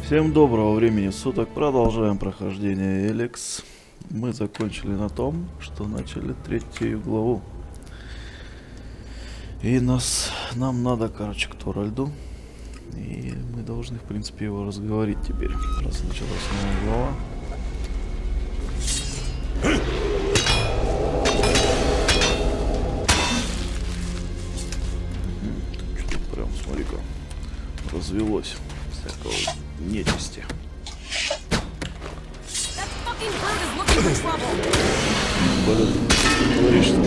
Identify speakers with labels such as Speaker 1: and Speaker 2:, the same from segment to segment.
Speaker 1: Всем доброго времени суток. Продолжаем прохождение Elex. Мы закончили на том, что начали третью главу. И нам надо, короче, к Торальду. И мы должны, в принципе, его разговорить теперь, раз началась новая глава. Что-то прям, смотри-ка, развелось всякого нечисти. Блин, говоришь, что...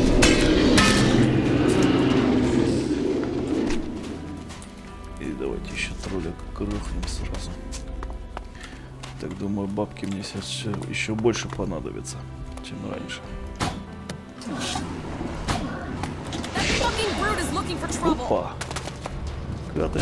Speaker 1: И давайте еще тролля грохнем сразу. Так, думаю, бабки мне сейчас еще больше понадобятся, чем раньше. Опа! Гады.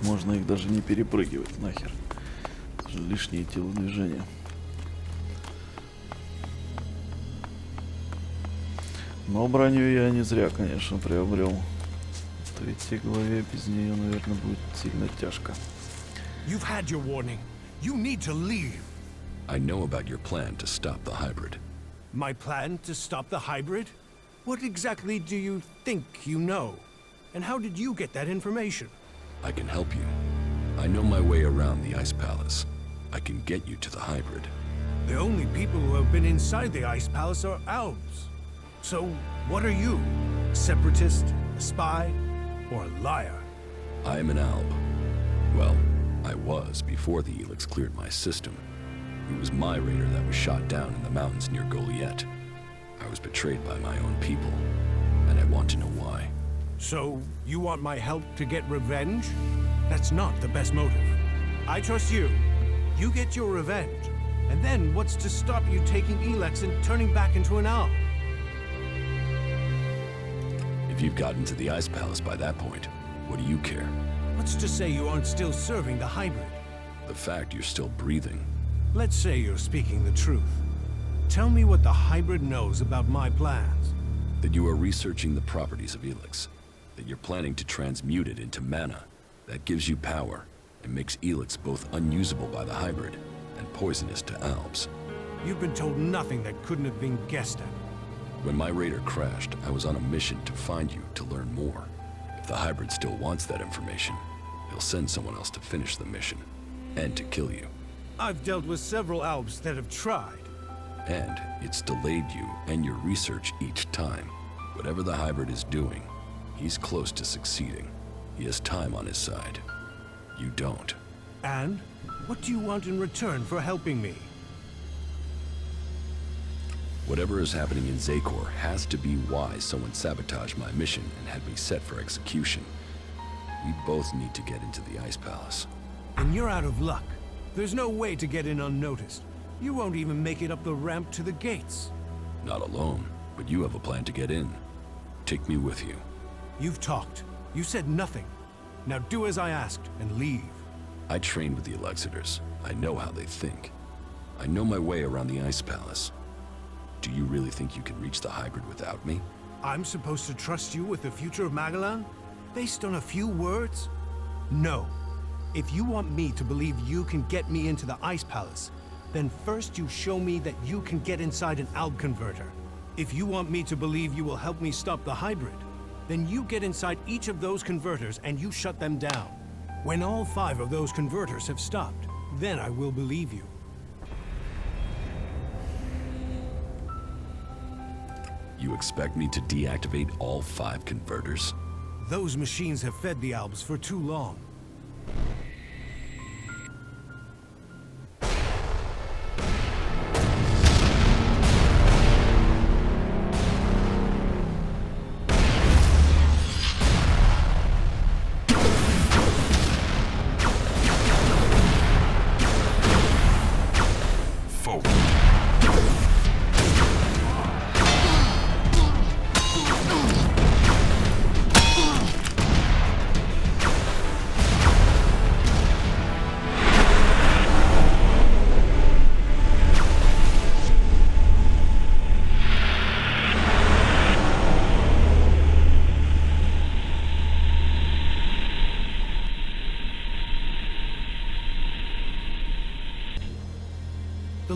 Speaker 1: Можно их даже не перепрыгивать нахер. Даже лишние телодвижения. Но броню я не зря, конечно, приобрел. В третьей главе без нее, наверное, будет сильно тяжко.
Speaker 2: You've had your warning. You need to leave.
Speaker 3: I know about your plan to stop the hybrid.
Speaker 2: My plan to stop the hybrid? What exactly do you think you know? And how did you get that information?
Speaker 3: I can help you. I know my way around the Ice Palace. I can get you to the hybrid.
Speaker 2: The only people who have been inside the Ice Palace are elves. So, what are you? A separatist, a spy, or a liar?
Speaker 3: I am an alb. Well, I was before the Elex cleared my system. It was my raider that was shot down in the mountains near Goliath. I was betrayed by my own people, and I want to know why.
Speaker 2: So, you want my help to get revenge? That's not the best motive. I trust you. You get your revenge. And then what's to stop you taking Elex and turning back into an owl?
Speaker 3: If you've gotten to the Ice Palace by that point, what do you care?
Speaker 2: What's to say you aren't still serving the hybrid?
Speaker 3: The fact you're still breathing.
Speaker 2: Let's say you're speaking the truth. Tell me what the hybrid knows about my plans.
Speaker 3: That you are researching the properties of Elex. That you're planning to transmute it into mana. That gives you power, and makes Elex both unusable by the hybrid, and poisonous to albs.
Speaker 2: You've been told nothing that couldn't have been guessed at.
Speaker 3: When my raider crashed, I was on a mission to find you to learn more. If the hybrid still wants that information, he'll send someone else to finish the mission, and to kill you.
Speaker 2: I've dealt with several albs that have tried.
Speaker 3: And it's delayed you and your research each time. Whatever the hybrid is doing, he's close to succeeding. He has time on his side. You don't.
Speaker 2: And? What do you want in return for helping me?
Speaker 3: Whatever is happening in Zakor has to be why someone sabotaged my mission and had me set for execution. We both need to get into the Ice Palace.
Speaker 2: And you're out of luck. There's no way to get in unnoticed. You won't even make it up the ramp to the gates.
Speaker 3: Not alone, but you have a plan to get in. Take me with you.
Speaker 2: You've talked. You said nothing. Now do as I asked and leave.
Speaker 3: I trained with the Elexitors. I know how they think. I know my way around the Ice Palace. Do you really think you can reach the hybrid without me?
Speaker 2: I'm supposed to trust you with the future of Magalan? Based on a few words? No. If you want me to believe you can get me into the Ice Palace, then first you show me that you can get inside an alb converter. If you want me to believe you will help me stop the hybrid, then you get inside each of those converters and you shut them down. When all 5 of those converters have stopped, then I will believe you.
Speaker 3: You expect me to deactivate all 5 converters?
Speaker 2: Those machines have fed the albs for too long.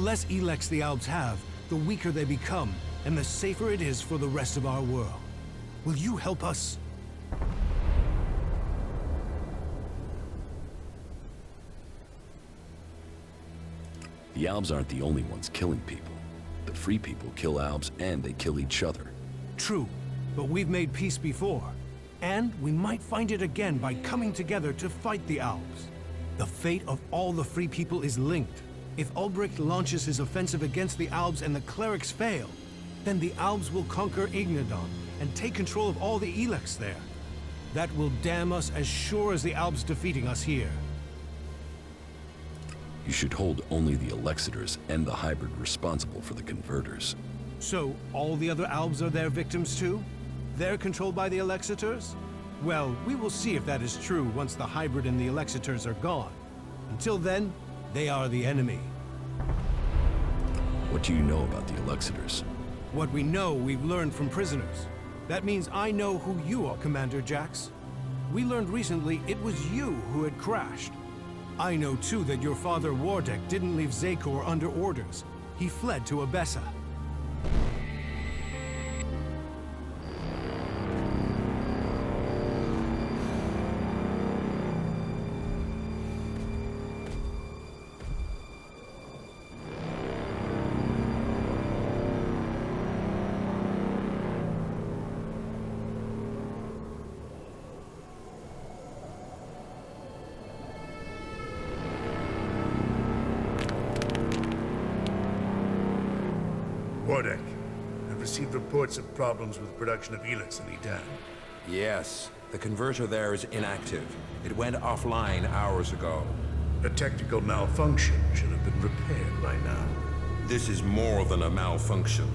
Speaker 2: less Elex the Albs have, the weaker they become, and the safer it is for the rest of our world. Will you help us?
Speaker 3: The Albs aren't the only ones killing people. The free people kill Albs and they kill each other.
Speaker 2: True, but we've made peace before. And we might find it again by coming together to fight the Albs. The fate of all the free people is linked. If Ulbricht launches his offensive against the Albs and the clerics fail, then the Albs will conquer Ignadon and take control of all the Elex there. That will damn us as sure as the Albs defeating us here.
Speaker 3: You should hold only the Elexitors and the hybrid responsible for the converters.
Speaker 2: So, all the other Albs are their victims too? They're controlled by the Elexitors? Well, we will see if that is true once the hybrid and the Elexitors are gone. Until then, they are the enemy.
Speaker 3: What do you know about the Elexitors?
Speaker 2: What we know, we've learned from prisoners. That means I know who you are, Commander Jax. We learned recently it was you who had crashed. I know too that your father Wardek didn't leave Zakor under orders. He fled to Abessa.
Speaker 4: Wardek, I've received reports of problems with production of Elex in Edan.
Speaker 5: Yes, the converter there is inactive. It went offline hours ago.
Speaker 4: A technical malfunction should have been repaired by now.
Speaker 5: This is more than a malfunction.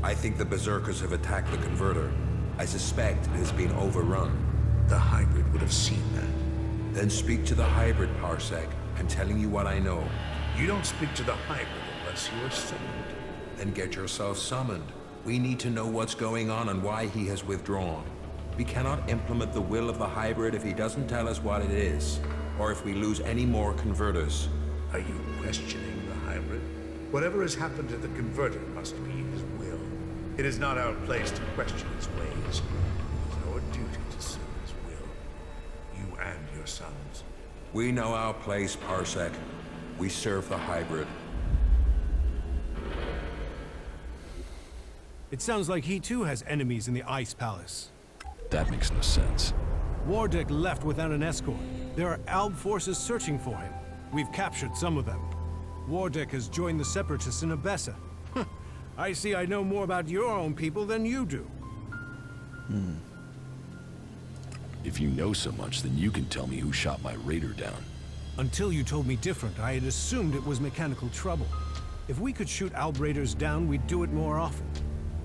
Speaker 5: I think the Berserkers have attacked the converter. I suspect it has been overrun.
Speaker 4: The hybrid would have seen that.
Speaker 5: Then speak to the hybrid, Parsec. I'm telling you what I know.
Speaker 4: You don't speak to the hybrid unless you are summoned.
Speaker 5: Then get yourself summoned. We need to know what's going on and why he has withdrawn. We cannot implement the will of the hybrid if he doesn't tell us what it is, or if we lose any more converters.
Speaker 4: Are you questioning the hybrid? Whatever has happened to the converter must be his will. It is not our place to question his ways. It is our duty to serve his will. You and your sons.
Speaker 5: We know our place, Parsec. We serve the hybrid.
Speaker 2: It sounds like he too has enemies in the Ice Palace.
Speaker 3: That makes no sense.
Speaker 2: Wardek left without an escort. There are Alb forces searching for him. We've captured some of them. Wardek has joined the Separatists in Abessa. I see I know more about your own people than you do.
Speaker 3: If you know so much, then you can tell me who shot my raider down.
Speaker 2: Until you told me different, I had assumed it was mechanical trouble. If we could shoot Alb raiders down, we'd do it more often.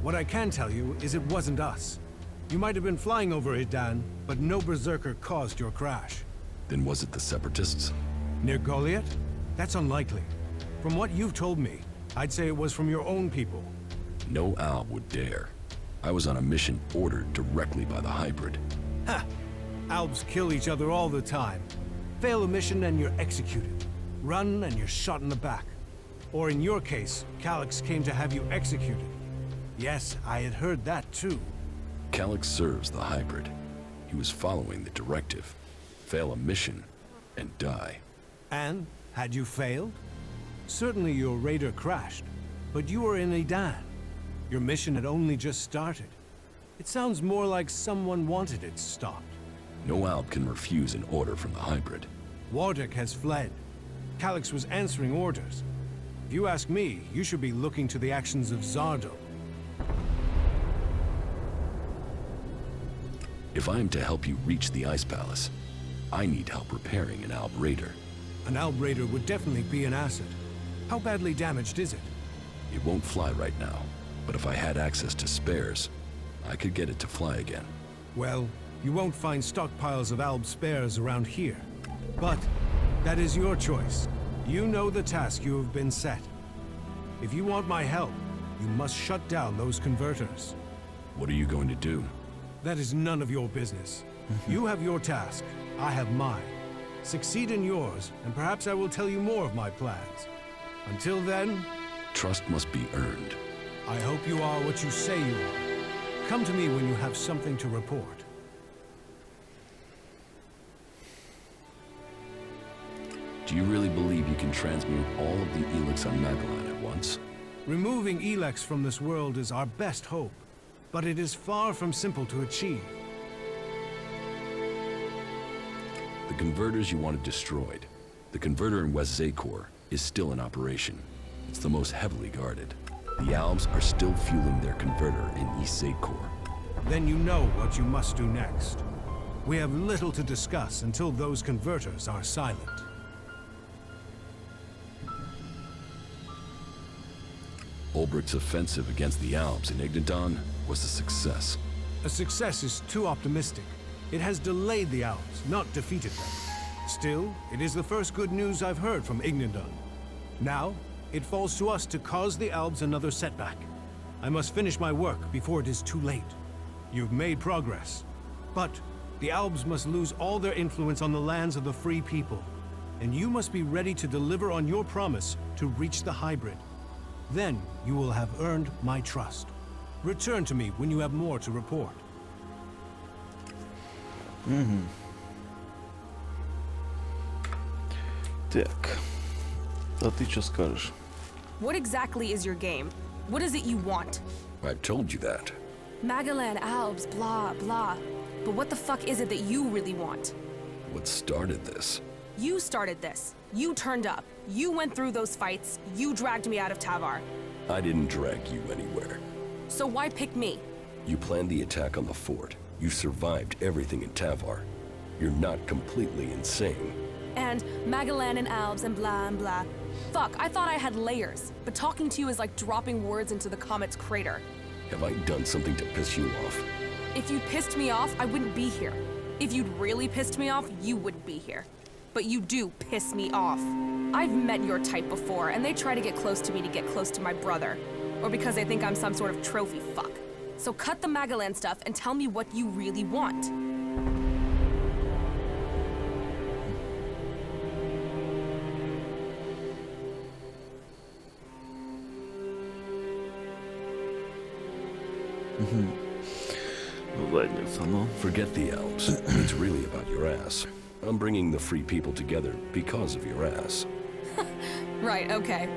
Speaker 2: What I can tell you is it wasn't us. You might have been flying over Idan, but no Berserker caused your crash.
Speaker 3: Then was it the Separatists?
Speaker 2: Near Goliath? That's unlikely. From what you've told me, I'd say it was from your own people.
Speaker 3: No Alb would dare. I was on a mission ordered directly by the hybrid.
Speaker 2: Ha! Albs kill each other all the time. Fail a mission and you're executed. Run and you're shot in the back. Or in your case, Calyx came to have you executed. Yes, I had heard that too.
Speaker 3: Calyx serves the hybrid. He was following the directive. Fail a mission and die.
Speaker 2: And, had you failed? Certainly your raider crashed, but you were in Idan. Your mission had only just started. It sounds more like someone wanted it stopped.
Speaker 3: No Alb can refuse an order from the hybrid.
Speaker 2: Wardek has fled. Calyx was answering orders. If you ask me, you should be looking to the actions of Zardo.
Speaker 3: If I am to help you reach the Ice Palace, I need help repairing an Alb raider.
Speaker 2: An Alb raider would definitely be an asset. How badly damaged is it?
Speaker 3: It won't fly right now, but if I had access to spares, I could get it to fly again.
Speaker 2: Well, you won't find stockpiles of Alb spares around here. But that is your choice. You know the task you have been set. If you want my help, you must shut down those converters.
Speaker 3: What are you going to do?
Speaker 2: That is none of your business. You have your task, I have mine. Succeed in yours, and perhaps I will tell you more of my plans. Until then,
Speaker 3: trust must be earned.
Speaker 2: I hope you are what you say you are. Come to me when you have something to report.
Speaker 3: Do you really believe you can transmute all of the Elex on Magellan at once?
Speaker 2: Removing Elex from this world is our best hope, but it is far from simple to achieve.
Speaker 3: The converters you wanted destroyed. The converter in West Zakor is still in operation. It's the most heavily guarded. The Albs are still fueling their converter in East Zakor.
Speaker 2: Then you know what you must do next. We have little to discuss until those converters are silent.
Speaker 3: Ulbricht's offensive against the Albs in Ignadon was a success.
Speaker 2: A success is too optimistic. It has delayed the Alps, not defeated them. Still, it is the first good news I've heard from Ignadon. Now, it falls to us to cause the Alps another setback. I must finish my work before it is too late. You've made progress. But the Alps must lose all their influence on the lands of the free people. And you must be ready to deliver on your promise to reach the hybrid. Then you will have earned my trust. Return to me when you have more to report.
Speaker 1: Так. А ты что скажешь?
Speaker 6: What exactly is your game? What is it you want?
Speaker 3: I've told you that.
Speaker 6: Magellan, Albs, blah, blah. But what the fuck is it that you really want?
Speaker 3: What started this?
Speaker 6: You started this. You turned up. You went through those fights. You dragged me out of Tavar.
Speaker 3: I didn't drag you anywhere.
Speaker 6: So why pick me?
Speaker 3: You planned the attack on the fort. You survived everything in Tavar. You're not completely insane.
Speaker 6: And Magellan and Albs and blah and blah. Fuck, I thought I had layers. But talking to you is like dropping words into the comet's crater.
Speaker 3: Have I done something to piss you off?
Speaker 6: If you pissed me off, I wouldn't be here. If you'd really pissed me off, you wouldn't be here. But you do piss me off. I've met your type before, and they try to get close to me to get close to my brother. Or because they think I'm some sort of trophy fuck. So cut the Magellan stuff and tell me what you really want.
Speaker 1: Задница, ну.
Speaker 3: Forget the Alps. It's really about your ass. I'm bringing the free people together because of your ass.
Speaker 6: Right, okay.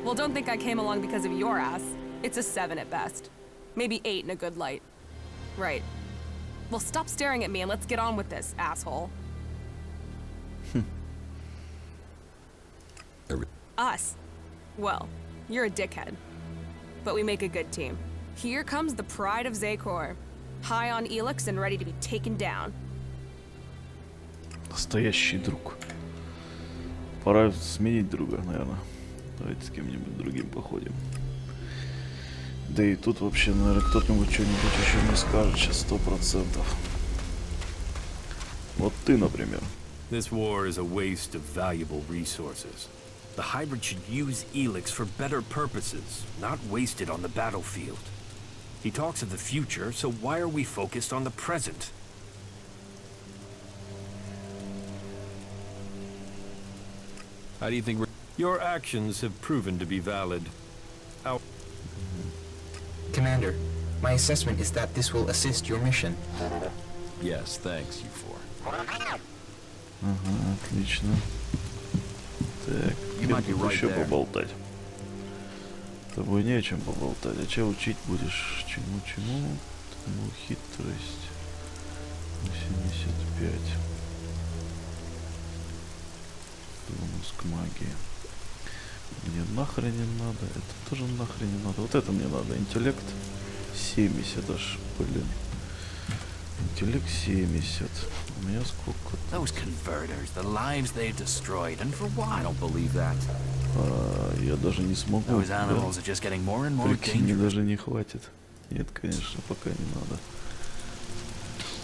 Speaker 6: Well, don't think I came along because of your ass. It's a 7 at best. Maybe 8 in a good light. Right. Well, stop staring at me and let's get on with this, asshole. Us? Well, you're a dickhead. But we make a good team. Here comes the pride of Zakor. High on Elex and ready to be taken down.
Speaker 1: Настоящий друг. Пора сменить друга, наверное. Давайте с кем-нибудь другим походим. Да и тут вообще, наверное, кто-нибудь что-нибудь еще не скажет сейчас 100%. Вот ты, например.
Speaker 7: This war is a waste of valuable resources. The hybrid should use Elex for better purposes, not waste it on the battlefield. He talks of the future, so why are we focused on the present?
Speaker 3: How do you think we're...
Speaker 7: Your actions have proven to be valid. Our
Speaker 8: Commander, my assessment is that this will assist your mission.
Speaker 3: Yes, thanks, you four.
Speaker 1: Ага, отлично. Так,
Speaker 3: might be
Speaker 1: тут
Speaker 3: right
Speaker 1: еще
Speaker 3: there.
Speaker 1: поболтать. С тобой не о чем поболтать. А че учить будешь? Чему-чему? Ну, хитрость. 85. Допуск магии. Мне нахрен не надо. Это тоже нахрен не надо. Вот это мне надо. Интеллект 70 аж, блин. Интеллект 70. У меня сколько?
Speaker 9: Those converters, the lives they've destroyed, and for what? I don't believe that.
Speaker 1: Я даже не смогу.
Speaker 9: Those animals are just getting more and more
Speaker 1: Прикинь, мне
Speaker 9: dangerous.
Speaker 1: даже не хватит. Нет, конечно, пока не надо.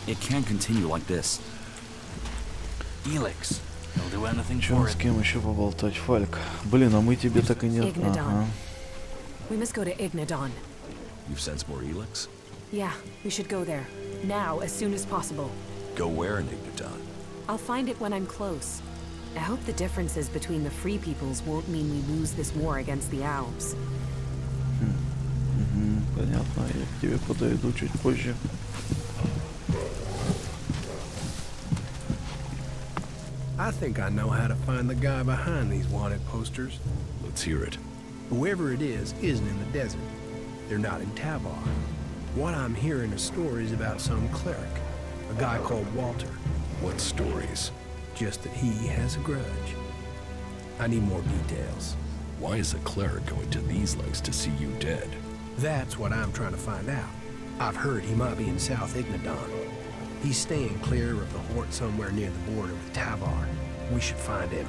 Speaker 9: It can't continue like this. Elex, they'll do anything
Speaker 1: Чё,
Speaker 9: for
Speaker 1: с
Speaker 9: it.
Speaker 1: кем еще поболтать? Фальк. Блин, а мы тебе так и не...
Speaker 6: Ignadon.
Speaker 1: Ага.
Speaker 6: We must go to Ignadon.
Speaker 3: You've sensed more Elex?
Speaker 6: Yeah, we should go there. Now, as soon as possible.
Speaker 3: Go where in Ignadon?
Speaker 6: I'll find it when I'm close. I hope the differences between the Free Peoples won't mean we lose this war against the Alps.
Speaker 1: К тебе подойду чуть позже.
Speaker 2: I think I know how to find the guy behind these wanted posters.
Speaker 3: Let's hear it.
Speaker 2: Whoever it is isn't in the desert. They're not in Tabar. What I'm hearing are stories about some cleric, a guy called Walter.
Speaker 3: What stories?
Speaker 2: Just that he has a grudge. I need more details.
Speaker 3: Why is a cleric going to these lengths to see you dead?
Speaker 2: That's what I'm trying to find out. I've heard he might be in South Ignadon. He's staying clear of the Hort somewhere near the border with Tavar. We should find him.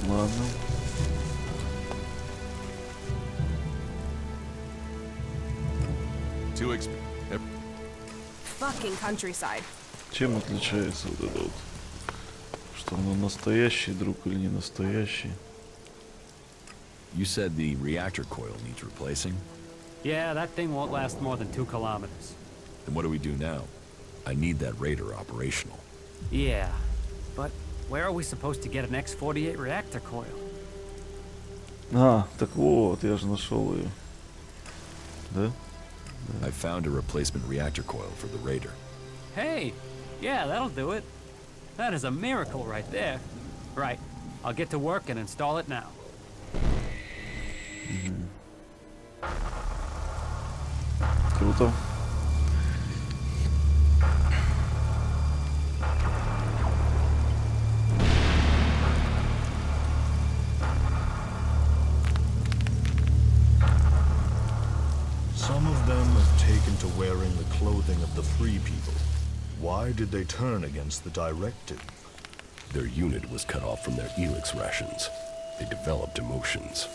Speaker 1: Ладно.
Speaker 6: Fucking countryside.
Speaker 1: Чем отличается вот это вот? Что он настоящий друг или не настоящий?
Speaker 3: You said the reactor coil needs replacing?
Speaker 10: Yeah, that thing won't last more than 2 kilometers.
Speaker 3: Then what do we do now? I need that Raider operational.
Speaker 10: Yeah, but where are we supposed to get an X-48 reactor coil?
Speaker 1: А, так вот, я же нашел ее. Да?
Speaker 3: I found a replacement reactor coil for the Raider.
Speaker 10: Hey, yeah, that'll do it. That is a miracle right there. Right, I'll get to work and install it now.
Speaker 1: Круто.
Speaker 11: Some of them have taken to wearing the clothing of the free people. Why did they turn against the directive?
Speaker 3: Their unit was cut off from their Elex rations. They developed emotions.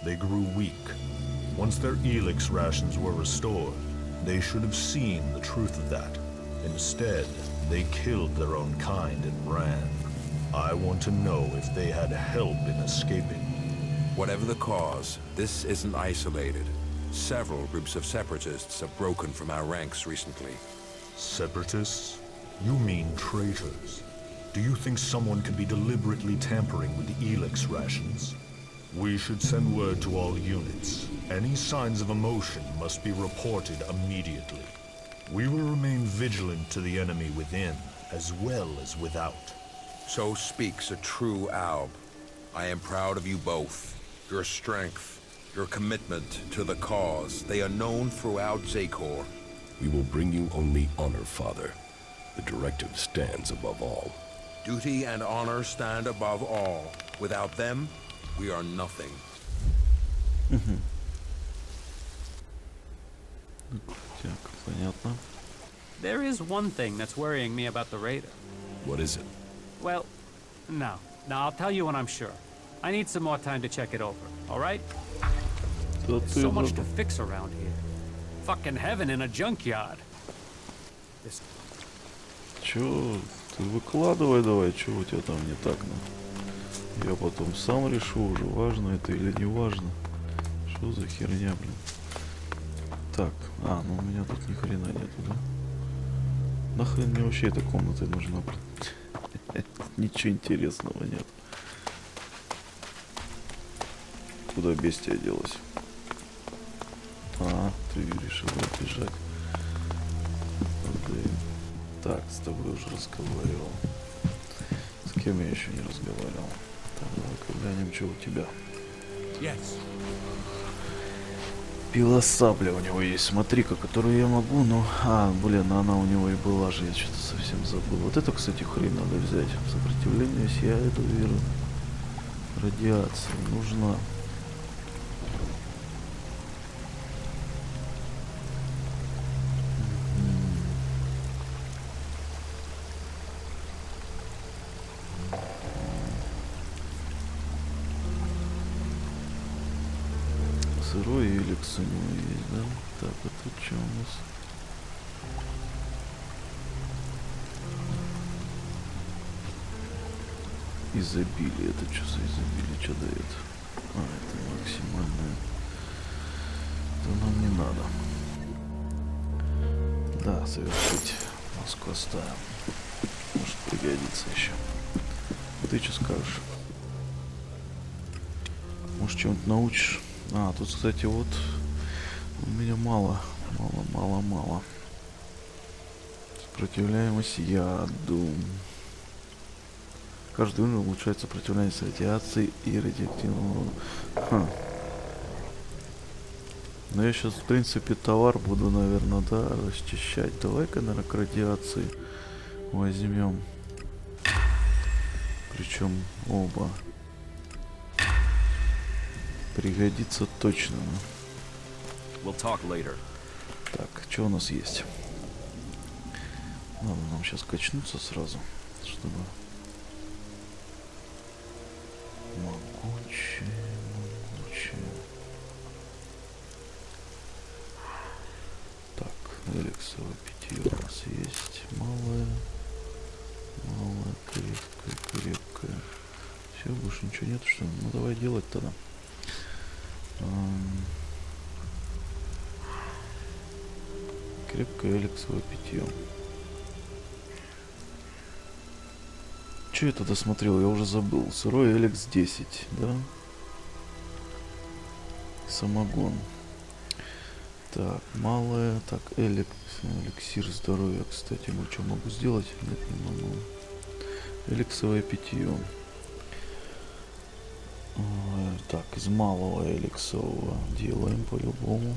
Speaker 11: They grew weak. Once their Elex rations were restored, they should have seen the truth of that. Instead, they killed their own kind and ran. I want to know if they had help in escaping.
Speaker 5: Whatever the cause, this isn't isolated. Several groups of separatists have broken from our ranks recently.
Speaker 11: Separatists? You mean traitors. Do you think someone could be deliberately tampering with the Elex rations? We should send word to all units. Any signs of emotion must be reported immediately. We will remain vigilant to the enemy within, as well as without.
Speaker 5: So speaks a true Alb. I am proud of you both. Your strength, your commitment to the cause, they are known throughout Zakor.
Speaker 3: We will bring you only honor, Father. The directive stands above all.
Speaker 5: Duty and honor stand above all. Without them, we are nothing.
Speaker 1: Так, понятно.
Speaker 10: There is one thing that's worrying me about the Raider.
Speaker 3: What is it?
Speaker 10: Well, no, I'll tell you when I'm sure. I need some more time to check it over, all right?
Speaker 1: Да
Speaker 10: There's
Speaker 1: ты
Speaker 10: so much to
Speaker 1: добр.
Speaker 10: fix around here. Fucking heaven in a junkyard. This
Speaker 1: Чё, ты выкладывай давай, чё у тебя там не так, ну? Я потом сам решу уже, важно это или не важно. Что за херня, блин? Так, ну у меня тут ни хрена нету, да? Нахрен мне вообще эта комната нужна, блин? Ничего интересного нет. Куда бестия делась? Ты решила бежать. Так, с тобой уже разговаривал. С кем я еще не разговаривал? Так, давай-ка глянем, что у тебя.
Speaker 2: Yes.
Speaker 1: Пила сабля у него есть, смотри-ка, которую я могу, но... блин, она у него и была же, я что-то совсем забыл. Вот это, кстати, хрень надо взять. Сопротивление сияет, уверен. Радиация нужна. Сырой Элекс у него есть, да? Так, а тут что у нас? Изобилие. Это что за изобилие? Что дает? Это максимальное. Это нам не надо. Да, совершить маску оставим. Может пригодится еще. Ты что скажешь? Может, чем-то научишь? Тут, кстати, вот У меня мало. Сопротивляемость яду. Каждый уровень улучшает сопротивляемость радиации и радиоактивного. Но я сейчас, в принципе, товар буду, наверное, да, расчищать. Давай-ка, наверное, к радиации возьмем. Причем оба. Пригодится точно.
Speaker 7: We'll talk later.
Speaker 1: Так, что у нас есть? Надо нам сейчас качнуться сразу, чтобы... Могучие. Так, эликсовое питье у нас есть. Малое, крепкое. Все, больше ничего нет, что ли? Ну давай делать тогда. Крепкое эликсовое питье. Че я тогда смотрел? Я уже забыл. Сырой Элекс 10, да? Самогон. Так, малое. Так, эликсир здоровья. Кстати, мы что, могу сделать? Нет, не могу. Эликсовое питье. Так, из малого эликсового делаем по-любому.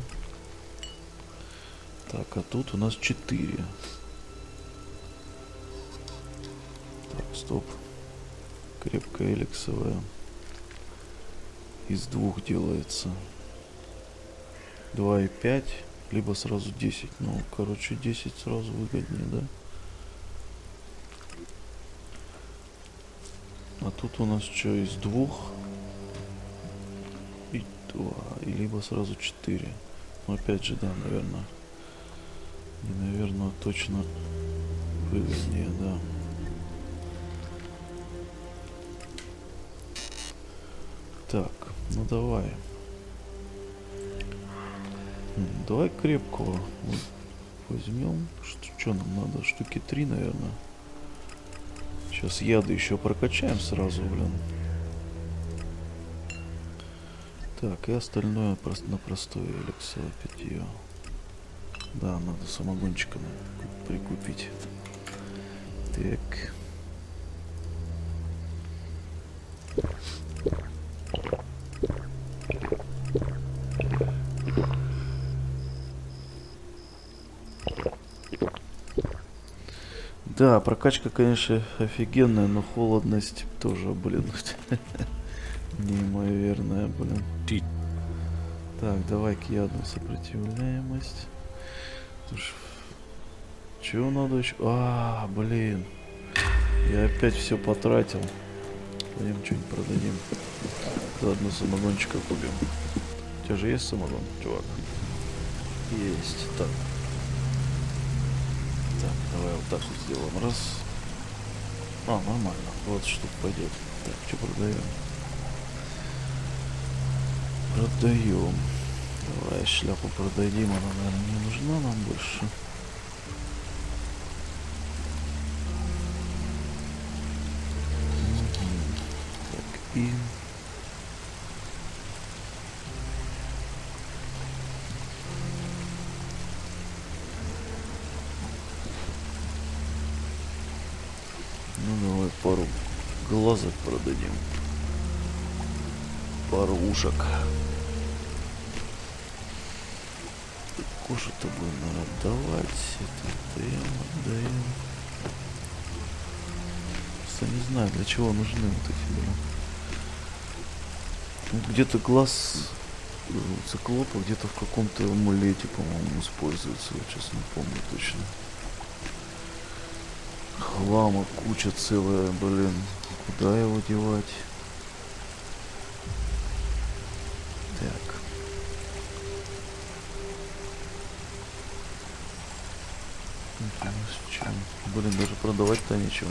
Speaker 1: Так, а тут у нас 4. Так, стоп. Крепкое эликсовое. Из 2 делается. 2,5. Либо сразу 10. Ну, короче, 10 сразу выгоднее, да? А тут у нас что, из 2? И 2. И либо сразу 4. Но опять же, да, наверное. И, наверное, точно выгоднее, да. Так, ну давай. Давай крепкого вот возьмем. Что нам надо? Штуки 3, наверное. Сейчас яды еще прокачаем сразу, блин. Так, и остальное просто на простое эликсовое питье. Да, надо самогончика прикупить. Так. Да, прокачка, конечно, офигенная, но холодность тоже, блин, неимоверная, блин. Так, давай к яду сопротивляемость. Чего надо еще? Блин. Я опять все потратил. Пойдем что-нибудь продадим. Заодно самогончика купим. У тебя же есть самогон, чувак? Есть. Так. Так, давай вот так вот сделаем. Раз. Нормально. Вот что пойдет. Так, что продаем? Продаем. Давай шляпу продадим. Она, наверное, не нужна нам больше. Так, и... Ну, давай пару глазок продадим. Пару ушек. Кожу-то будем, наверное, отдавать. Это отдаем. Просто не знаю, для чего нужны вот эти, блин. Вот где-то глаз циклопа, где-то в каком-то амулете, по-моему, используется. Я сейчас не помню точно. Хлама куча целая, блин. Куда его девать? Так. Блин, даже продавать-то нечего.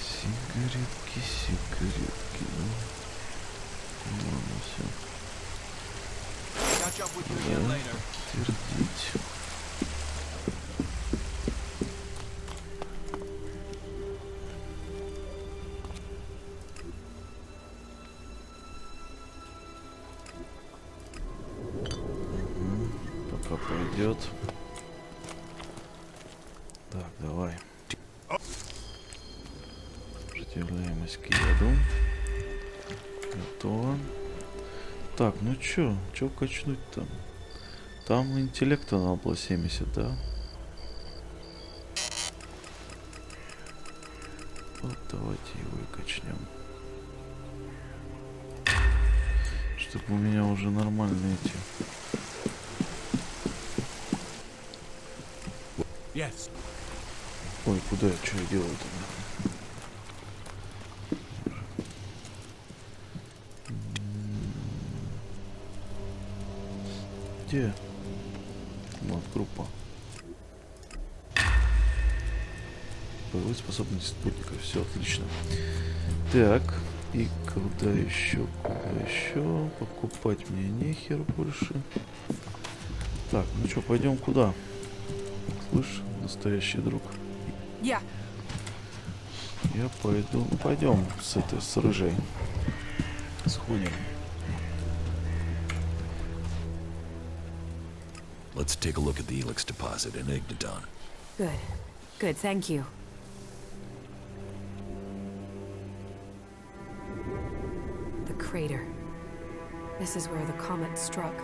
Speaker 1: Сигаретки. Ладно, все. Твердить. Пока пойдет. Так, давай. Сопротивляемость к яду. Готово. Так, ну чё качнуть-то? Там интеллекта надо было 70, да? Вот давайте его и качнем. Чтобы у меня уже нормальные эти.
Speaker 2: Yes.
Speaker 1: Ой, куда я, что я делаю-то? Где? Вот, группа. Боевые способности спутника. Все отлично. Так, и куда еще? Куда еще? Покупать мне нехер больше. Так, ну что, пойдем куда? Слышь, настоящий друг.
Speaker 6: Я.
Speaker 1: Я пойду. Пойдем с рыжей. Сходим.
Speaker 3: Let's take a look at the Elex deposit in Igniton.
Speaker 6: Good. Good, thank you. The crater. This is where the comet struck.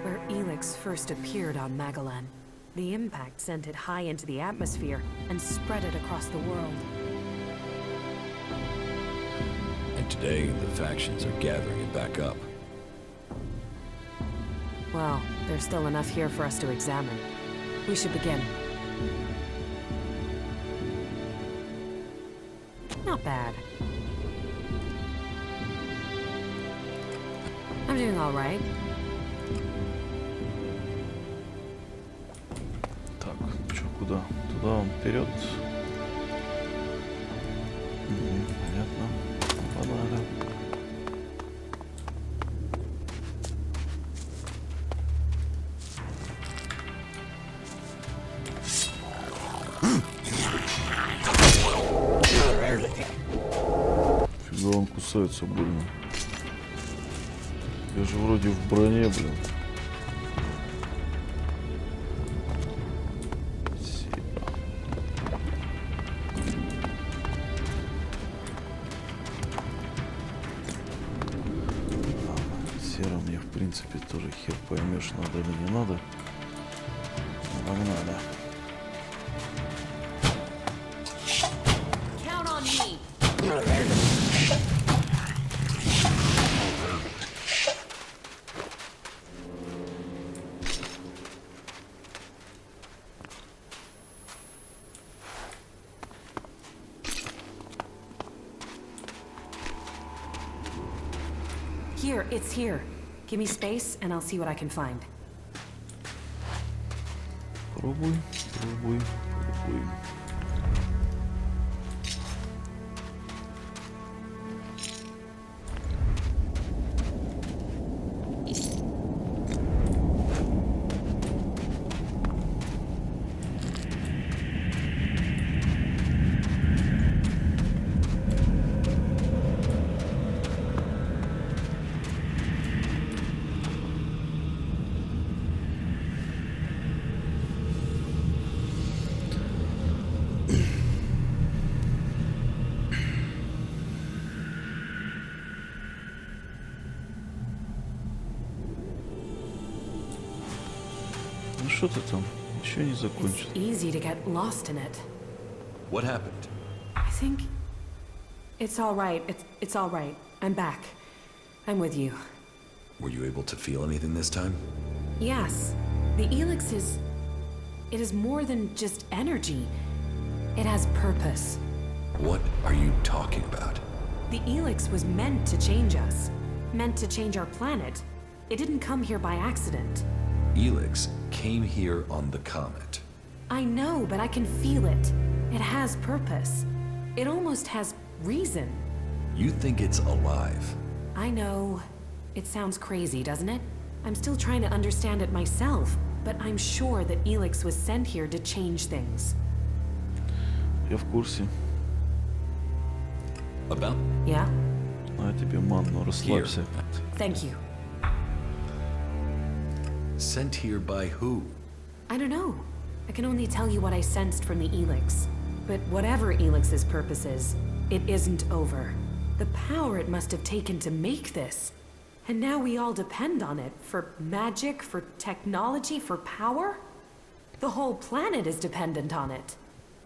Speaker 6: Where Elex first appeared on Magellan. The impact sent it high into the atmosphere and spread it across the world.
Speaker 3: And today, the factions are gathering it back up.
Speaker 6: Well, there's still enough here for us to examine. We should begin. Not bad. I'm doing all right.
Speaker 1: Так, что, куда? Туда, он вперед. Понятно. Погнали. Фига, он кусается больно. Я же вроде в броне, блин. Сера мне, в принципе, тоже хер поймешь, надо или не надо. Погнали.
Speaker 6: Here, it's here. Give me space, and I'll see what I can find.
Speaker 1: Пробуй, пробуй, пробуй. Ну что ты там? Еще не закончил.
Speaker 6: It's easy to get lost in it.
Speaker 3: What happened?
Speaker 6: I think it's all right. It's all right. I'm back. I'm with you.
Speaker 3: Were you able to feel anything this time?
Speaker 6: Yes. The Elex is... It is more than just energy. It has purpose.
Speaker 3: What are you talking about?
Speaker 6: The Elex was meant to change us. Meant to change our planet. It didn't come here by accident.
Speaker 3: Elex came here on the comet.
Speaker 6: I know, but I can feel it. It has purpose. It almost has reason.
Speaker 3: You think it's alive?
Speaker 12: I know. It sounds crazy, doesn't it? I'm still trying to understand it myself, but I'm sure that Elex was sent here to change things.
Speaker 1: Я в курсе.
Speaker 3: About?
Speaker 12: Yeah?
Speaker 1: На тебе манну, расслабься.
Speaker 12: Thank you.
Speaker 3: Sent here by who?
Speaker 12: I don't know. I can only tell you what I sensed from the Elex. But whatever Elix's purpose is, it isn't over. The power it must have taken to make this. And now we all depend on it for magic, for technology, for power? The whole planet is dependent on it.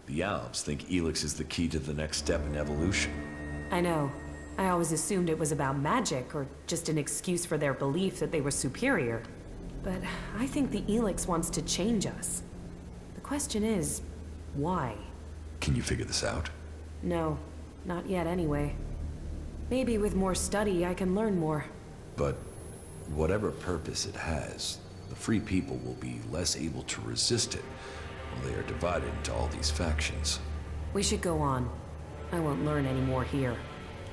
Speaker 3: The Alps think Elex is the key to the next step in evolution.
Speaker 12: I know. I always assumed it was about magic, or just an excuse for their belief that they were superior. But I think the Elex wants to change us. The question is, why?
Speaker 3: Can you figure this out?
Speaker 12: No, not yet anyway. Maybe with more study I can learn more.
Speaker 3: But whatever purpose it has, the free people will be less able to resist it while they are divided into all these factions.
Speaker 12: We should go on. I won't learn any more here.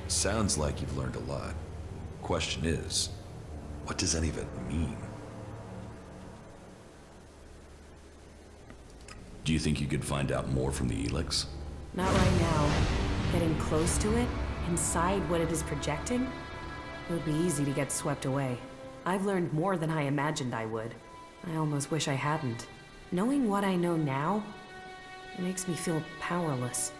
Speaker 3: Sounds like you've learned a lot. Question is, what does any of it mean? Do you think you could find out more from the Elex?
Speaker 12: Not right now. Getting close to it, inside what it is projecting, it would be easy to get swept away. I've learned more than I imagined I would. I almost wish I hadn't. Knowing what I know now, it makes me feel powerless.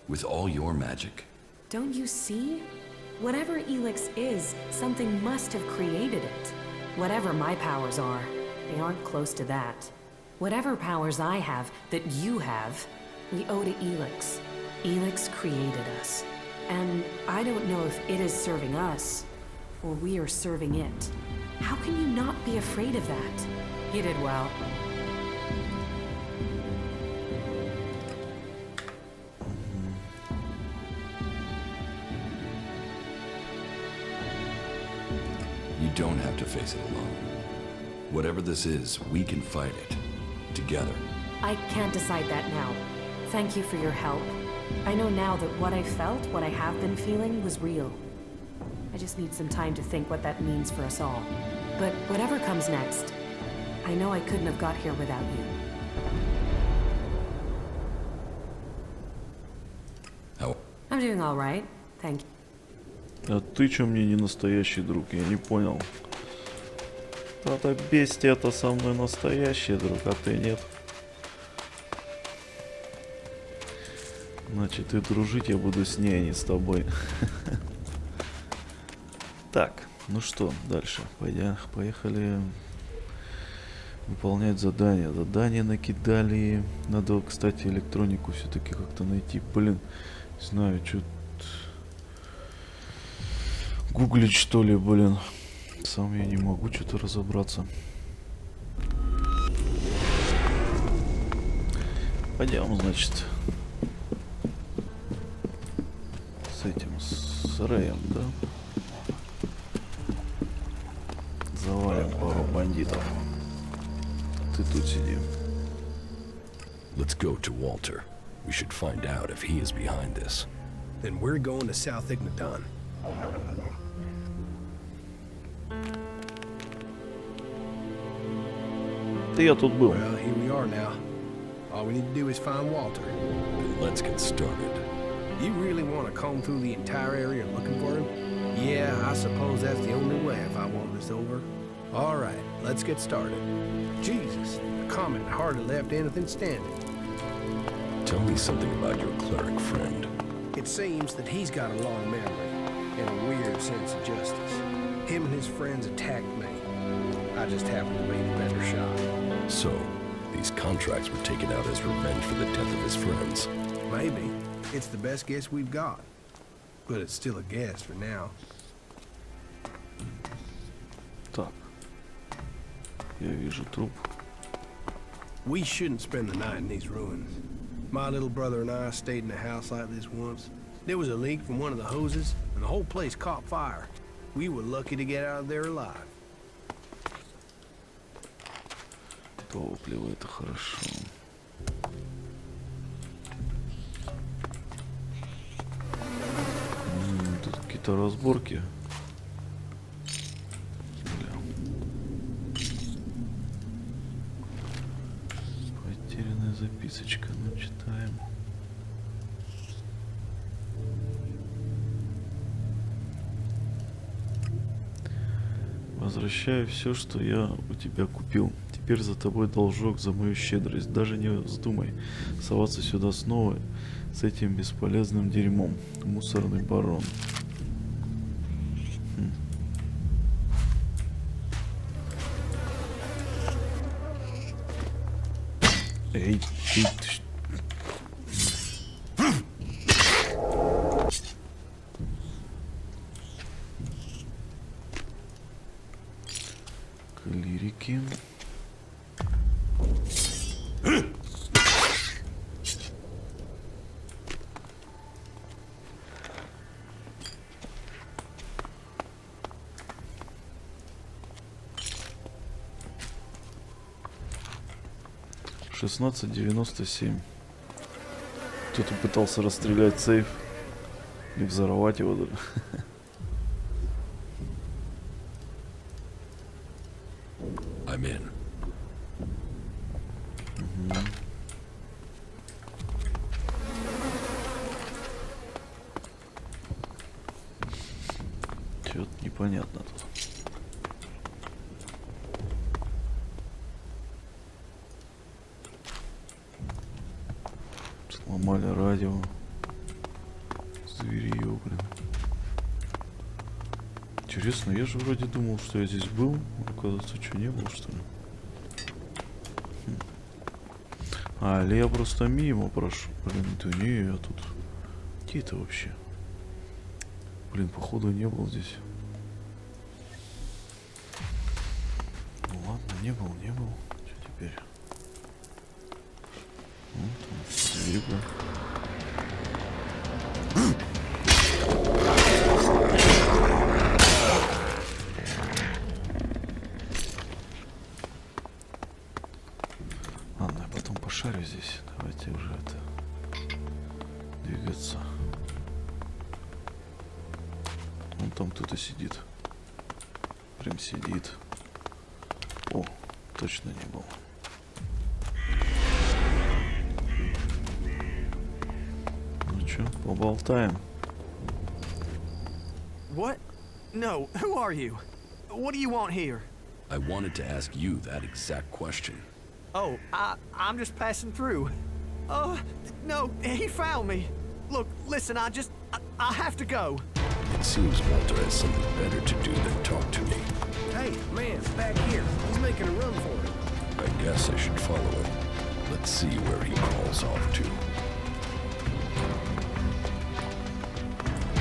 Speaker 3: With all your magic?
Speaker 12: Don't you see? Whatever Elex is, something must have created it. Whatever my powers are, they aren't close to that. Whatever powers I have, that you have, we owe to Elex. Elex created us. And I don't know if it is serving us, or we are serving it. How can you not be afraid of that? You did well.
Speaker 3: You don't have to face it alone. Whatever this is, we can fight it. Together.
Speaker 12: I can't decide that now. Thank you for your help. I know now that what I felt, what I have been feeling, was real. I just need some time to think what that means for us all. But whatever comes next, I know I couldn't have got here without you.
Speaker 3: How?
Speaker 12: I'm doing all right. Thank you.
Speaker 1: А ты чё мне не настоящий друг? Я не понял. Это бестия, это со мной настоящий друг, а ты нет. Значит, и дружить я буду с ней, а не с тобой. Так, ну что, дальше. Поехали выполнять задания. Задания накидали. Надо, кстати, электронику все-таки как-то найти. Блин, не знаю, что... Гуглить, что ли, блин. Сам я не могу что-то разобраться. Пойдем, значит, с этим, с Рэем, да? Завалим пару бандитов. Ты тут сиди.
Speaker 3: Let's go to Walter. We should find out if he is behind this.
Speaker 2: Then we're going to South Ignadon.
Speaker 1: Да я тут был.
Speaker 2: Well, here we are now. All we need to do is find Walter.
Speaker 3: Then let's get started.
Speaker 2: You really want to comb through the entire area looking for him? Yeah, I suppose that's the only way if I want this over. All right, let's get started. Jesus, the comet hardly left anything standing.
Speaker 3: Tell me something about your cleric friend.
Speaker 2: It seems that he's got a long memory and a weird sense of justice. Him and his friends attacked me. I just happened to be the better shot.
Speaker 3: So, these contracts were taken out as revenge for the death of his friends.
Speaker 2: Maybe. It's the best guess we've got. But it's still a guess for now.
Speaker 1: Так. Я вижу труп.
Speaker 2: We shouldn't spend the night in these ruins. My little brother and I stayed in a house like this once. There was a leak from one of the hoses, and the whole place caught fire. We were lucky to get out of there alive.
Speaker 1: Топливо, это хорошо. Тут какие-то разборки. Бля. Потерянная записочка, ну читаем. Возвращаю все, что я у тебя купил. Теперь за тобой должок за мою щедрость. Даже не вздумай соваться сюда снова с этим бесполезным дерьмом. Мусорный барон. Эй, ты... Клирики. $16.97. Кто-то пытался расстрелять сейф и взорвать его.
Speaker 3: I'm in.
Speaker 1: Чё-то непонятно тут. Сломали радио. Зверьё, блин. Интересно, я же вроде думал, что я здесь был. Оказывается, что, не был, что ли? А, или я просто мимо прошел. Блин, да не, я тут... Где это вообще? Блин, походу не был здесь. Ну ладно, не был. Что теперь? Ну, там зверь, блин. Ладно, я потом пошарю здесь. Давайте уже это двигаться. Вон там кто-то сидит. Прям сидит. О, точно не был. Ну чё, поболтаем.
Speaker 13: What? No, who are you? What do you want here?
Speaker 3: I wanted to ask you that exact question.
Speaker 13: Oh, I'm just passing through. No, he found me. Look, listen, I have to go.
Speaker 3: It seems Walter has something better to do than talk to me.
Speaker 13: Hey, man, back here. He's making a run for it.
Speaker 3: I guess I should follow him. Let's see where he crawls off to.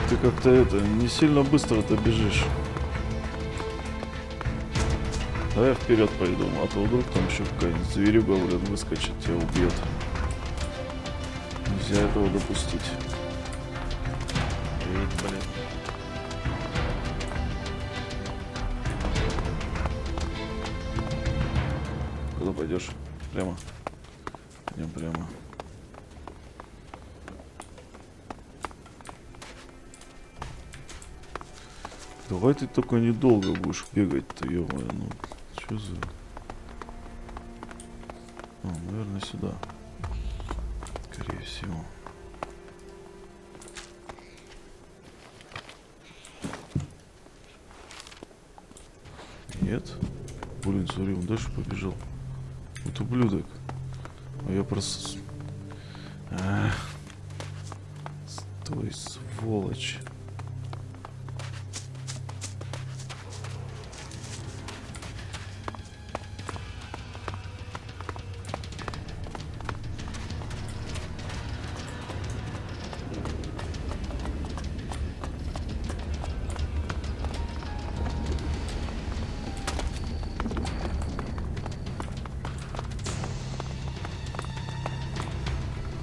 Speaker 1: Ты как-то это, не сильно быстро-то бежишь. Давай я вперед пойду, а то вдруг там еще какая-нибудь зверюга, блин, выскочит, тебя убьет. Нельзя этого допустить. Блин. Куда пойдешь? Прямо? Пойдем прямо. Давай ты только недолго будешь бегать-то, ё-моё, ну, что за... наверное, сюда. Скорее всего. Нет? Блин, смотри, он дальше побежал. Вот ублюдок. А я просто... Стой, сволочь.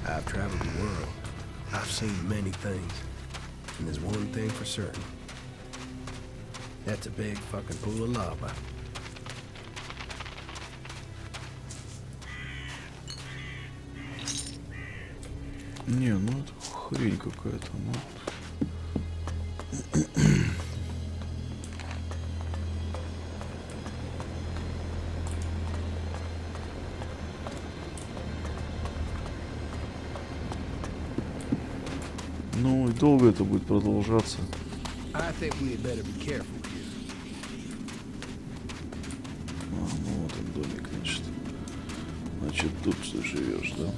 Speaker 14: I've traveled the world. I've seen many things. And there's one thing for certain. That's a big fucking pool of lava.
Speaker 1: Не, ну это хрень какая-то, ну. Ну и долго это будет продолжаться.
Speaker 14: I think we'd better be careful here.
Speaker 1: А, ну вот он домик, значит. Значит, тут ты живешь, да?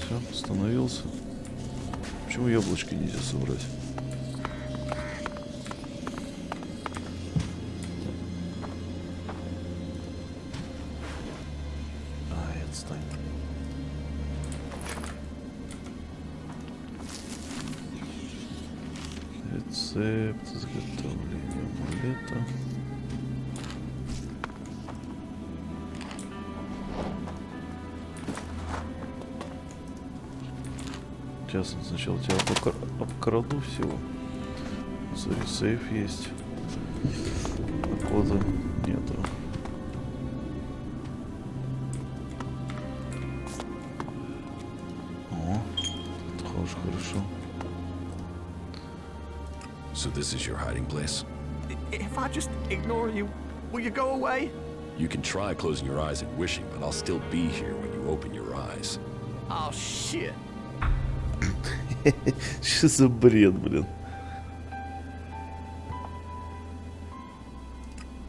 Speaker 1: Все, остановился. Почему яблочки нельзя собрать? Ай, отстань. Рецепт изготовления амулета. Сейчас сначала тебя обкраду всего. Смотри, сейф есть. А кода нету. О, это хорошо.
Speaker 3: So this is your hiding place?
Speaker 13: If I just ignore you, will you go away?
Speaker 3: You can try closing your eyes and wishing, but I'll still be here when you open your eyes.
Speaker 13: Oh, shit.
Speaker 1: Что за бред, блин?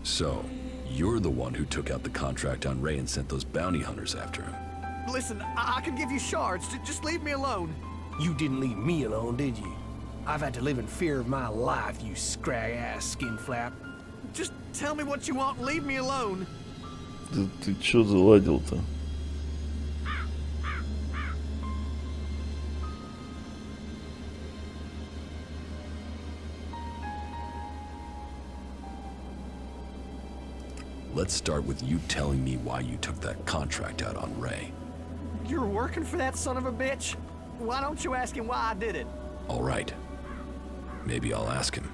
Speaker 3: So, you're the one who took out the contract on Ray and sent those bounty hunters after him.
Speaker 13: Listen, I can give you shards. Just leave me alone.
Speaker 14: You didn't leave me alone, did you? I've had to live in fear of my life, you scrag-ass skin flap.
Speaker 13: Just tell me what you want and leave me alone.
Speaker 1: Ты чё заладил-то?
Speaker 3: Let's start with you telling me why you took that contract out on Ray.
Speaker 13: You're working for that son of a bitch? Why don't you ask him why I did it?
Speaker 3: All right. Maybe I'll ask him.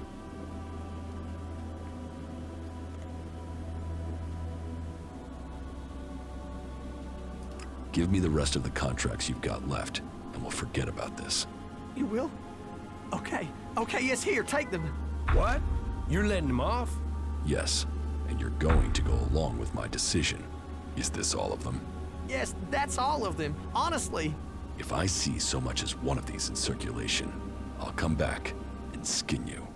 Speaker 3: Give me the rest of the contracts you've got left, and we'll forget about this.
Speaker 13: You will? Okay, yes, here, take them.
Speaker 14: What? You're letting him off?
Speaker 3: Yes, and you're going to go along with my decision. Is this all of them?
Speaker 13: Yes, that's all of them, honestly.
Speaker 3: If I see so much as one of these in circulation, I'll come back and skin you.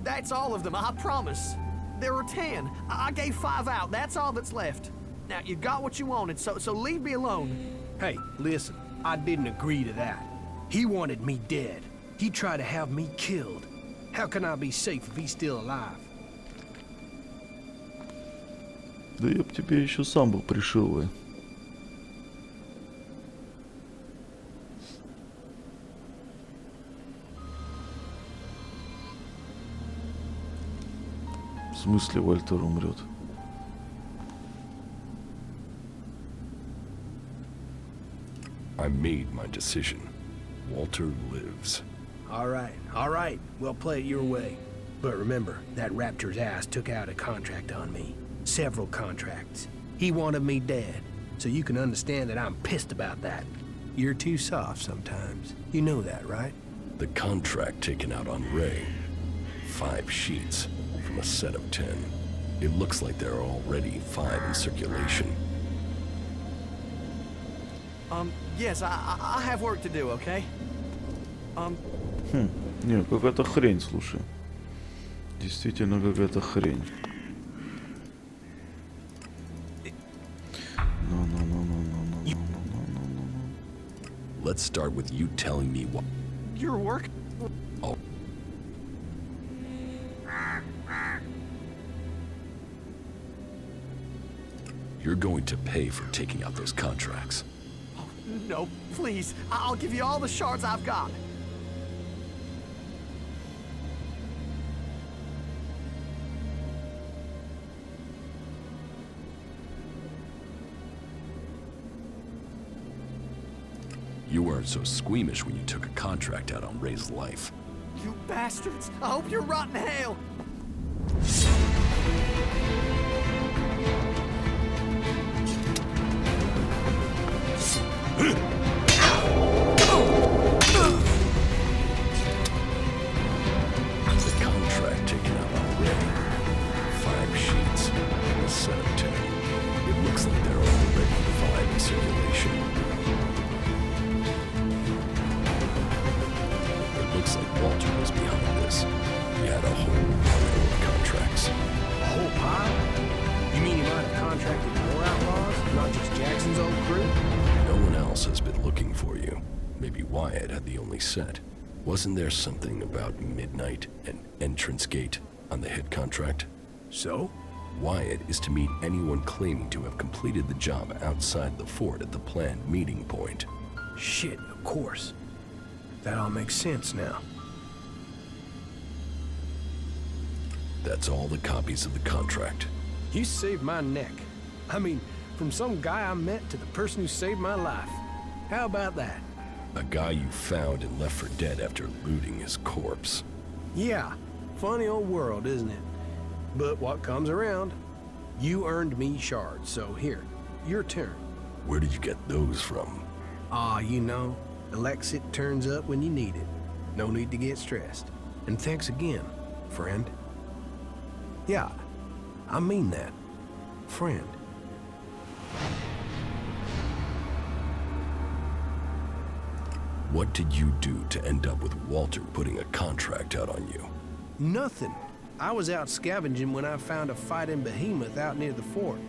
Speaker 13: That's all of them, I promise. There were 10. I gave 5 out, that's all that's left. Now, you got what you wanted, so leave me alone.
Speaker 14: Hey, listen, I didn't agree to that. He wanted me dead. He tried to have me killed. How can I be safe if he's still alive?
Speaker 1: Да я б тебе еще сам бы пришил бы. В смысле Вальтер умрет?
Speaker 3: I made my decision. Walter lives.
Speaker 14: All right. We'll play it your way. But remember, that Raptor's ass took out a contract on me. Several contracts. He wanted me dead. So you can understand that I'm pissed about that. You're too soft sometimes. You know that, right?
Speaker 3: The contract taken out on Ray. 5 sheets from a set of 10. It looks like there are already 5 in circulation.
Speaker 13: Yes, I have work to do, okay?
Speaker 1: Не, какая-то хрень, слушай. Действительно какая-то хрень.
Speaker 3: Let's start with you telling me what...
Speaker 13: Your work?
Speaker 3: Oh. You're going to pay for taking out those contracts.
Speaker 13: Oh, no, please. I'll give you all the shards I've got.
Speaker 3: You weren't so squeamish when you took a contract out on Ray's life.
Speaker 13: You bastards! I hope you're rotten to hell!
Speaker 3: The contract taken out already. 5 sheets. A set of 10. It looks like they're already 5 in circulation. It looks like Walter was behind this. He had a whole pile of contracts.
Speaker 14: A whole pile? You mean he might have contracted more outlaws, not just Jackson's old crew?
Speaker 3: No one else has been looking for you. Maybe Wyatt had the only set. Wasn't there something about midnight and entrance gate on the hit contract?
Speaker 14: So?
Speaker 3: Wyatt is to meet anyone claiming to have completed the job outside the fort at the planned meeting point.
Speaker 14: Shit, of course. That all makes sense now.
Speaker 3: That's all the copies of the contract.
Speaker 14: You saved my neck. I mean, from some guy I met to the person who saved my life. How about that?
Speaker 3: A guy you found and left for dead after looting his corpse.
Speaker 14: Yeah, funny old world, isn't it? But what comes around? You earned me shards, so here, your turn.
Speaker 3: Where did you get those from?
Speaker 14: You know, Elex it turns up when you need it. No need to get stressed. And thanks again, friend. Yeah, I mean that. Friend.
Speaker 3: What did you do to end up with Walter putting a contract out on you?
Speaker 14: Nothing. I was out scavenging when I found a fighting behemoth out near the fort.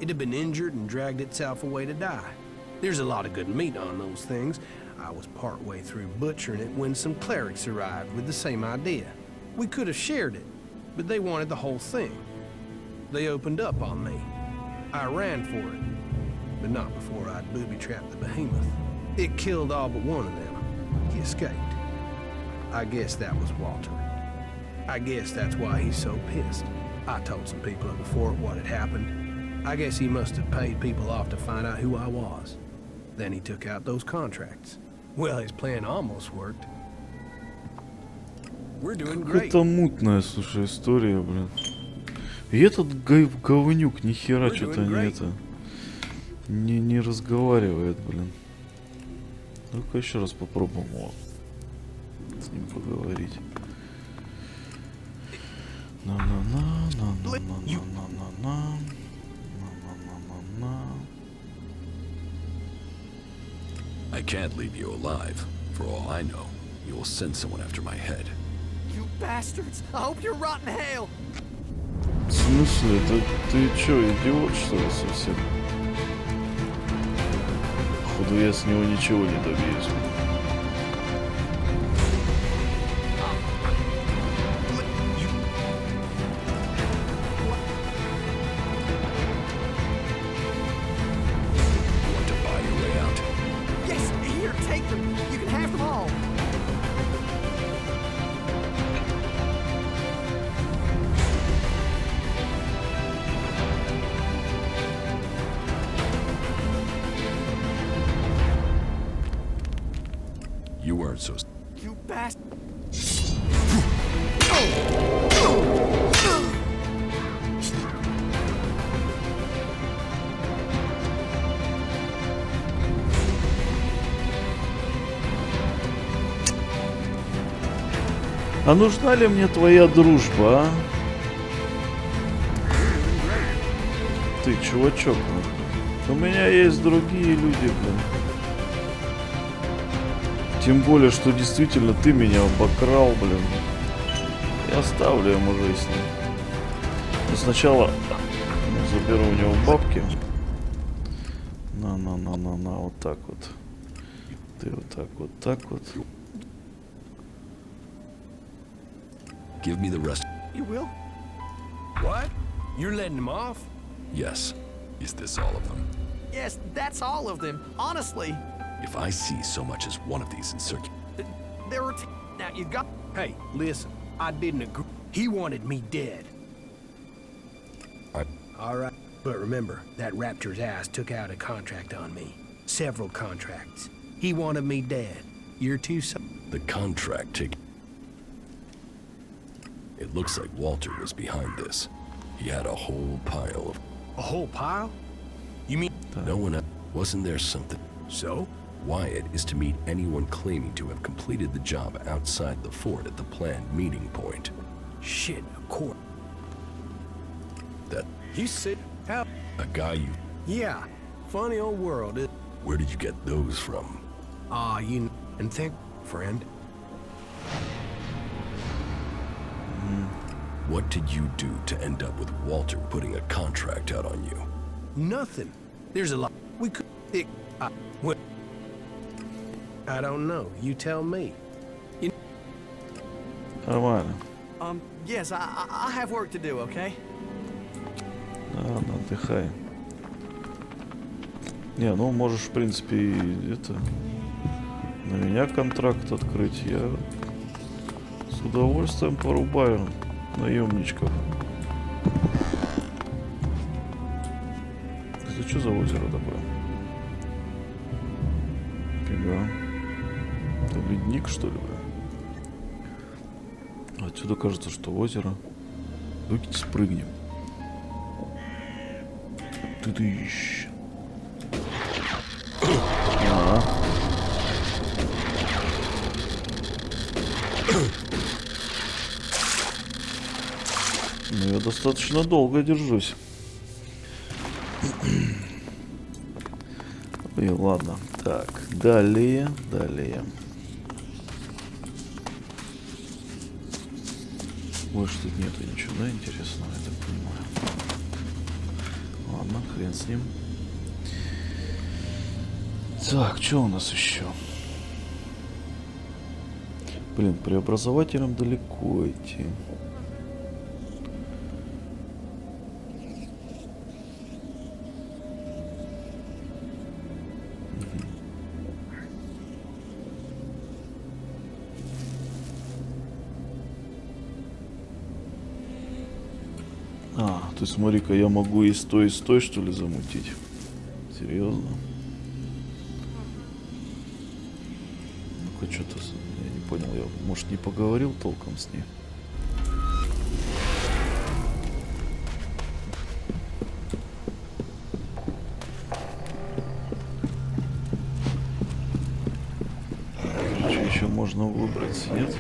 Speaker 14: It had been injured and dragged itself away to die. There's a lot of good meat on those things. I was partway through butchering it when some clerics arrived with the same idea. We could have shared it, but they wanted the whole thing. They opened up on me. I ran for it, but not before I'd booby-trapped the behemoth. It killed all but one of them. He escaped. I guess that was Walter. I guess that's why he's so pissed. I told some people at the fort what had happened. I guess he must have paid people off to find out who I was. Then he took out those contracts. Well, his plan almost worked. We're doing great.
Speaker 1: Какая-то мутная, слушай, история, блин. И этот говнюк ни хера что-то не это... Не разговаривает, блин. Ну-ка еще раз попробуем с ним поговорить.
Speaker 3: I can't leave you alive. For all I know, you will send someone after my head.
Speaker 13: You bastards! I hope you're rotten hell!
Speaker 1: В смысле? Ты чё, идиот, что ли, совсем? Походу, я с него ничего не добьюсь.
Speaker 3: You weren't so...
Speaker 13: You bastard!
Speaker 1: А нужна ли мне твоя дружба, а? Ты, чувачок, у меня есть другие люди, блин. Тем более, что действительно ты меня обокрал, блин. Я оставлю ему жизнь. Но сначала заберу у него бабки. На, вот так вот. Ты вот так вот.
Speaker 3: Give me the rest.
Speaker 13: You will?
Speaker 14: What? You're letting him off?
Speaker 3: Yes. Is this all of them?
Speaker 13: Yes, that's all of them. Honestly.
Speaker 3: If I see so much as one of these in circuit...
Speaker 13: There were... Now, you got...
Speaker 14: Hey, listen. I didn't agree. He wanted me dead. All right. But remember, that Rapture's ass took out a contract on me. Several contracts. He wanted me dead. You're too...
Speaker 3: The contract ticket... It looks like Walter was behind this. He had a whole pile of...
Speaker 14: A whole pile? You mean...
Speaker 3: No one else... Wasn't there something...
Speaker 14: So?
Speaker 3: Wyatt is to meet anyone claiming to have completed the job outside the fort at the planned meeting point.
Speaker 14: Shit, of course.
Speaker 3: That
Speaker 14: You see how?
Speaker 3: a guy you...
Speaker 14: Yeah. Funny old world.
Speaker 3: Where did you get those from?
Speaker 14: And think, friend.
Speaker 3: What did you do to end up with Walter putting a contract out on you?
Speaker 14: Nothing. There's a lot. We could... I don't know. You tell me.
Speaker 1: Нормально.
Speaker 13: Yes, I have work to do, okay?
Speaker 1: Ладно, отдыхай. Не, ну можешь, в принципе, и это... На меня контракт открыть. Я с удовольствием порубаю наемничков. Это что за озеро такое? Фига. Это ледник, что ли, бля? Отсюда кажется, что озеро. Давайте спрыгнем. Ты-дыщ. Ну, я достаточно долго держусь. И ладно. Так, далее. Больше тут нету ничего, да, интересного, я так понимаю. Ладно, хрен с ним. Так, что у нас еще? Блин, преобразователям далеко идти. Ты смотри-ка, я могу и с той, что ли, замутить? Серьезно? Ну-ка, что-то... Я не понял, я, может, не поговорил толком с ней? Что еще можно выбрать? Нет?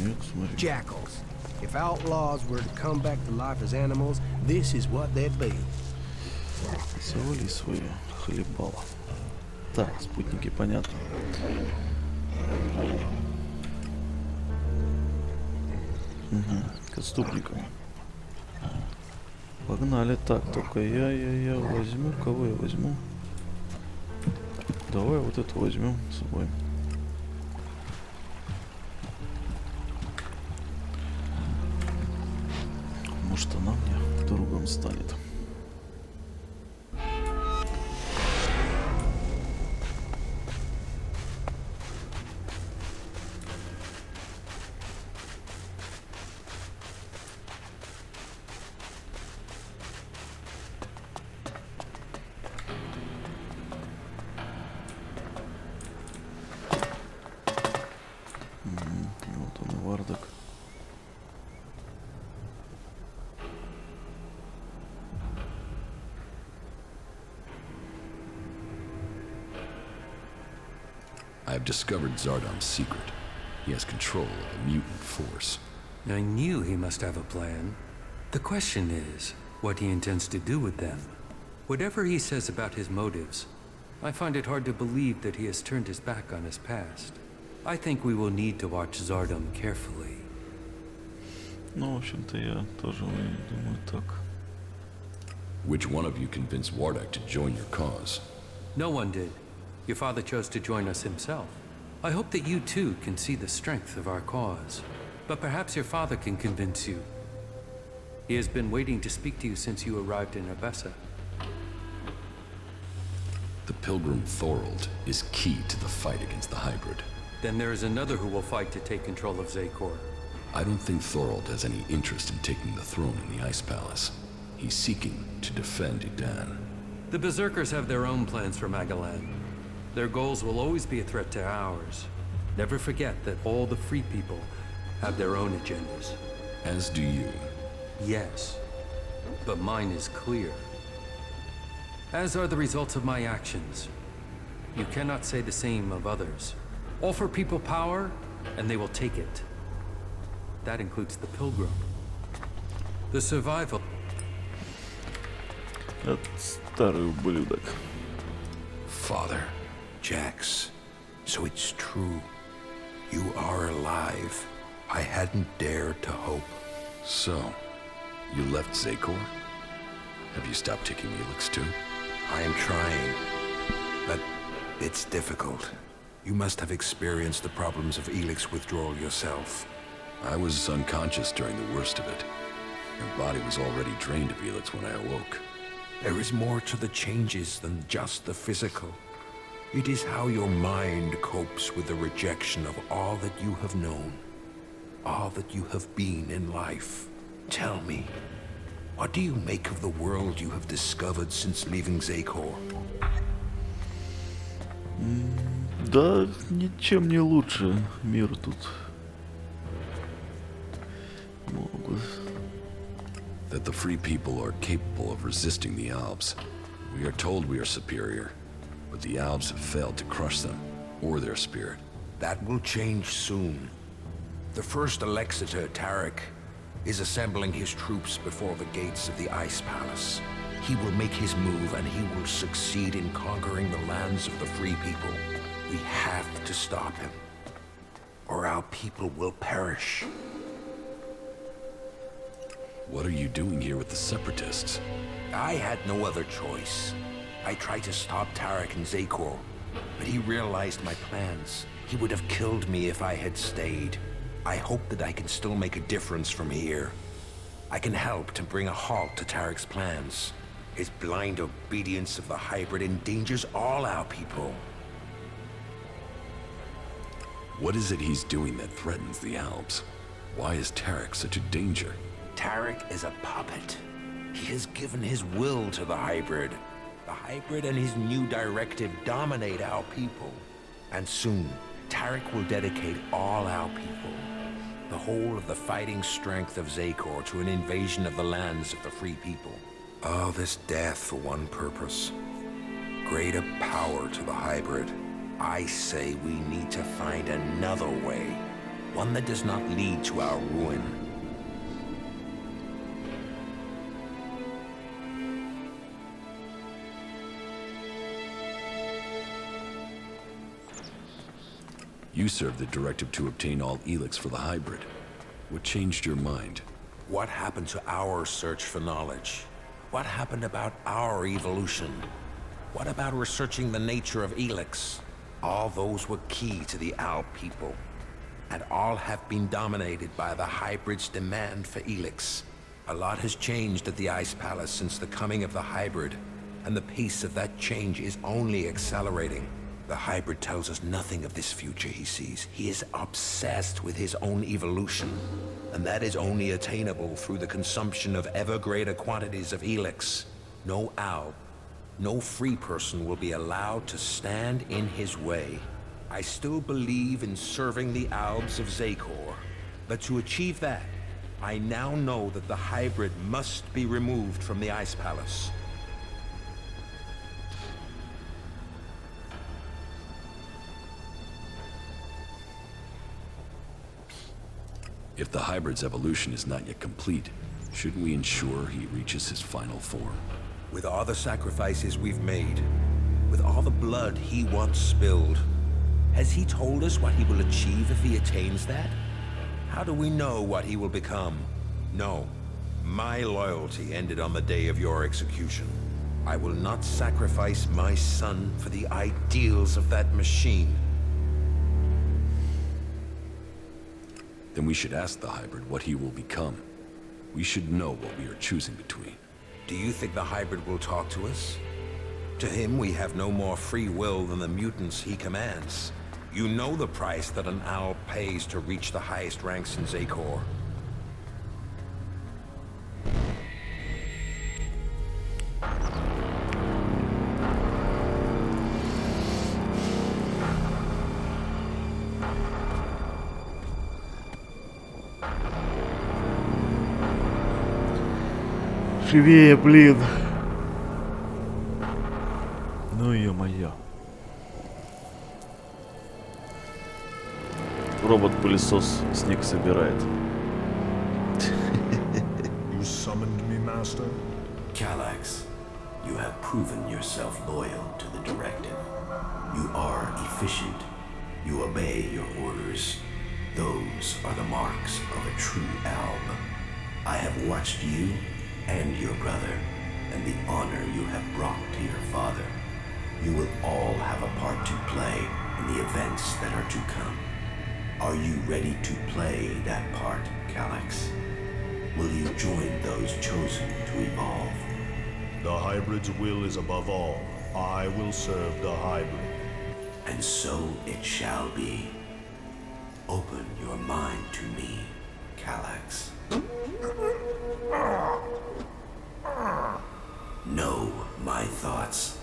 Speaker 1: Нет, смотри.
Speaker 14: Jackals. If outlaws were to come back to life as animals, this is what they'd be.
Speaker 1: Завали свои хлебала. Так, спутники, понятно. Угу, к отступникам. Погнали. Так, только я возьму. Кого я возьму? Давай вот эту возьмем с собой. Может, она мне другом станет. Вот он, Вардак.
Speaker 3: I've discovered Zardom's secret. He has control of a mutant force.
Speaker 15: I knew he must have a plan. The question is, what he intends to do with them. Whatever he says about his motives, I find it hard to believe that he has turned his back on his past. I think we will need to watch Zardom carefully.
Speaker 1: Ну, в общем-то, я тоже думаю так.
Speaker 3: Which one of you convinced Wardak to join your cause?
Speaker 15: No one did. Your father chose to join us himself. I hope that you too can see the strength of our cause. But perhaps your father can convince you. He has been waiting to speak to you since you arrived in Abessa.
Speaker 3: The Pilgrim Thorold is key to the fight against the hybrid.
Speaker 15: Then there is another who will fight to take control of Zakor.
Speaker 3: I don't think Thorold has any interest in taking the throne in the Ice Palace. He's seeking to defend Idan.
Speaker 15: The Berserkers have their own plans for Magalan. Their goals will always be a threat to ours. Never forget that all the free people have their own agendas.
Speaker 3: As do you.
Speaker 15: Yes, but mine is clear. As are the results of my actions. You cannot say the same of others. Offer people power, and they will take it. That includes the pilgrim. The survival.
Speaker 1: Это старый ублюдок.
Speaker 5: Father, Jax, so it's true. You are alive. I hadn't dared to hope.
Speaker 3: So, you left Zakor? Have you stopped taking Elex too?
Speaker 5: I am trying, but it's difficult. You must have experienced the problems of Elex withdrawal yourself.
Speaker 3: I was unconscious during the worst of it. Your body was already drained of Elex when I awoke.
Speaker 5: There is more to the changes than just the physical. It is how your mind copes with the rejection of all that you have known, all that you have been in life. Tell me, what do you make of the world you have discovered since leaving Zakor?
Speaker 1: Да, ничем не лучше мир тут. Могут.
Speaker 3: That the free people are capable of resisting the Alps. We are told we are superior, but the Alps have failed to crush them, or their spirit.
Speaker 5: That will change soon. The first Elexitor, Tarek, is assembling his troops before the gates of the Ice Palace. He will make his move, and he will succeed in conquering the lands of the free people. We have to stop him, or our people will perish.
Speaker 3: What are you doing here with the Separatists?
Speaker 5: I had no other choice. I tried to stop Tarek in Zakor, but he realized my plans. He would have killed me if I had stayed. I hope that I can still make a difference from here. I can help to bring a halt to Tarek's plans. His blind obedience of the hybrid endangers all our people.
Speaker 3: What is it he's doing that threatens the Alps? Why is Tarek such a danger?
Speaker 5: Tarek is a puppet. He has given his will to the hybrid. The hybrid and his new directive dominate our people. And soon, Tarek will dedicate all our people, the whole of the fighting strength of Zakor, to an invasion of the lands of the free people. All this death for one purpose. Greater power to the hybrid. I say we need to find another way. One that does not lead to our ruin.
Speaker 3: You served the directive to obtain all Elex for the hybrid. What changed your mind?
Speaker 5: What happened to our search for knowledge? What happened about our evolution? What about researching the nature of Elex? All those were key to the Alp people. And all have been dominated by the hybrid's demand for Elex. A lot has changed at the Ice Palace since the coming of the hybrid, and the pace of that change is only accelerating. The hybrid tells us nothing of this future he sees. He is obsessed with his own evolution, and that is only attainable through the consumption of ever greater quantities of Elex. No Alp, no free person will be allowed to stand in his way. I still believe in serving the Alps of Zakor, but to achieve that, I now know that the hybrid must be removed from the Ice Palace.
Speaker 3: If the hybrid's evolution is not yet complete, shouldn't we ensure he reaches his final form?
Speaker 5: With all the sacrifices we've made, with all the blood he once spilled, has he told us what he will achieve if he attains that? How do we know what he will become? No. My loyalty ended on the day of your execution. I will not sacrifice my son for the ideals of that machine.
Speaker 3: Then we should ask the hybrid what he will become. We should know what we are choosing between.
Speaker 5: Do you think the hybrid will talk to us? To him, we have no more free will than the mutants he commands. You know the price that an owl pays to reach the highest ranks in Zakor.
Speaker 1: Живее, блин. Ну ё-моё. робот-пылесос снег собирает.
Speaker 11: You summoned me, Master?
Speaker 16: Calax, you have proven yourself loyal to the directive. You are efficient. You obey your orders. Those are the marks of a true alb. I have watched you and your brother, and the honor you have brought to your father. You will all have a part to play in the events that are to come. Are you ready to play that part, Calax? Will you join those chosen to evolve?
Speaker 11: The hybrid's will is above all. I will serve the hybrid.
Speaker 16: And so it shall be. Open your mind to me, Calax. Know my thoughts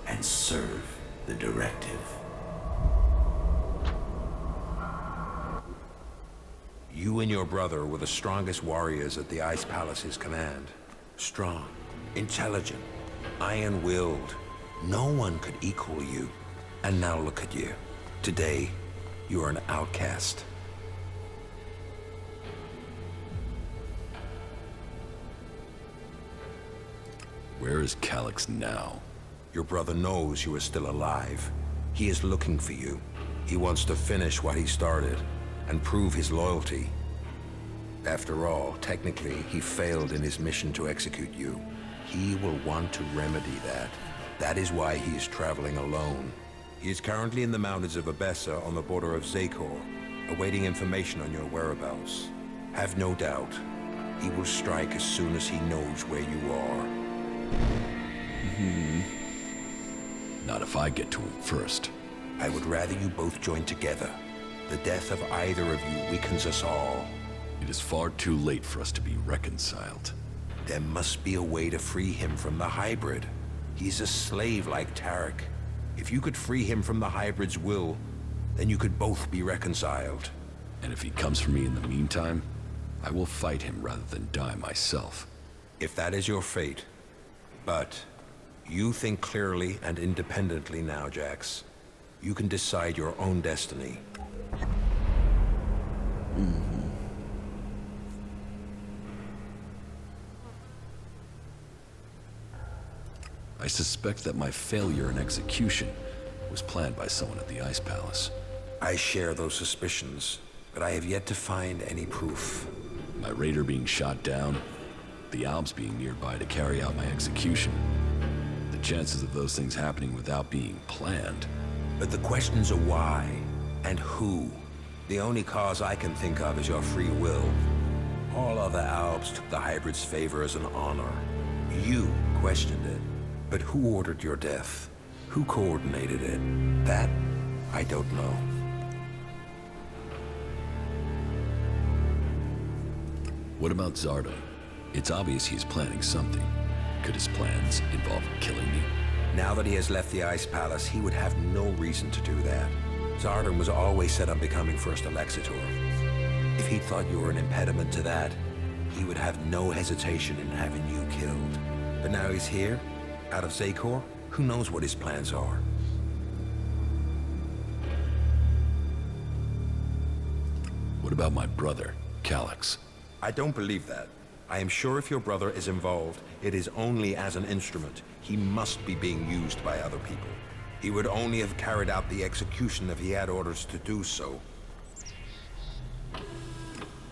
Speaker 16: and serve the directive.
Speaker 5: You and your brother were the strongest warriors at the Ice Palace's command. Strong, intelligent, iron-willed. No one could equal you. And now look at you. Today, you are an outcast.
Speaker 3: Where is Calax now?
Speaker 5: Your brother knows you are still alive. He is looking for you. He wants to finish what he started and prove his loyalty. After all, technically, he failed in his mission to execute you. He will want to remedy that. That is why he is traveling alone. He is currently in the mountains of Abessa on the border of Zakor, awaiting information on your whereabouts. Have no doubt, he will strike as soon as he knows where you are.
Speaker 3: Not if I get to him first.
Speaker 5: I would rather you both join together. The death of either of you weakens us all.
Speaker 3: It is far too late for us to be reconciled.
Speaker 5: There must be a way to free him from the hybrid. He's a slave like Tarek. If you could free him from the hybrid's will, then you could both be reconciled.
Speaker 3: And if he comes for me in the meantime, I will fight him rather than die myself.
Speaker 5: If that is your fate. But you think clearly and independently now, Jax. You can decide your own destiny.
Speaker 3: I suspect that my failure in execution was planned by someone at the Ice Palace.
Speaker 5: I share those suspicions, but I have yet to find any proof.
Speaker 3: My raider being shot down, the Alps being nearby to carry out my execution. The chances of those things happening without being planned.
Speaker 5: But the questions are why and who. The only cause I can think of is your free will. All other Alps took the hybrid's favor as an honor. You questioned it. But who ordered your death? Who coordinated it? That, I don't know.
Speaker 3: What about Zardom? It's obvious he's planning something. Could his plans involve killing me?
Speaker 5: Now that he has left the Ice Palace, he would have no reason to do that. Zardom was always set on becoming First Elexitor. If he thought you were an impediment to that, he would have no hesitation in having you killed. But now he's here, out of Zakor, who knows what his plans are?
Speaker 3: What about my brother, Calax?
Speaker 5: I don't believe that. I am sure if your brother is involved, it is only as an instrument. He must be being used by other people. He would only have carried out the execution if he had orders to do so.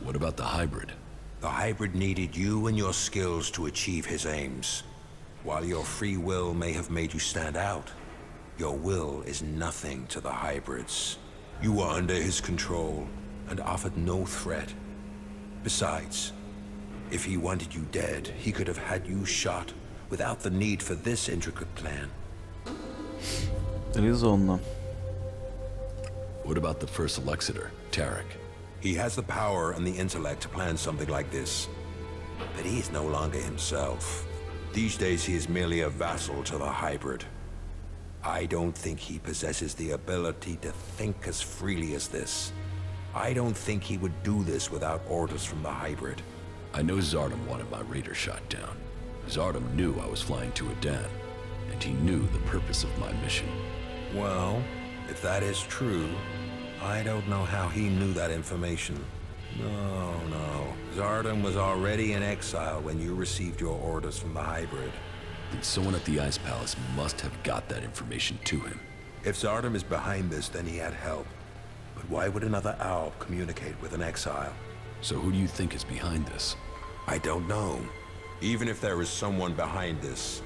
Speaker 3: What about the hybrid?
Speaker 5: The hybrid needed you and your skills to achieve his aims. While your free will may have made you stand out, your will is nothing to the hybrids. You were under his control and offered no threat. Besides, if he wanted you dead, he could have had you shot without the need for this intricate plan.
Speaker 1: Резонно.
Speaker 3: What about the first Elexitor, Tarek?
Speaker 5: He has the power and the intellect to plan something like this. But he is no longer himself. These days he is merely a vassal to the hybrid. I don't think he possesses the ability to think as freely as this. I don't think he would do this without orders from the hybrid.
Speaker 3: I know Zardom wanted my raider shot down. Zardom knew I was flying to Adan, and he knew the purpose of my mission.
Speaker 5: Well, if that is true, I don't know how he knew that information. No. Zardom was already in exile when you received your orders from the hybrid.
Speaker 3: Then someone at the Ice Palace must have got that information to him.
Speaker 5: If Zardom is behind this, then he had help. But why would another owl communicate with an exile?
Speaker 3: So who do you think is behind this?
Speaker 5: I don't know. Even if there is someone behind this,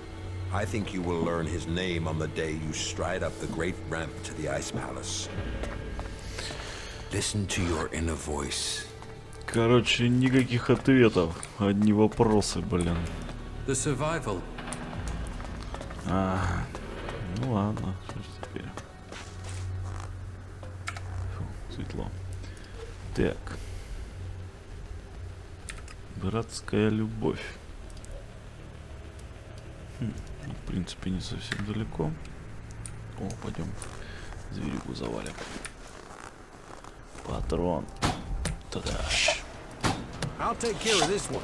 Speaker 5: I think you will learn his name on the day you stride up the great ramp to the Ice Palace. Listen to your inner voice.
Speaker 1: Короче, никаких ответов, одни вопросы, блин.
Speaker 15: The survival.
Speaker 1: Ну ладно, что ж теперь. Фу, светло. Так. Братская любовь. В принципе, не совсем далеко. О, пойдем зверюгу завалим. Патрон. Туда.
Speaker 14: I'll take care of this one.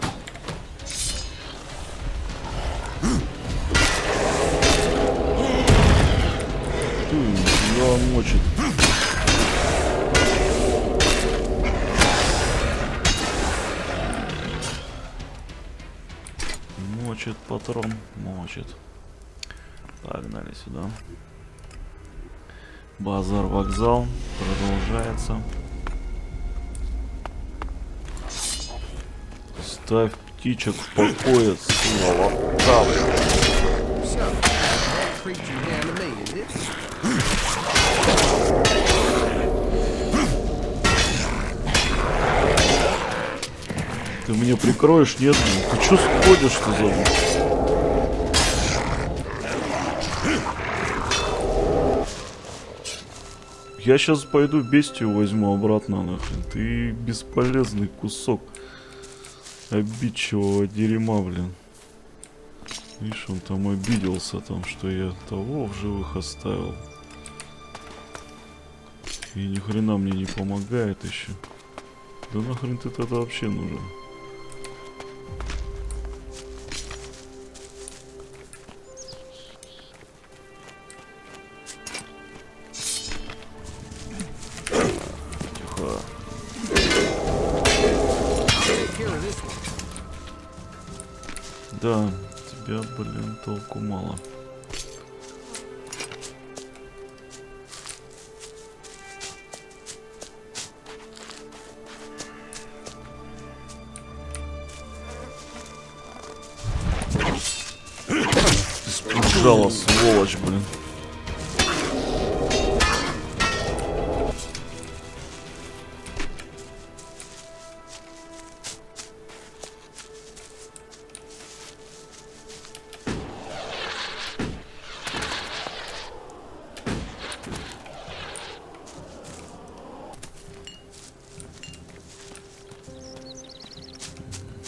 Speaker 1: Его мочит. Мочит патрон, мочит. Погнали сюда. Базар, вокзал продолжается. Ставь птичек в покое, снова капля. Ты меня прикроешь, нет? Ты чё сходишь-то за мной? Я сейчас пойду бестию возьму обратно, нахрен. Ты бесполезный кусок обидчивого дерьма, блин. Видишь, он там обиделся, там, что я того в живых оставил. И ни хрена мне не помогает еще. Да нахрен ты тогда вообще нужен? Тихо. Да, тебя, блин, толку мало. Сбежала, сволочь, блин.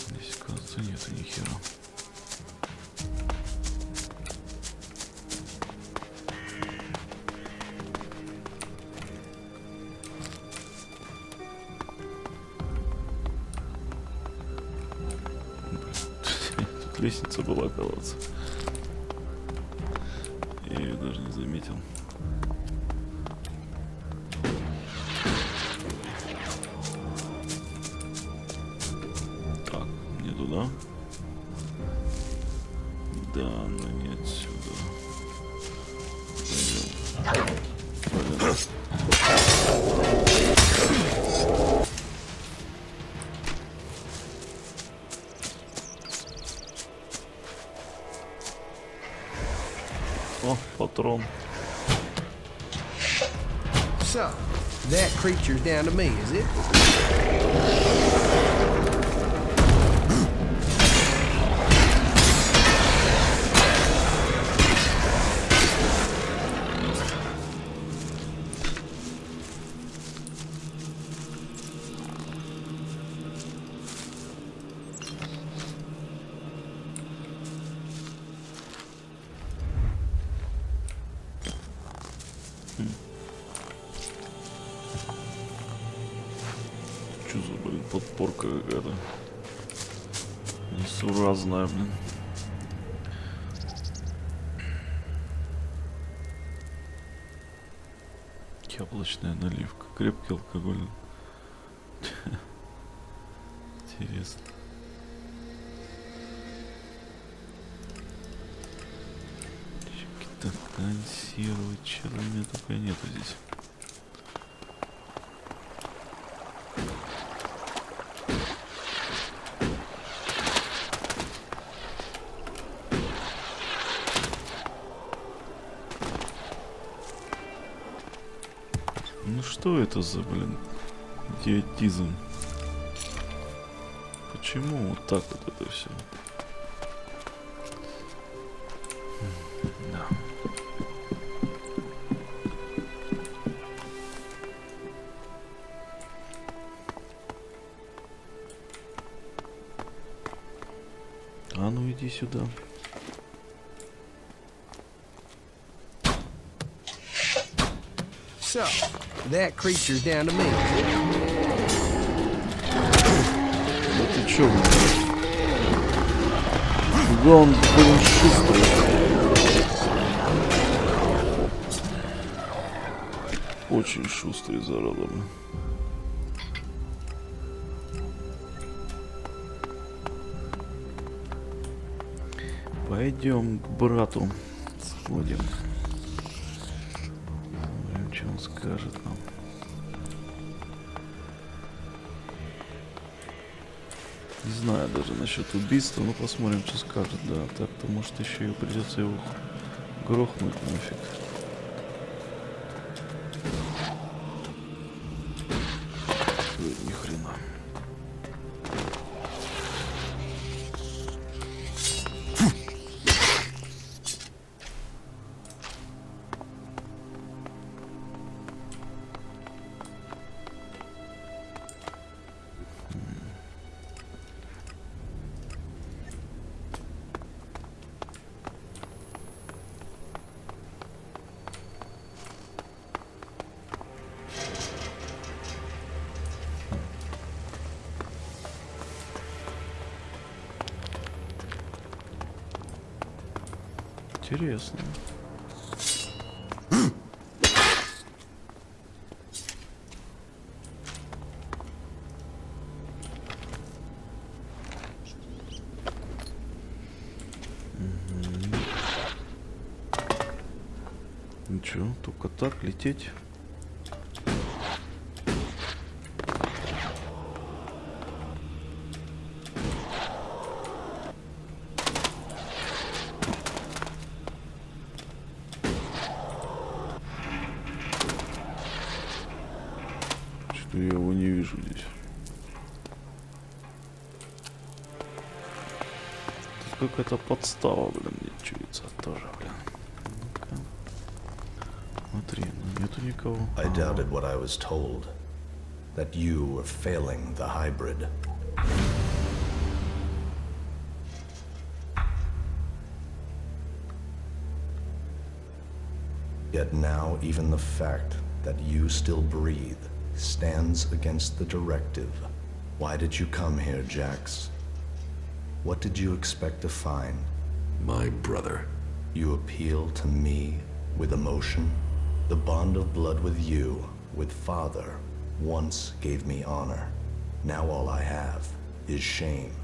Speaker 1: Здесь, кажется, нету ни хера. Тут лестница была, оказывается. Я ее даже не заметил. Так, не туда. Да, но не отсюда. Пойдем. О, патрон.
Speaker 14: So, that creature's down to me, is it?
Speaker 1: Что за, блин, подпорка какая-то несуразная, блин. Яблочная наливка. Крепкий алкоголь. Интересно. Какие-то консервы, чего у меня только нету здесь. Ну что это за, блин, идиотизм? Почему вот так вот это все? Да. А ну иди сюда.
Speaker 14: So, that creature's down to me.
Speaker 1: Да ты чё, блин? Да он, блин, шустрый. Очень шустрый, зараза, блин. Пойдем к брату сходим. Смотрим, что он скажет нам. Не знаю даже насчет убийства, но посмотрим, что скажет. Да, так-то может еще и придется его грохнуть нафиг. Ой, ни хрена. Интересно. Ничего, только так лететь. Что я его не вижу здесь. Тут какая-то подстава, блин, мне чуется тоже, блин. Ну-ка. Смотри, ну нету никого.
Speaker 17: I doubted what I was told. That you were failing the hybrid. Yet now even the fact that you still breathe stands against the directive. Why did you come here, Jax? What did you expect to find?
Speaker 3: My brother.
Speaker 17: You appeal to me with emotion? The bond of blood with you, with Father, once gave me honor. Now all I have is shame.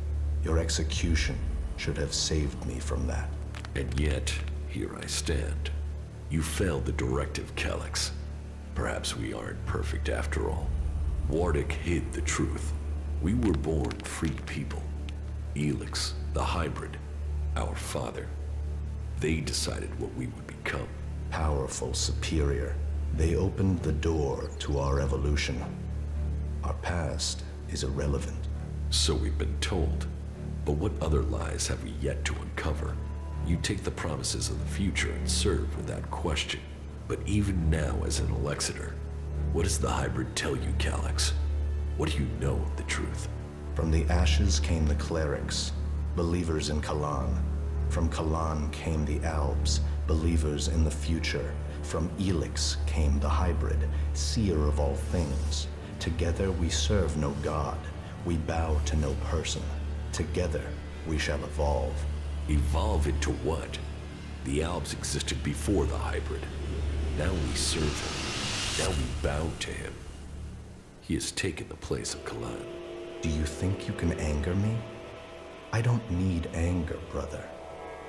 Speaker 17: Your execution should have saved me from that.
Speaker 3: And yet, here I stand. You failed the directive, Elex. Perhaps we aren't perfect after all. Wardic hid the truth. We were born free people. Elex, the hybrid, our father. They decided what we would become.
Speaker 17: Powerful, superior. They opened the door to our evolution. Our past is irrelevant.
Speaker 3: So we've been told. But what other lies have we yet to uncover? You take the promises of the future and serve without question. But even now as an Alexeter, what does the hybrid tell you, Elex? What do you know of the truth?
Speaker 17: From the ashes came the clerics, believers in Kalan. From Kalan came the Alps, believers in the future. From Elex came the hybrid, seer of all things. Together we serve no god. We bow to no person. Together we shall evolve.
Speaker 3: Evolve into what? The Alps existed before the hybrid. Now we serve them. Now we bow to him. He has taken the place of Kalan.
Speaker 17: Do you think you can anger me? I don't need anger, brother.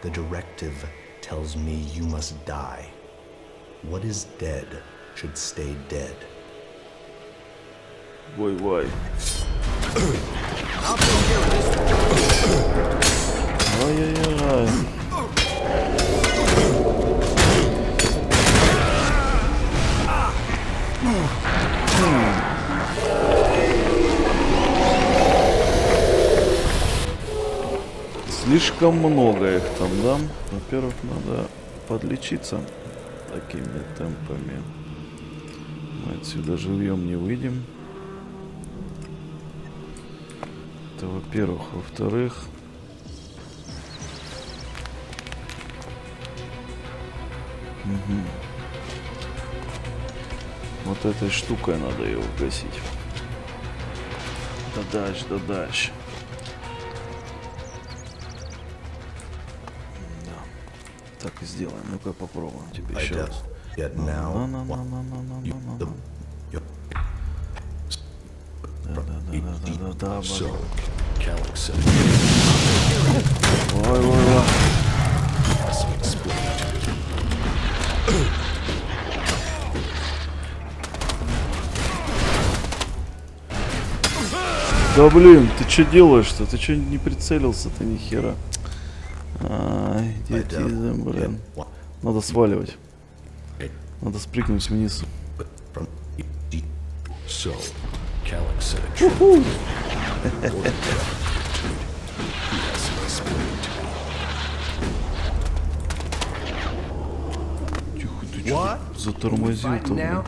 Speaker 17: The directive tells me you must die. What is dead should stay dead.
Speaker 1: Вой-вой. Ай-яй-яй. Слишком много их там, да? Во-первых, надо подлечиться такими темпами. Мы отсюда живьем не выйдем. Это во-первых. Во-вторых, вот этой штукой надо его гасить. Да дальше, да дальше. Да. Так и сделаем. Ну-ка попробуем тебе еще раз. Да. Ой. Да блин, ты что делаешь-то? Ты что не прицелился-то ни хера? Ай, идиотизм, блин. Надо сваливать. Надо спрыгнуть вниз. Тихо, ты что затормозил-то, блин?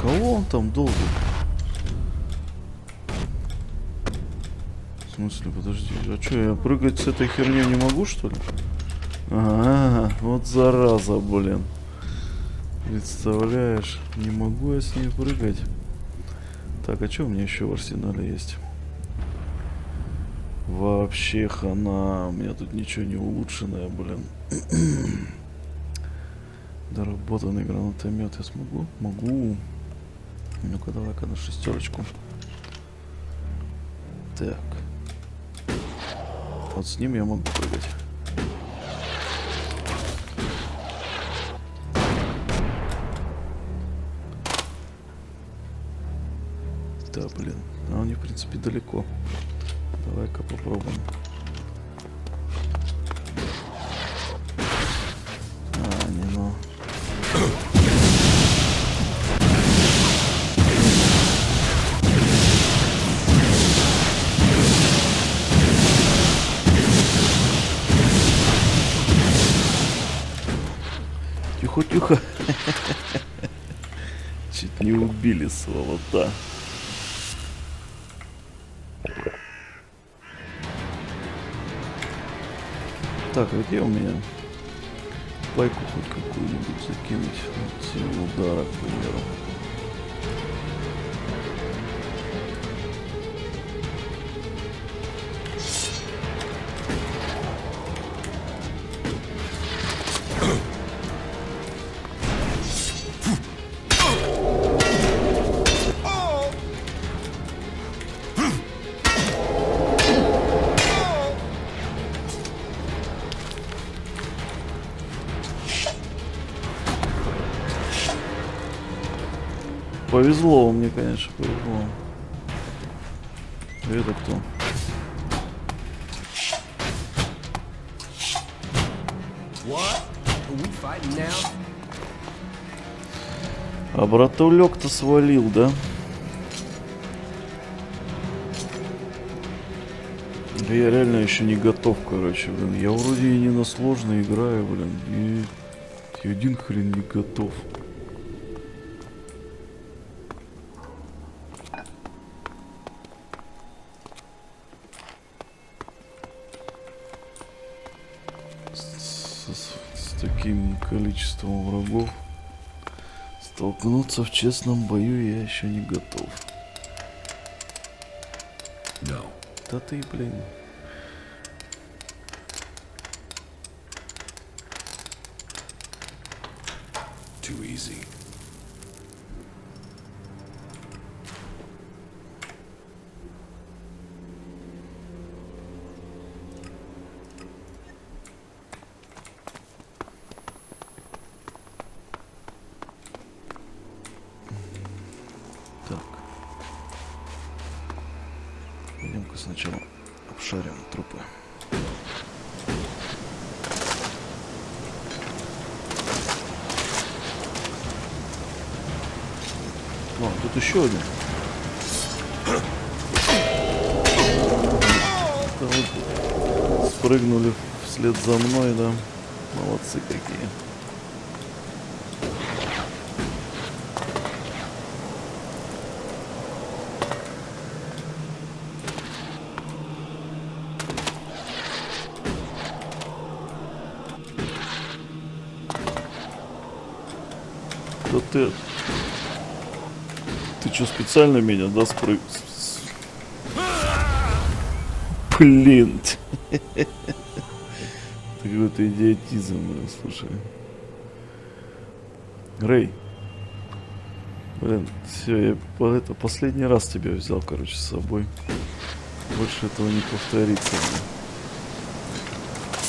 Speaker 1: Кого он там долго? В смысле, подожди, а что, я прыгать с этой херней не могу, что ли? Ага, вот зараза, блин. Представляешь, не могу я с ней прыгать. Так, а что у меня еще в арсенале есть? Вообще хана, у меня тут ничего не улучшенное, блин. Доработанный гранатомет я смогу? Могу. Ну-ка, давай-ка на шестерочку. Так. Вот с ним я могу прыгать. Да, блин. А они, в принципе, далеко. Давай-ка попробуем. А, не ну. Тихо. Чуть не убили, сволота. Так, а где у меня пайку хоть какую-нибудь закинуть? Вот силу удара, к примеру. Повезло мне, конечно, повезло. Это кто? А братулек-то свалил, да? Да я реально еще не готов, короче, блин. Я вроде и не на сложно играю, блин. И один хрен не готов. С таким количеством врагов столкнуться в честном бою я еще не готов.
Speaker 3: No.
Speaker 1: Да ты, блин.
Speaker 3: too easy.
Speaker 1: Пойдем-ка сначала обшарим трупы. О, тут еще один. Да, вот спрыгнули вслед за мной, да. Молодцы какие. Да ты что, специально меня, да, спрыг... Блин. Какой-то идиотизм, блин, слушай. Рэй. Блин, все, я это последний раз тебя взял, короче, с собой. Больше этого не повторится.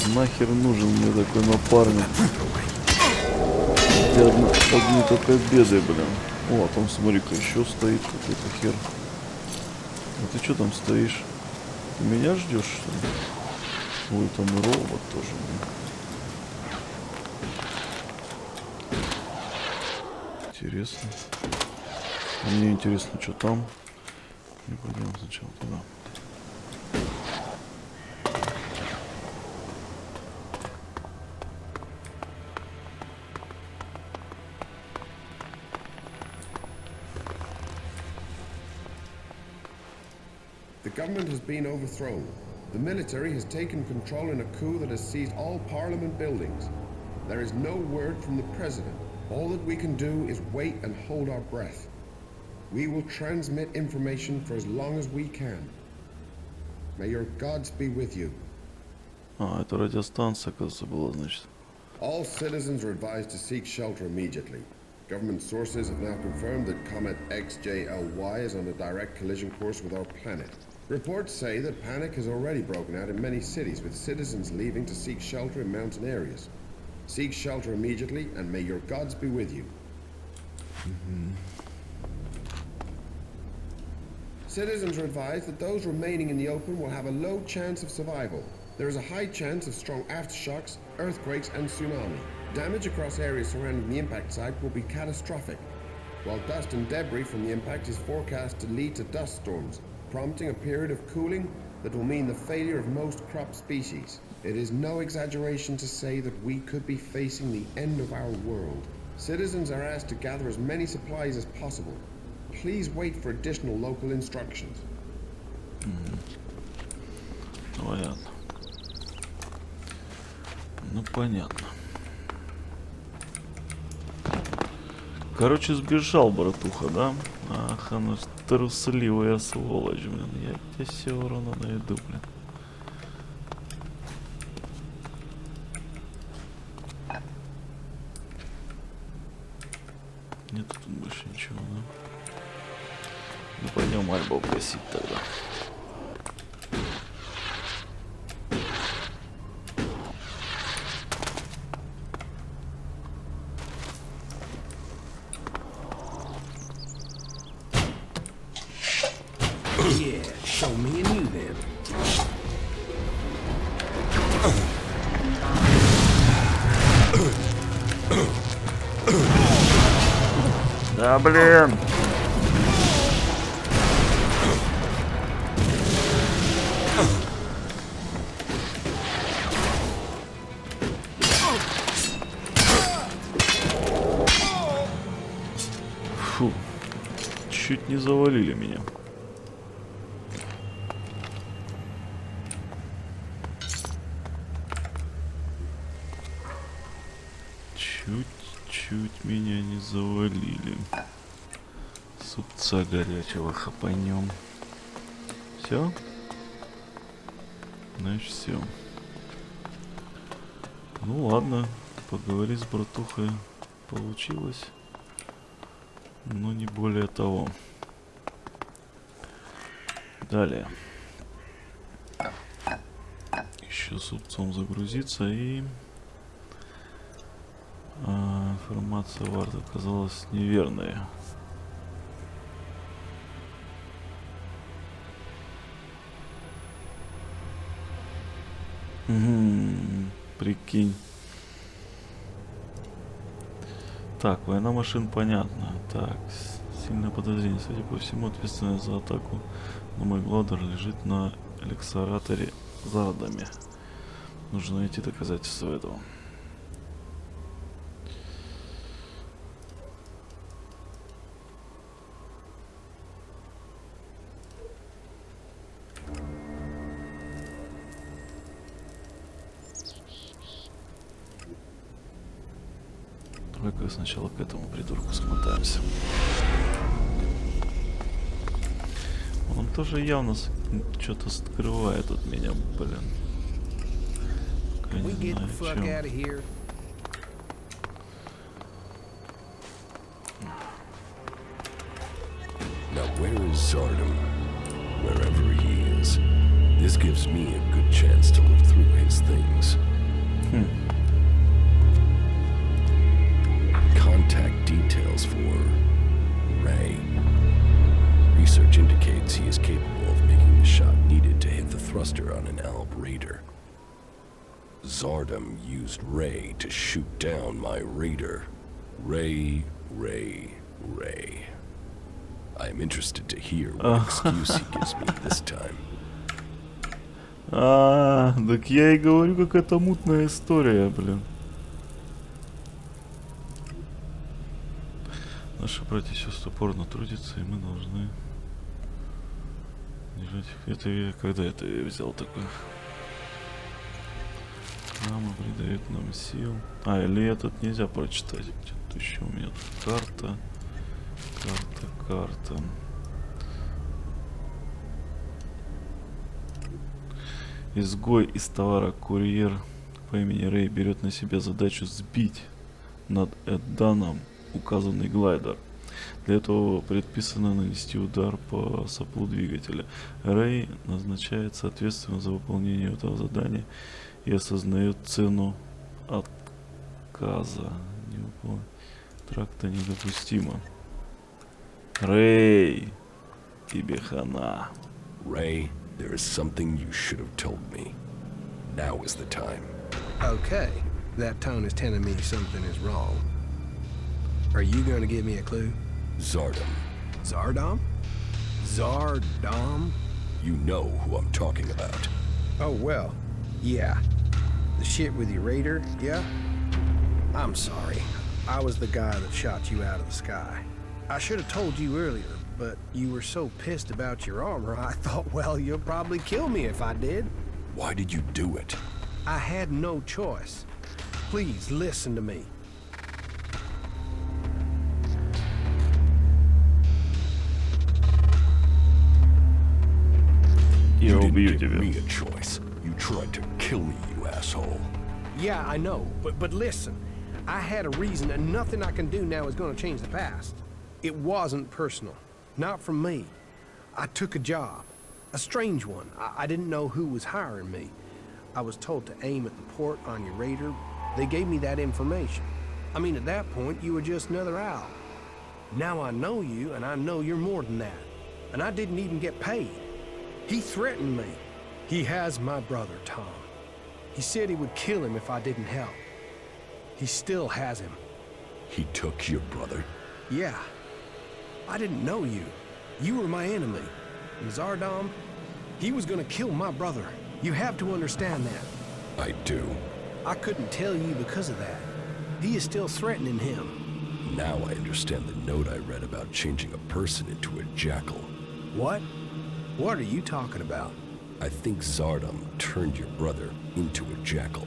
Speaker 1: Блин. Нахер нужен мне такой напарник. Одни только беды, блин. О, а там, смотри-ка, еще стоит какой-то хер. А ты что там стоишь? Ты меня ждешь, что ли? Ой, там и робот тоже, блин. Интересно. А мне интересно, что там. Не пойдем сначала туда.
Speaker 18: The government has been overthrown. The military has taken control in a coup that has seized all parliament buildings. There is no word from the president. All that we can do is wait and hold our breath. We will transmit information for as long as we can. May your gods be with you.
Speaker 1: А, это радиостанция, оказывается, была, значит.
Speaker 18: All citizens are advised to seek shelter immediately. Government sources have now confirmed that Comet XJLY is on a direct collision course with our planet. Reports say that panic has already broken out in many cities, with citizens leaving to seek shelter in mountain areas. Seek shelter immediately, and may your gods be with you. Citizens are advised that those remaining in the open will have a low chance of survival. There is a high chance of strong aftershocks, earthquakes, and tsunami. Damage across areas surrounding the impact site will be catastrophic, while dust and debris from the impact is forecast to lead to dust storms, prompting a period of cooling that will mean the failure of most crop species. It is no exaggeration to say that we could be facing the end of our world. Citizens are asked to gather as many supplies as possible. Please wait for additional local instructions.
Speaker 1: Понятно. Ну, понятно. Короче, сбежал, братуха, да? Ах, она трусливая сволочь, блин. Я тебя все равно найду, блин. Нет тут больше ничего, да? Ну, пойдем альбом гасить тогда.
Speaker 14: Yeah, so me and you then.
Speaker 1: Да, блин. Фу. Чуть не завалили меня. Чуть меня не завалили. Супца горячего хапанем. Все? Значит, все. Ну ладно, поговори с братухой. получилось. Но не более того. Далее. Еще супцом загрузиться и... информация Вард оказалась неверной. Прикинь. Так, война машин понятно. Так, сильное подозрение. Судя по всему, ответственность за атаку на мой Гладер лежит на Элексараторе Зардами. Нужно найти доказательства этого. Давай-ка сначала к этому придурку смотаемся. Он тоже явно что-то скрывает от меня, блин. Не знаю, чем.
Speaker 3: Now where is Zardom? Wherever he is. This gives me a good chance to look through his things. Contact details for Ray. Research indicates he is capable of making the shot needed to hit the thruster on an Alb Raider. Zardom used Ray to shoot down my Raider. Ray. I am interested to hear what excuse he gives me this time.
Speaker 1: Так я и говорю, какая-то мутная история, блин. Наши братья и сестры упорно трудятся, и мы должны держать их. Это когда это я взял такой? Мама придает нам сил. Или этот нельзя прочитать. Тут еще у меня тут карта. Карта. Изгой из товара курьер по имени Рэй берет на себя задачу сбить над Эдданом указанный глайдер. Для этого предписано нанести удар по соплу двигателя. Рэй назначается ответственным за выполнение этого задания и осознает цену отказа. Тракта недопустимо. Рэй, тебе хана.
Speaker 3: Ray, there is something you should have told me. Now is the time.
Speaker 14: Okay, that tone is telling me something is wrong. Are you going to give me a clue?
Speaker 3: Zardom.
Speaker 14: Zardom? Zardom?
Speaker 3: You know who I'm talking about.
Speaker 14: Oh, well, yeah. The shit with your raider, yeah? I'm sorry. I was the guy that shot you out of the sky. I should have told you earlier, but you were so pissed about your armor, I thought, well, you'll probably kill me if I did.
Speaker 3: Why did you do it?
Speaker 14: I had no choice. Please, listen to me.
Speaker 3: You didn't give me a choice. You tried to kill me, you asshole.
Speaker 14: Yeah, I know, but listen. I had a reason, and nothing I can do now is going to change the past. It wasn't personal. Not from me. I took a job. A strange one. I didn't know who was hiring me. I was told to aim at the port on your raider. They gave me that information. I mean, at that point, you were just another owl. Now I know you, and I know you're more than that. And I didn't even get paid. He threatened me. He has my brother, Tom. He said he would kill him if I didn't help. He still has him.
Speaker 3: He took your brother?
Speaker 14: Yeah. I didn't know you. You were my enemy. And Zardom, he was gonna kill my brother. You have to understand that.
Speaker 3: I do.
Speaker 14: I couldn't tell you because of that. He is still threatening him.
Speaker 3: Now I understand the note I read about changing a person into a jackal.
Speaker 14: What? What are you talking about?
Speaker 3: I think Zardom turned your brother into a jackal.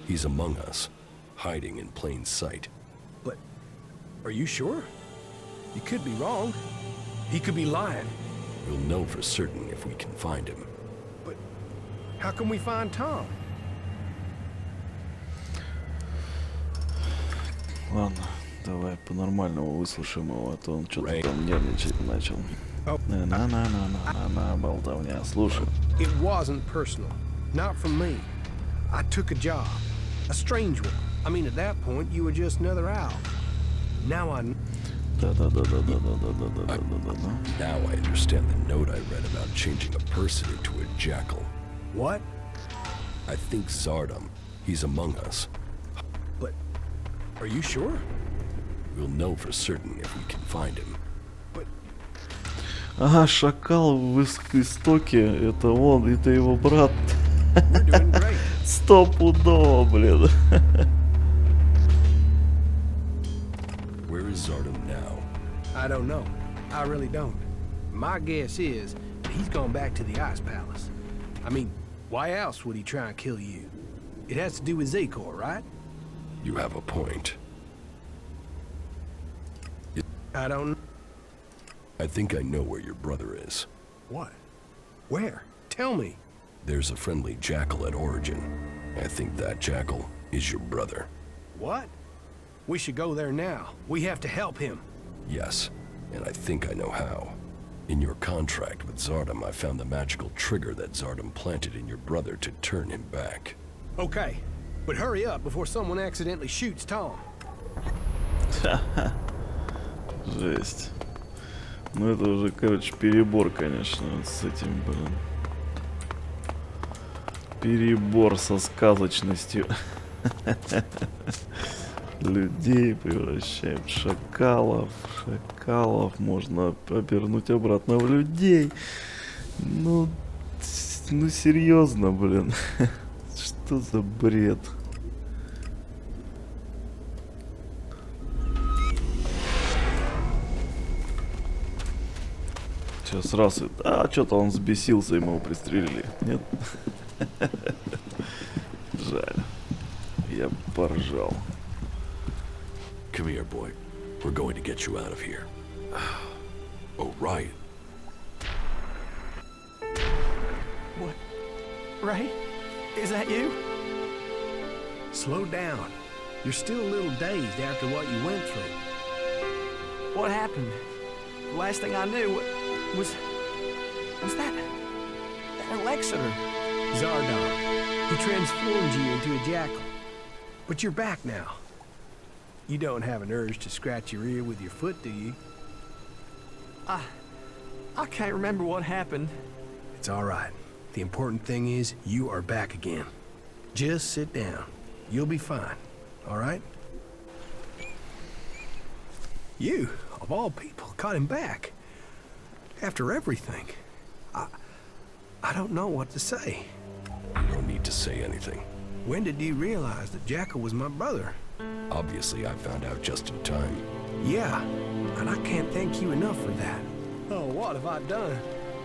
Speaker 3: He's among us, hiding in plain sight.
Speaker 14: But are you sure? You could be wrong. He could be lying.
Speaker 3: We'll know for certain if we can find him.
Speaker 14: But how can we find Tom?
Speaker 1: Ладно, давай по-нормальному выслушаем его, а то он что-то там нервничать начал. На болтовня, слушай.
Speaker 14: It wasn't personal. Not from me. I took a job. A strange one. I mean, at that point, you were just another owl. Now I...
Speaker 3: Now I understand the note I read about changing a person into a jackal.
Speaker 14: What?
Speaker 3: I think Zardom. He's among us.
Speaker 14: But... are you sure?
Speaker 3: We'll know for certain if we can find him.
Speaker 1: Ага, шакал в истоке, это он, это его брат. Стопудово, блин.
Speaker 3: Where is Zardom now?
Speaker 14: I don't know. I really don't. My guess is he's gone back to the Ice Palace. I mean, why else would he try and kill you? It has to do with Zakor, right?
Speaker 3: You have a point.
Speaker 14: I don't...
Speaker 3: I think I know where your brother is.
Speaker 14: What? Where? Tell me.
Speaker 3: There's a friendly jackal at Origin. I think that jackal is your brother.
Speaker 14: What? We should go there now. We have to help him.
Speaker 3: Yes, and I think I know how. In your contract with Zardom, I found the magical trigger that Zardom planted in your brother to turn him back.
Speaker 14: Okay, but hurry up before someone accidentally shoots Tom.
Speaker 1: Жесть. Ну это уже, короче, перебор, конечно, вот с этим, блин. Перебор со сказочностью. Людей превращаем в шакалов. Шакалов можно обернуть обратно в людей. Ну серьезно, блин. Что за бред? Сейчас раз и... А, что-то он взбесился, ему пристрелили. Нет? Жаль. Я поржал.
Speaker 3: Come here, boy. We're going to get you out of here. Oh, right.
Speaker 13: What? Ray? Is that you?
Speaker 14: Slow down. You're still a little dazed after what you went through.
Speaker 13: What happened? The last thing I knew was that Elex or
Speaker 14: Zardom. He transformed you into a jackal. But you're back now. You don't have an urge to scratch your ear with your foot, do you?
Speaker 13: I can't remember what happened.
Speaker 14: It's all right. The important thing is you are back again. Just sit down. You'll be fine. All right? You, of all people, got him back. After everything. I don't know what to say.
Speaker 3: You don't need to say anything.
Speaker 14: When did you realize that Jackal was my brother?
Speaker 3: Obviously, I found out just in time.
Speaker 14: Yeah, and I can't thank you enough for that. Oh, what have I done?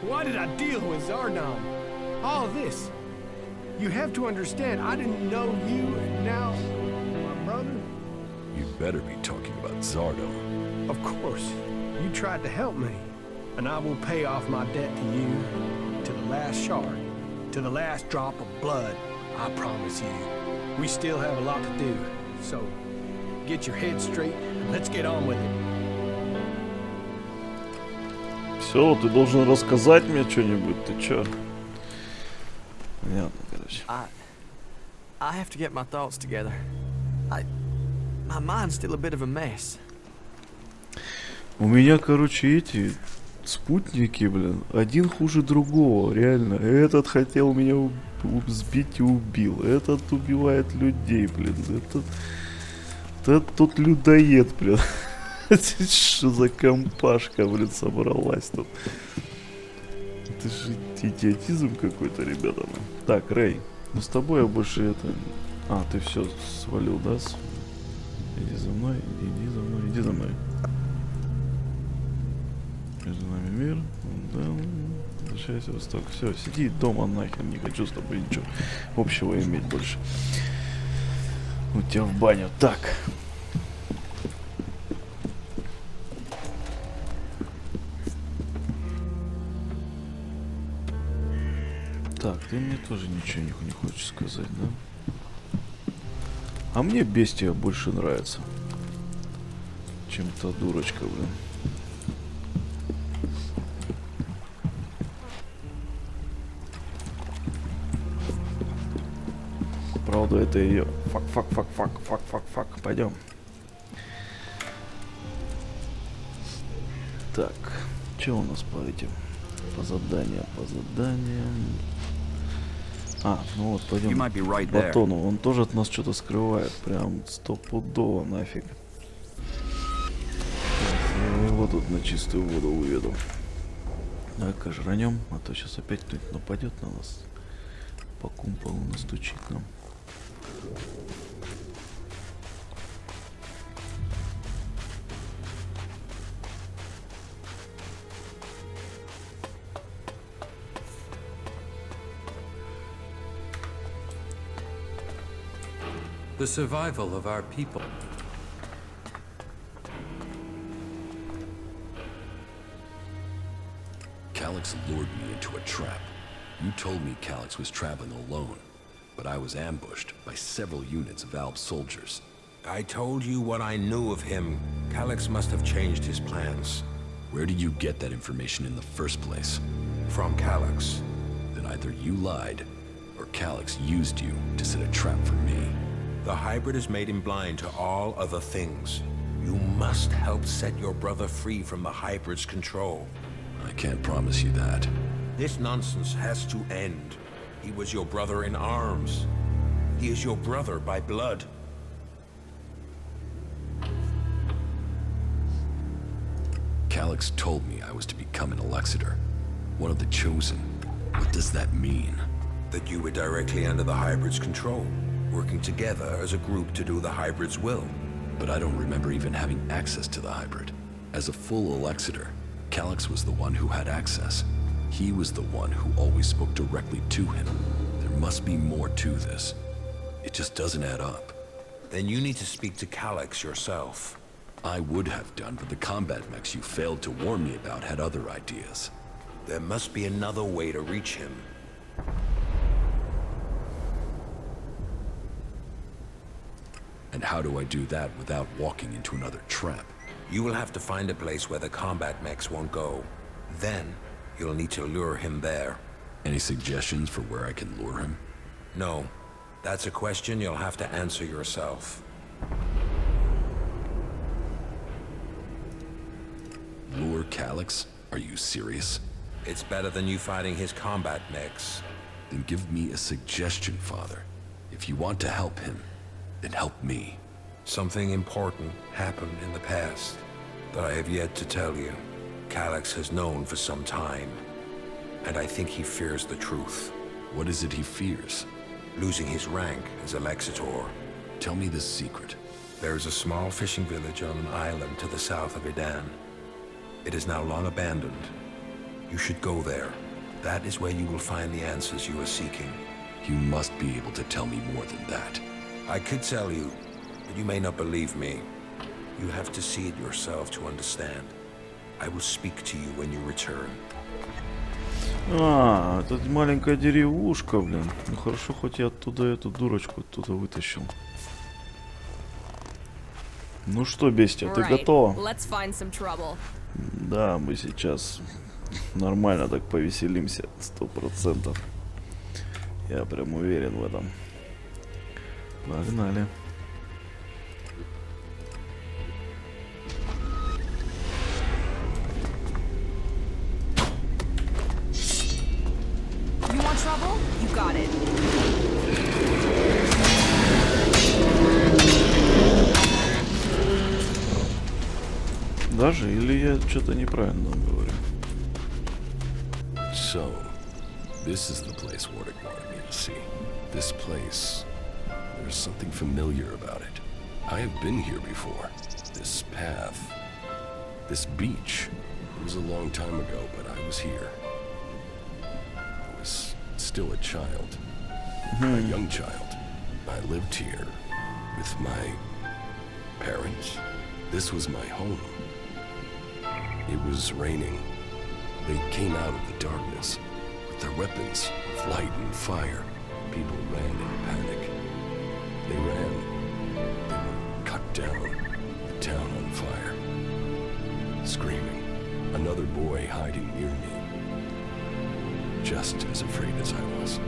Speaker 14: Why did I deal with Zardom? All this. You have to understand, I didn't know you, and now my brother?
Speaker 3: You'd better be talking about Zardom.
Speaker 14: Of course. You tried to help me, and I will pay off my debt to you, to the last shard, to the last drop of blood, I promise you. We still have a lot to do, so get your head straight, and let's get on with it.
Speaker 1: Все, ты должен рассказать мне что-нибудь, ты чё? Понятно, короче.
Speaker 13: I have to get my thoughts together. My mind's still a bit of a mess.
Speaker 1: У меня, короче, эти спутники, блин, один хуже другого, реально. Этот хотел меня сбить и убил. Этот убивает людей, блин. Этот тут людоед, блин. Что за компашка, блин, собралась тут? Это же идиотизм какой-то, ребята. Так, Рэй, ну с тобой я больше это... А, ты все свалил, да? Иди за мной, иди за мной, иди за мной. Между нами мир. Да. Возвращайся в Восток. Все, сиди дома нахер, не хочу с тобой ничего общего иметь больше. У тебя в баню. Так. Так, ты мне тоже ничего не хочешь сказать, да? А мне бестия больше нравится. чем та дурочка, блин. Правда, это ее. Фак. Пойдем. Так, что у нас по этим? По заданиям. А, ну вот, пойдем к Батону. Он тоже от нас что-то скрывает. Прям стопудово нафиг. Я его тут на чистую воду выведу. Так-ка жранем, а то сейчас опять кто-нибудь нападет на нас. По кумполу настучит нам.
Speaker 15: The survival of our people.
Speaker 3: Calix lured me into a trap. You told me Calix was traveling alone, but I was ambushed by several units of Alp soldiers.
Speaker 5: I told you what I knew of him. Calix must have changed his plans.
Speaker 3: Where did you get that information in the first place?
Speaker 5: From Calix.
Speaker 3: Then either you lied, or Calix used you to set a trap for me.
Speaker 5: The hybrid has made him blind to all other things. You must help set your brother free from the hybrid's control.
Speaker 3: I can't promise you that.
Speaker 5: This nonsense has to end. He was your brother in arms. He is your brother by blood.
Speaker 3: Calix told me I was to become an Elexiter, one of the chosen. What does that mean?
Speaker 5: That you were directly under the hybrid's control, working together as a group to do the hybrid's will.
Speaker 3: But I don't remember even having access to the hybrid. As a full Elexiter, Calix was the one who had access. He was the one who always spoke directly to him. There must be more to this. It just doesn't add up.
Speaker 5: Then you need to speak to Calix yourself.
Speaker 3: I would have done, but the combat mechs you failed to warn me about had other ideas.
Speaker 5: There must be another way to reach him.
Speaker 3: And how do I do that without walking into another trap?
Speaker 5: You will have to find a place where the combat mechs won't go. Then, you'll need to lure him there.
Speaker 3: Any suggestions for where I can lure him?
Speaker 5: No. That's a question you'll have to answer yourself.
Speaker 3: Lure Calix? Are you serious?
Speaker 5: It's better than you fighting his combat mechs.
Speaker 3: Then give me a suggestion, Father. If you want to help him, then help me.
Speaker 5: Something important happened in the past that I have yet to tell you. Calix has known for some time, and I think he fears the truth.
Speaker 3: What is it he fears?
Speaker 5: Losing his rank as a Lexitor.
Speaker 3: Tell me the secret.
Speaker 5: There is a small fishing village on an island to the south of Idan. It is now long abandoned. You should go there. That is where you will find the answers you are seeking.
Speaker 3: You must be able to tell me more than that.
Speaker 5: I could tell you, but you may not believe me. You have to see it yourself to understand. I will speak to you when you return.
Speaker 1: А, это маленькая деревушка, блин. Ну хорошо, хоть я оттуда эту дурочку оттуда вытащил. Ну что, бестия, ты готова? Да, мы сейчас нормально так повеселимся, 100%. Я прям уверен в этом. Погнали.
Speaker 6: You want trouble? You got it.
Speaker 1: Даже или я что-то неправильно говорю?
Speaker 3: So, this is the place Warwick wanted me to see. This place. There's something familiar about it. I have been here before. This path. This beach. It was a long time ago, but I was here. I was still a child. A young child. I lived here with my parents. This was my home. It was raining. They came out of the darkness with their weapons of light and fire. People ran in panic. They ran. They were cut down. The town on fire. lay hiding near me. Just as afraid as I was.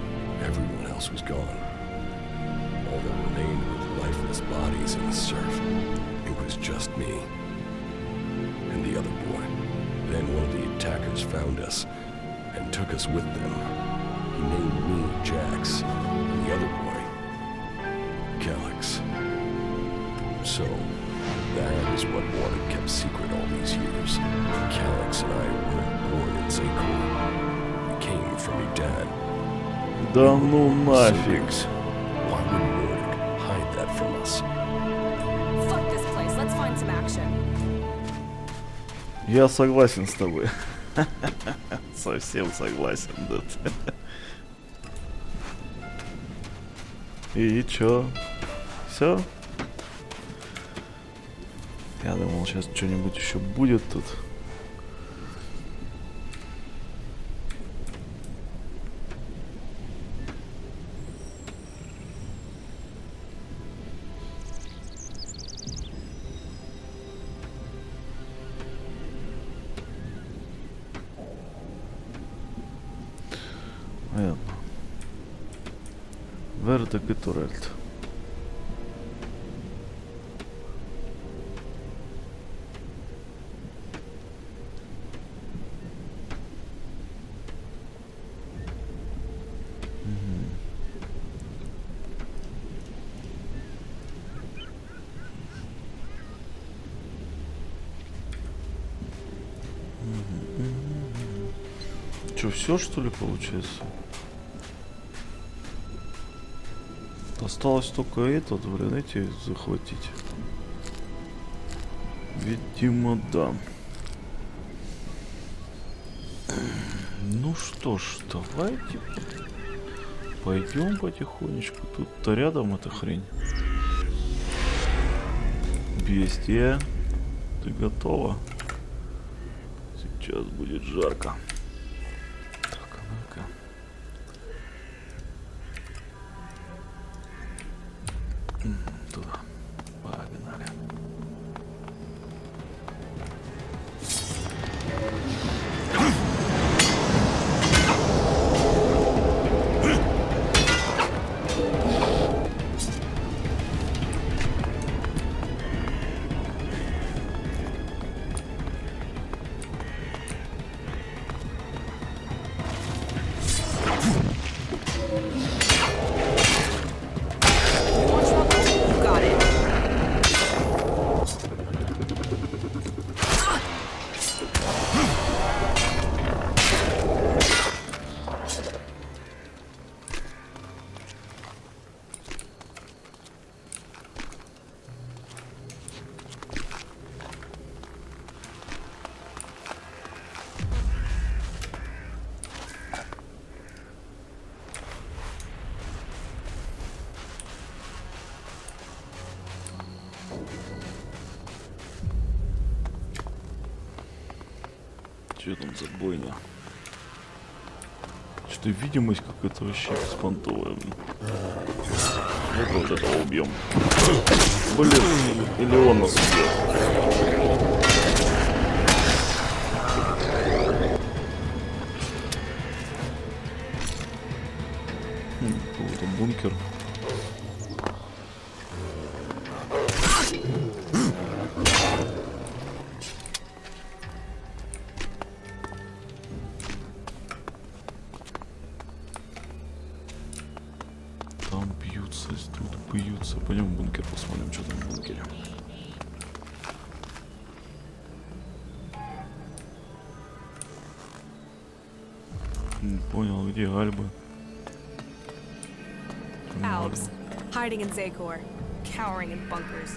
Speaker 3: Everyone else was gone. All that remained were the lifeless bodies in the surf. It was just me. And the other boy. Then one of the attackers found us and took us with them. He named me Jax, and the other boy, Elex. So, that is what Water kept secret all these years. Elex and I weren't born in Zakor. We came from your dad.
Speaker 1: Да ну нафиг.
Speaker 3: Why would Water hide that from us?
Speaker 6: Fuck this place. Let's find some action.
Speaker 1: Я согласен с тобой. Совсем согласен, да. И чё? Все? Я думал, сейчас что-нибудь еще будет тут. Понятно. Вертек и Турельт. Че, все что ли получается? Осталось только этот, блин, эти захватить. Видимо, да. Ну что ж, давайте пойдем потихонечку. Тут-то рядом эта хрень. Бестия, ты готова? Сейчас будет жарко. Так, а ну-ка. Туда. Погнали. Что там за бойня? Что-то видимость какая-то вообще беспонтовая, блин. Вот этого убьем. Блин, или он нас убьет. Какой-то бункер. Пойдем в бункер, посмотрим, что там в бункере. Не понял, где Альба?
Speaker 6: Albs, hiding in Zakor, cowering in bunkers.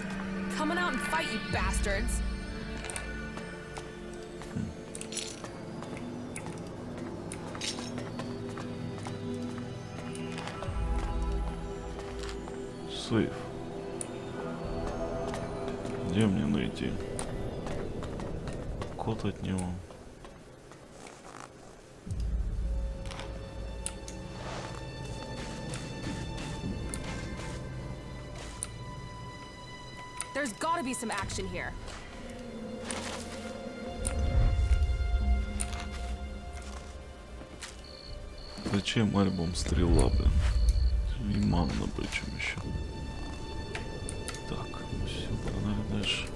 Speaker 6: Coming out and fight, you bastards!
Speaker 1: Сейф. Где мне найти? Код от него.
Speaker 6: There's gotta be some action here.
Speaker 1: Зачем альбом стрела, блин? И манна причем еще. Так, все, погнали дальше.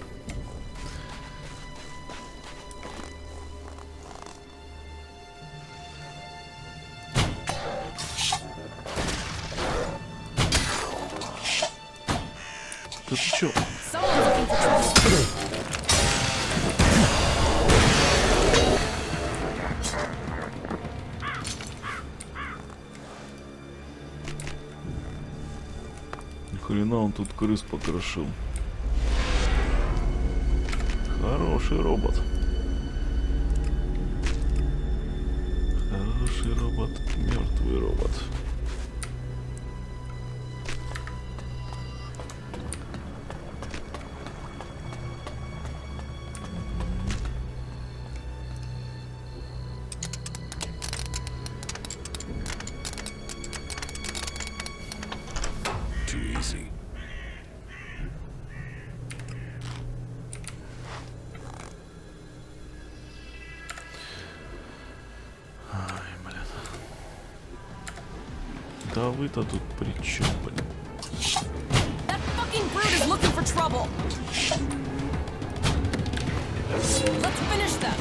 Speaker 1: Да ты чё? Ни хрена он тут крыс покрошил. Хороший робот. Хороший робот, мертвый робот. Да вы-то тут при чем, блин?
Speaker 6: That fucking brute is looking for trouble. Let's finish them.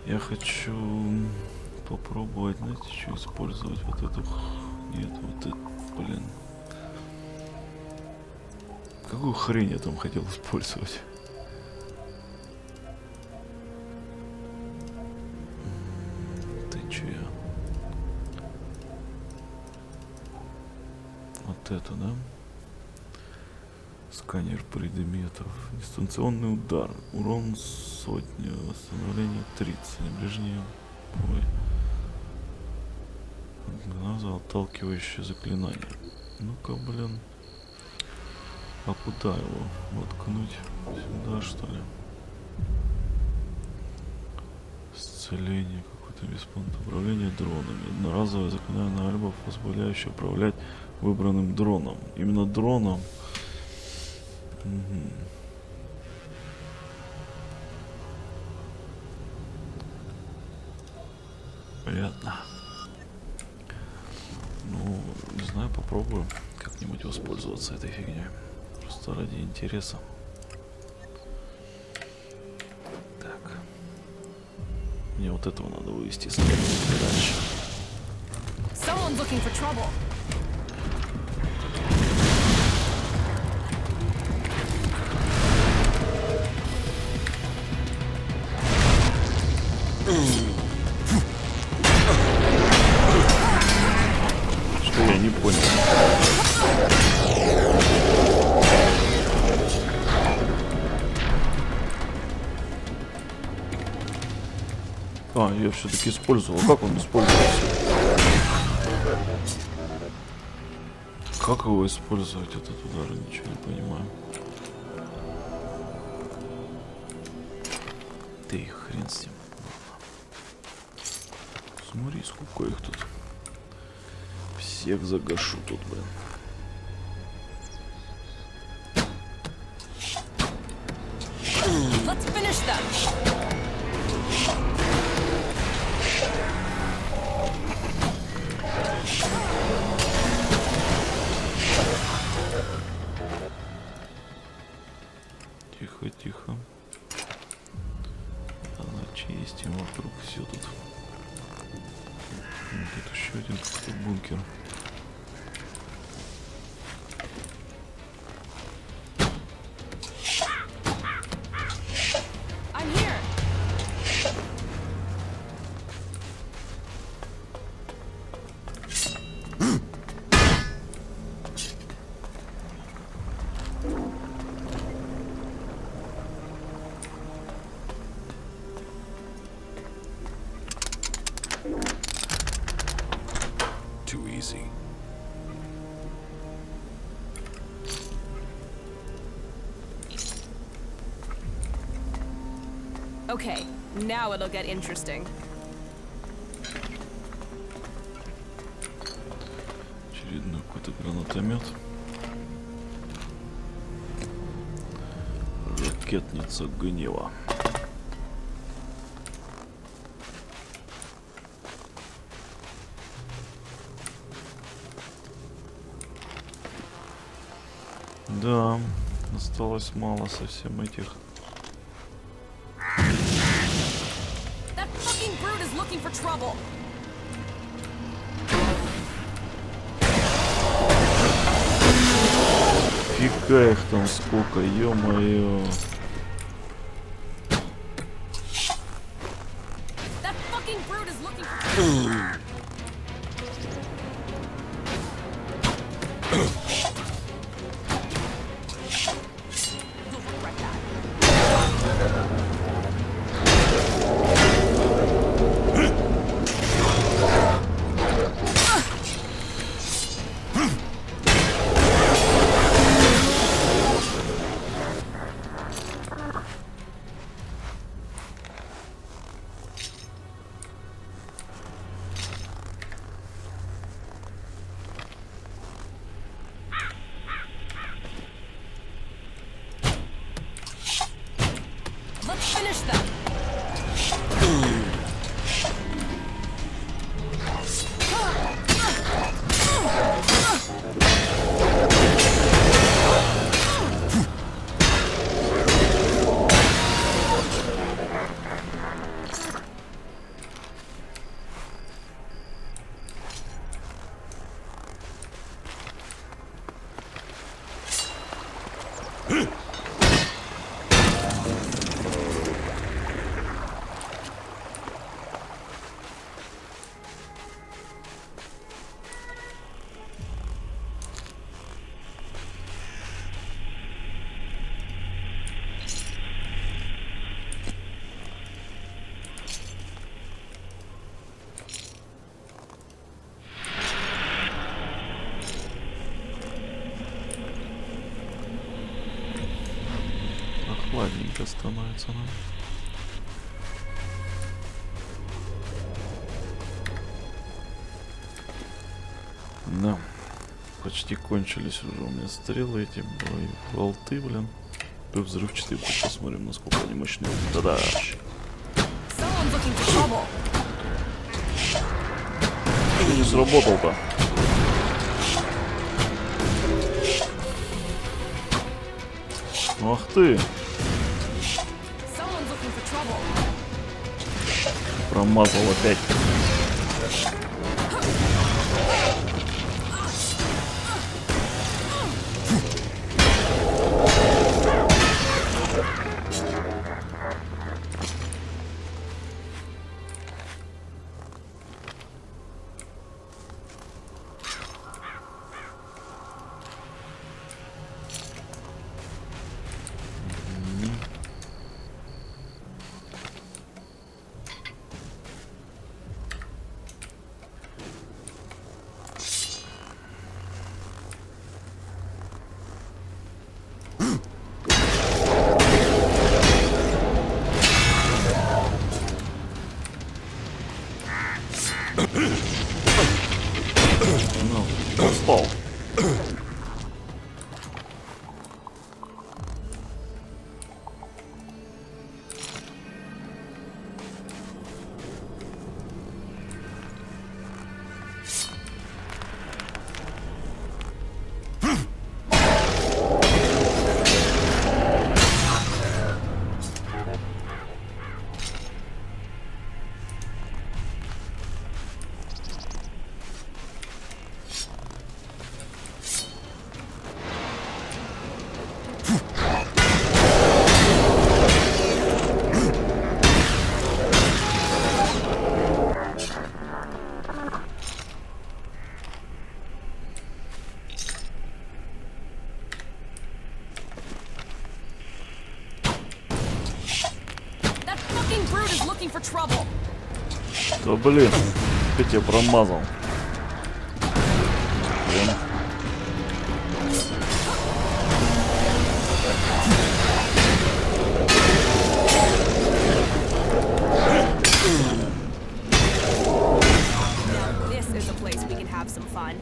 Speaker 1: Я хочу попробовать, знаете, что использовать вот эту... Нет, вот это, блин. Какую хрень я там хотел использовать? Ты че я? Вот это, да? Сканер предметов. Дистанционный удар. Урон 100. Восстановление 30. Ближнее. Ой. Глаза отталкивающее заклинание. Ну-ка, блин. А куда его воткнуть? Сюда, что ли? Исцеление какое-то бесплатное. Управление дронами. Одноразовое заклинание на альбов, позволяющее управлять выбранным дроном. Именно дроном. Угу. Понятно. Ну, не знаю, попробую как-нибудь воспользоваться этой фигней. Просто ради интереса. Так. Мне вот этого надо вывести с дальше.
Speaker 6: Someone's looking for trouble.
Speaker 1: Что я не понял. А, я все-таки использовал. Как он используется? Как его использовать, этот удар? Ничего не понимаю. Ты хрен с ним. Смотри, сколько их тут. Всех загашу тут, блин.
Speaker 6: Let's finish them.
Speaker 1: Тихо, тихо. Зачистим вокруг все тут. Тут еще один бункер.
Speaker 3: Too easy.
Speaker 6: Okay, now it'll get interesting.
Speaker 1: Очередной какой-то гранатомет. Ракетница гнева. Да, осталось мало совсем этих.
Speaker 6: That fucking brute is looking for trouble.
Speaker 1: Фига их там сколько, ё-моё.
Speaker 6: That fucking brute is looking for trouble. Let's finish them.
Speaker 1: Ладненько становится нам. Да, почти кончились уже у меня стрелы эти, болты, блин. Взрывчатые, посмотрим, насколько они мощные. Да-да. Что не сработал-то? Ах ты! Промазал опять. Ну, спал. Да блин, опять я промазал. Блин.
Speaker 6: This is a place we can have some fun.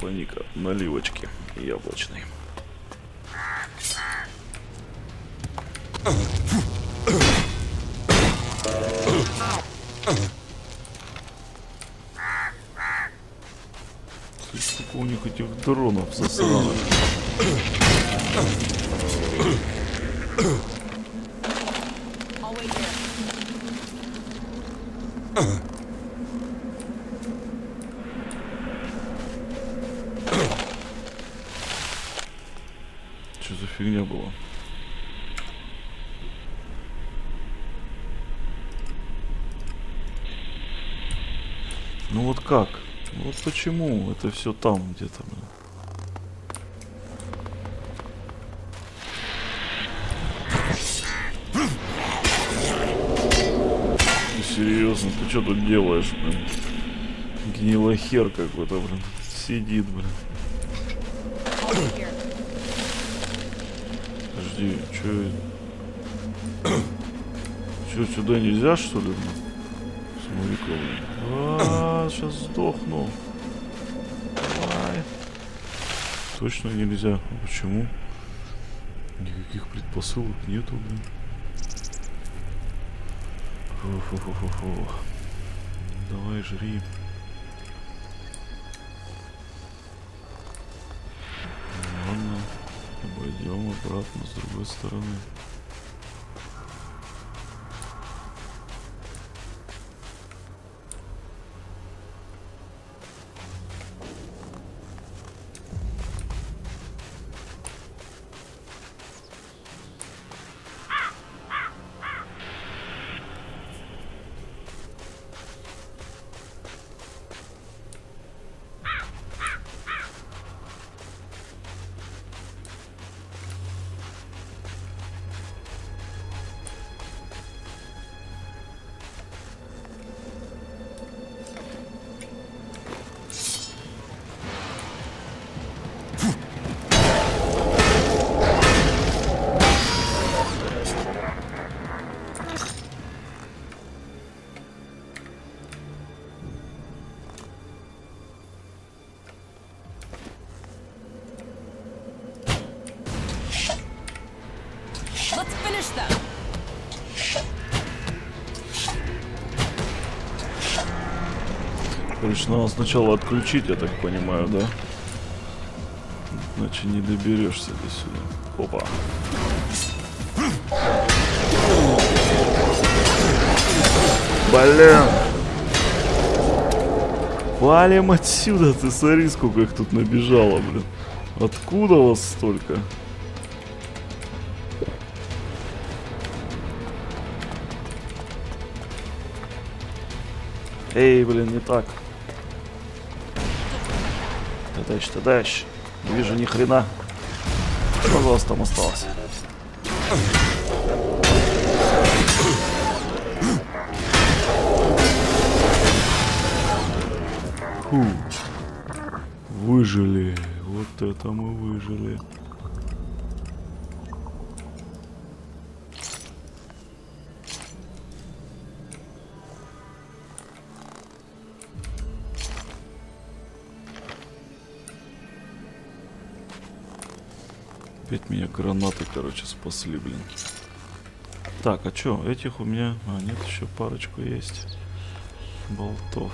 Speaker 1: Опа-ника, наливочки яблочной. Сколько у них этих дронов засраных. Что за фигня была? Ну вот как? Ну вот почему это все там где-то, блин? Ты серьезно, ты что тут делаешь, блин? Гнилохер какой-то, блин. Сидит, блин. Подожди, что это? Что, сюда нельзя, что ли, блин? Смотри-ка, блин. Сейчас сдохну. Давай. Точно нельзя. А почему? Никаких предпосылок нету, блин. Фу-фу-фу-фу-фу. Давай, жри. Ладно. Обойдем обратно с другой стороны. Короче, надо сначала отключить, я так понимаю, да? Иначе не доберешься до сюда. Опа. Блин. Валим отсюда, ты смотри, сколько их тут набежало, блин. Откуда вас столько? Эй, блин, не так. Ты дальше. Не вижу ни хрена. Что у вас там осталось? Фу. Выжили. Вот это мы выжили. Опять меня гранаты, короче, спасли, блин. Так, а чё, этих у меня... А, нет, еще парочку есть. Болтов.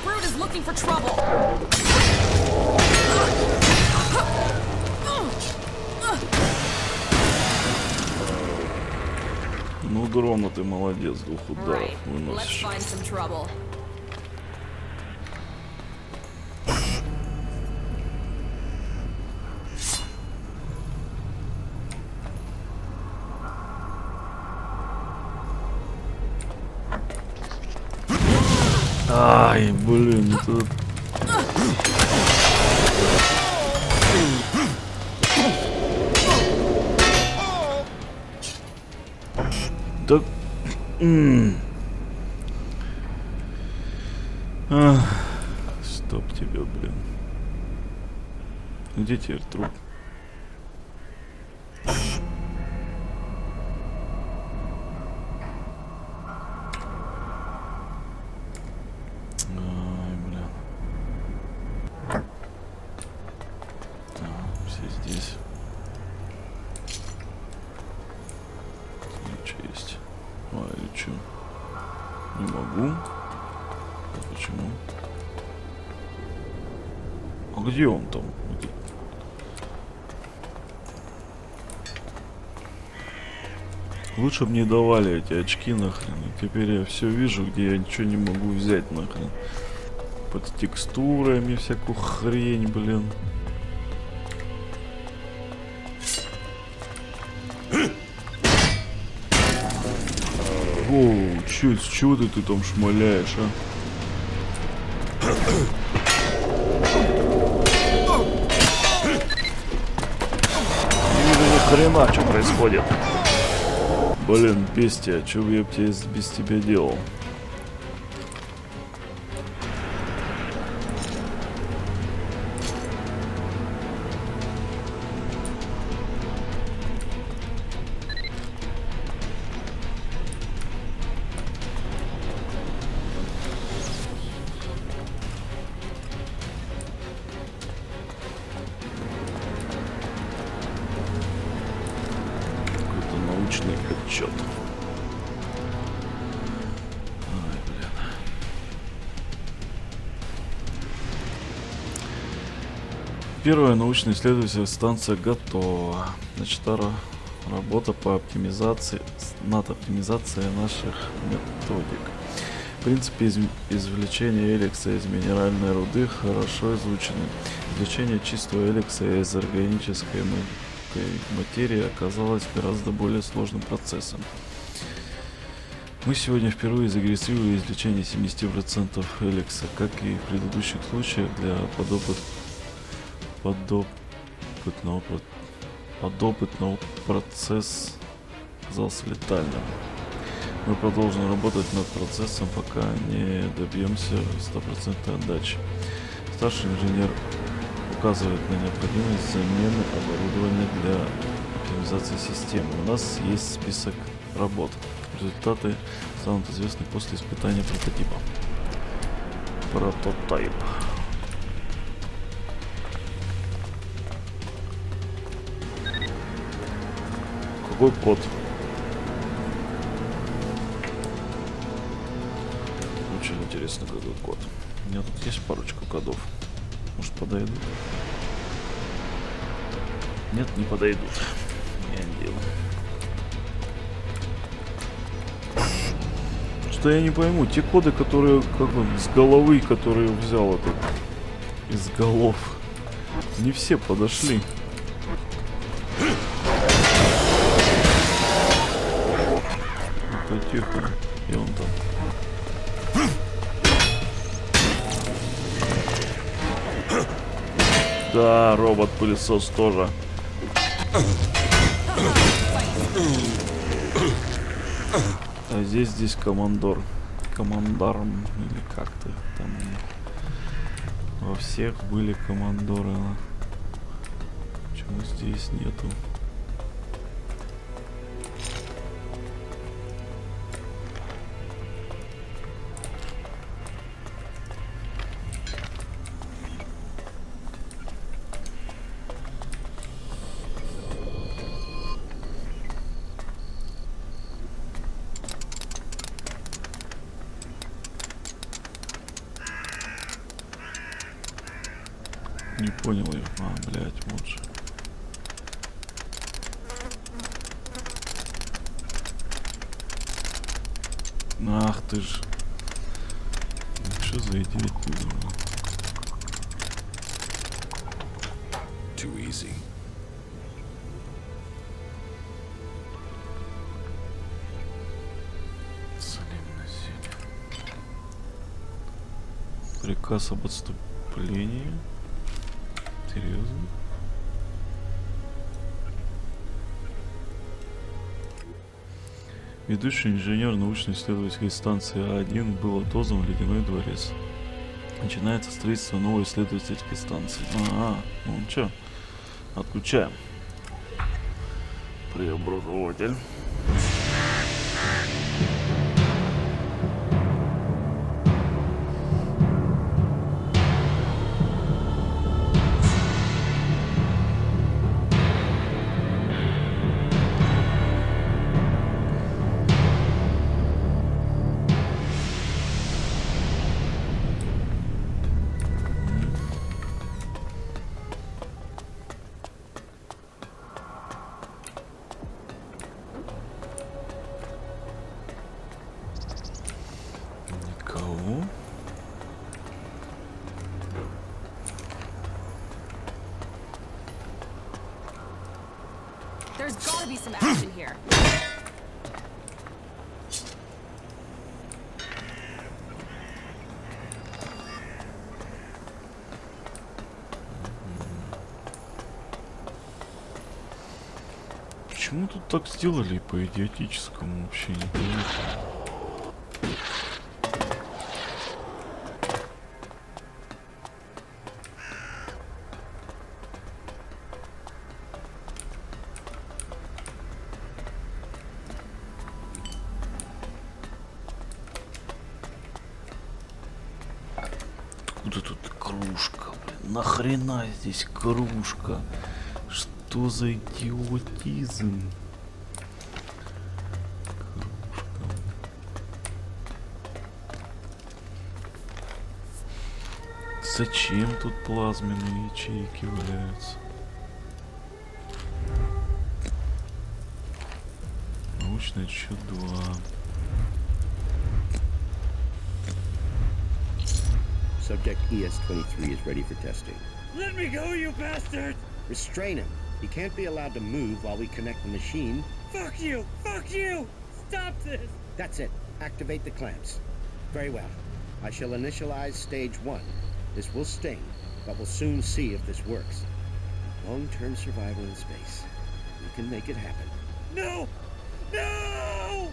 Speaker 6: Brute is looking for trouble.
Speaker 1: Ну, дрона, ты молодец, двух ударов выносишь. Ай, блин, это... Да... Стоп тебя, блин. Где теперь труп? Ай, блин. Все здесь. Что есть? А, или что? Не могу. А почему? А где он там? Лучше бы не давали эти очки нахрен. И теперь я все вижу, где я ничего не могу взять нахрен. Под текстурами всякую хрень, блин. Оу, чё ты там шмаляешь, а?
Speaker 7: Не вижу ни хрена, что происходит.
Speaker 1: Блин, бестия, что бы я без тебя делал? Научный отчет. Ай, блин. Первая научно-исследовательская станция готова. Начата работа по оптимизации, над оптимизацией наших методик. Принципы извлечения Элекса из минеральной руды хорошо изучены. Извлечение чистого Элекса из органической материи оказалось гораздо более сложным процессом. Мы сегодня впервые зарегистрировали извлечение 70% Элекса, как и в предыдущих случаях для подопытного процесс оказался летальным. Мы продолжим работать над процессом, пока не добьемся 100% отдачи. Старший инженер указывает на необходимость замены оборудования для оптимизации системы. У нас есть список работ. Результаты станут известны после испытания прототипа. Прототип. Какой код? Очень интересно, какой код. У меня тут есть парочка кодов. Может, подойдут? Нет, не подойдут. Я делаю. Что я не пойму, те коды, которые как он с головы, которые взял этот из голов, не все подошли. Это тихо. И он там. Да, робот-пылесос тоже. А здесь командор. Командарм или как-то там. Во всех были командоры. Почему здесь нету? Не понял я. А, блядь, вот же. Ах ты ж. Что за идиот?
Speaker 3: Too easy.
Speaker 1: Приказ об отступлении. Серьезно? Ведущий инженер научно-исследовательской станции А1 был отозван в Ледяной дворец. Начинается строительство новой исследовательской станции. Ну чё, отключаем. Преобразователь. Никого.
Speaker 6: There's gotta be some action here.
Speaker 1: Почему тут так сделали по идиотическому вообще не понимаю. Откуда тут кружка, блин? Нахрена здесь кружка? Что за идиотизм? Кружка. Зачем тут плазменные ячейки валяются? Научный отчет 2.
Speaker 19: Subject ES-23 is ready for testing.
Speaker 20: Let me go, you bastard!
Speaker 19: Restrain him. He can't be allowed to move while we connect the machine.
Speaker 20: Fuck you! Fuck you! Stop this!
Speaker 19: That's it. Activate the clamps. Very well. I shall initialize stage 1. This will sting, but we'll soon see if this works. Long-term survival in space. We can make it happen.
Speaker 20: No! No!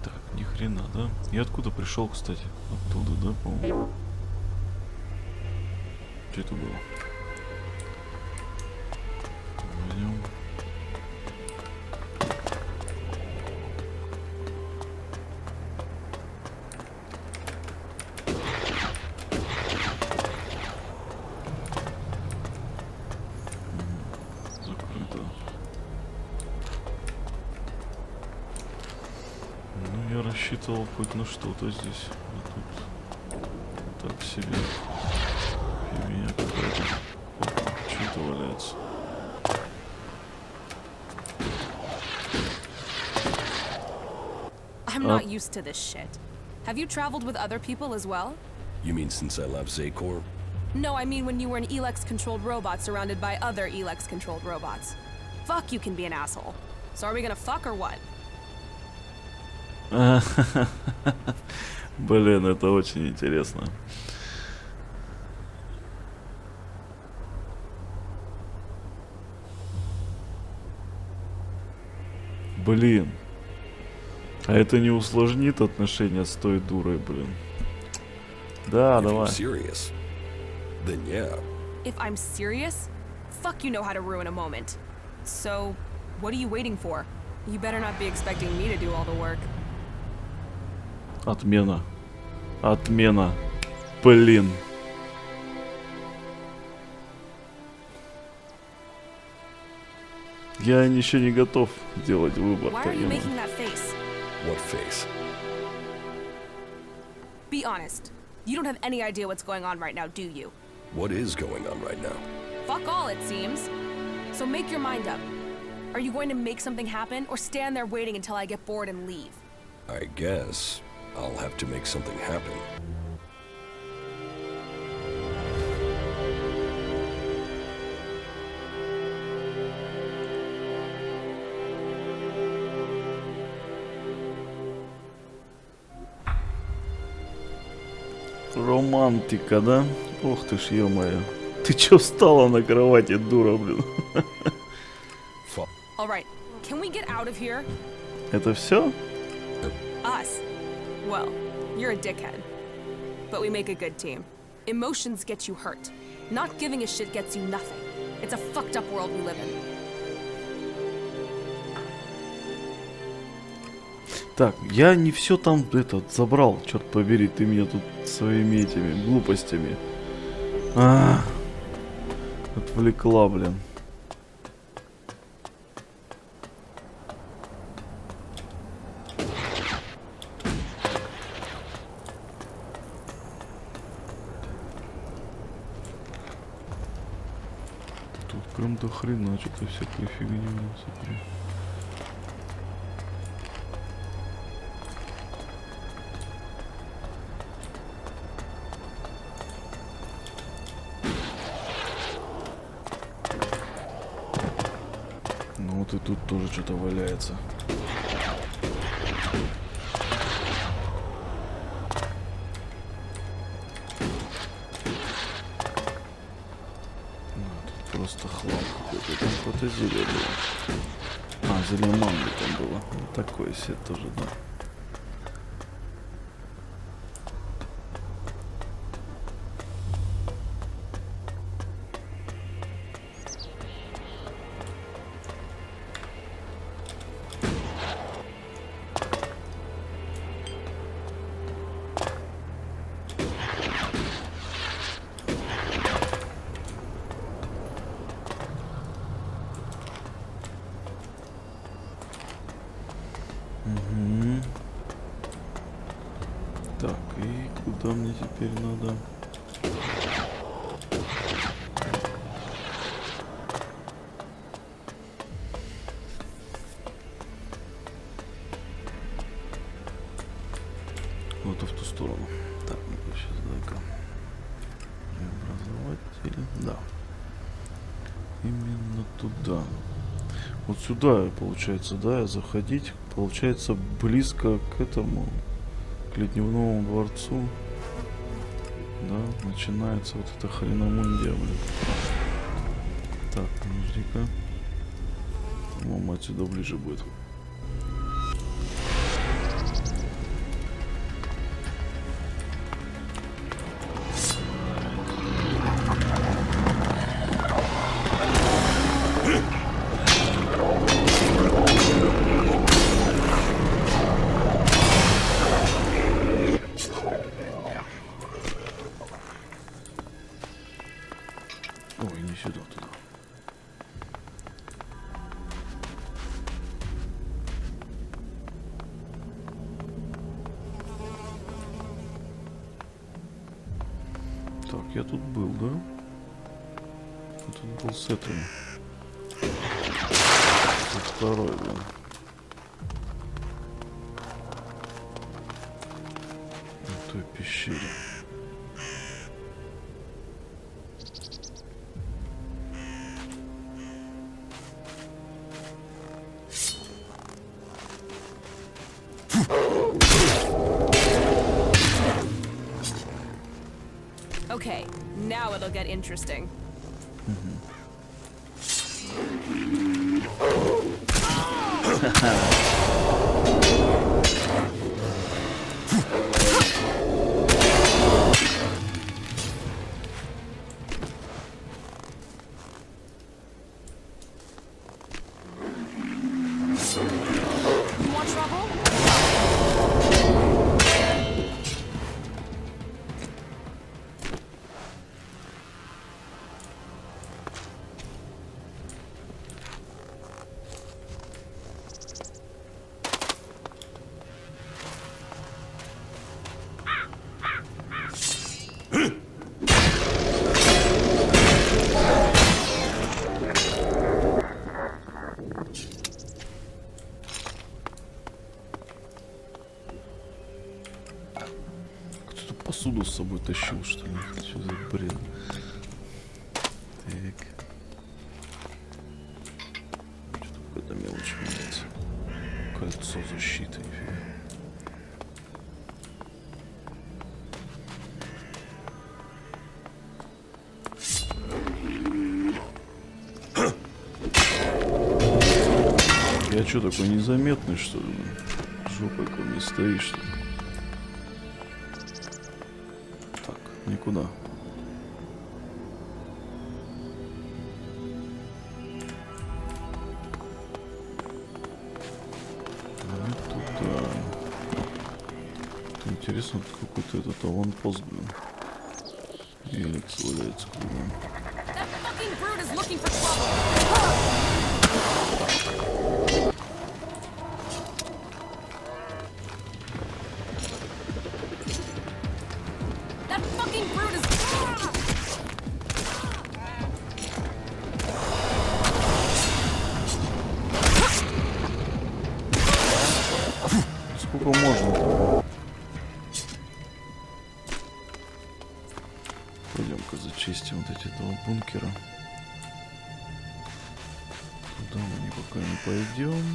Speaker 1: Так, ни хрена, да? И откуда пришел, кстати? Оттуда, да, по-моему? Что это было? Возьмем. Закрыто. Ну, я рассчитывал хоть на что-то здесь. А тут так себе. Фигня какая-то. Что-то валяется.
Speaker 6: I'm not used to this shit. Have you traveled with other people as well?
Speaker 3: You mean since I left Zakor?
Speaker 6: No, I mean when you were an Elex-controlled robot surrounded by other Elex-controlled robots. Fuck, you can be an asshole. So are we gonna fuck or what?
Speaker 1: Блин, это очень интересно. Блин. А это не усложнит отношения с той дурой, блин. Да, давай.
Speaker 3: Then yeah.
Speaker 6: If I'm serious, fuck you know how to ruin a moment. So, what are you waiting for? You better not be expecting me to do all the work.
Speaker 1: Отмена. Отмена. Блин. Я еще не готов делать выбор.
Speaker 6: Why are you making that face?
Speaker 3: What face?
Speaker 6: Be honest. You don't have any idea what's going on right now, do you?
Speaker 3: What is going on right now?
Speaker 6: Fuck all, it seems. So make your mind up. Are you going to make something happen, or stand there waiting until I get bored and leave?
Speaker 3: I guess I'll have to make something happen.
Speaker 1: Романтика, да? Ох ты ж, ё-моё. Ты чё встала на кровати, дура, блин?
Speaker 6: All right, can we get out of here?
Speaker 1: Это все?
Speaker 6: Us? Well, you're a dickhead. But we make a good team. Emotions get you hurt. Not giving a shit gets you nothing. It's a fucked up world we live in.
Speaker 1: Так, я не все там забрал, черт побери, ты меня тут своими этими глупостями отвлекла, блин. Тут прям до хрена что-то всякой фигни у нас. Ну вот и тут тоже что-то валяется. Тут просто хлам какой-то. Там какое-то зелье было. А, зелье манго там было. Вот такое себе тоже, да. Угу. Так, и куда мне теперь надо? Вот в ту сторону. Так, ну сейчас дай-ка. Преобразователь. Да. Именно туда. Вот сюда, получается, да, заходить, получается, близко к этому, к Ледневному дворцу. Да, начинается вот эта хреномундия, блин. Так, подожди-ка. По-моему, отсюда ближе будет. Ой, не сюда, туда. Так, я тут был, да? Я тут был с этим. Со второй, да. В той пещере.
Speaker 6: Okay, now it'll get interesting. Want trouble?
Speaker 1: Посуду с собой тащил, что ли? Что за бред? Так. Что-то какая-то мелочь меняется. Кольцо защиты, нифига. Я что, такой незаметный, что ли? Жопой ко мне стоишь, что ли? Так, никуда. Туда. Интересно, тут какой-то этот аванпост, блин. Элекс валяется кругом. Сколько можно? Пойдем-ка зачистим вот эти два бункера. Туда мы пока не пойдем.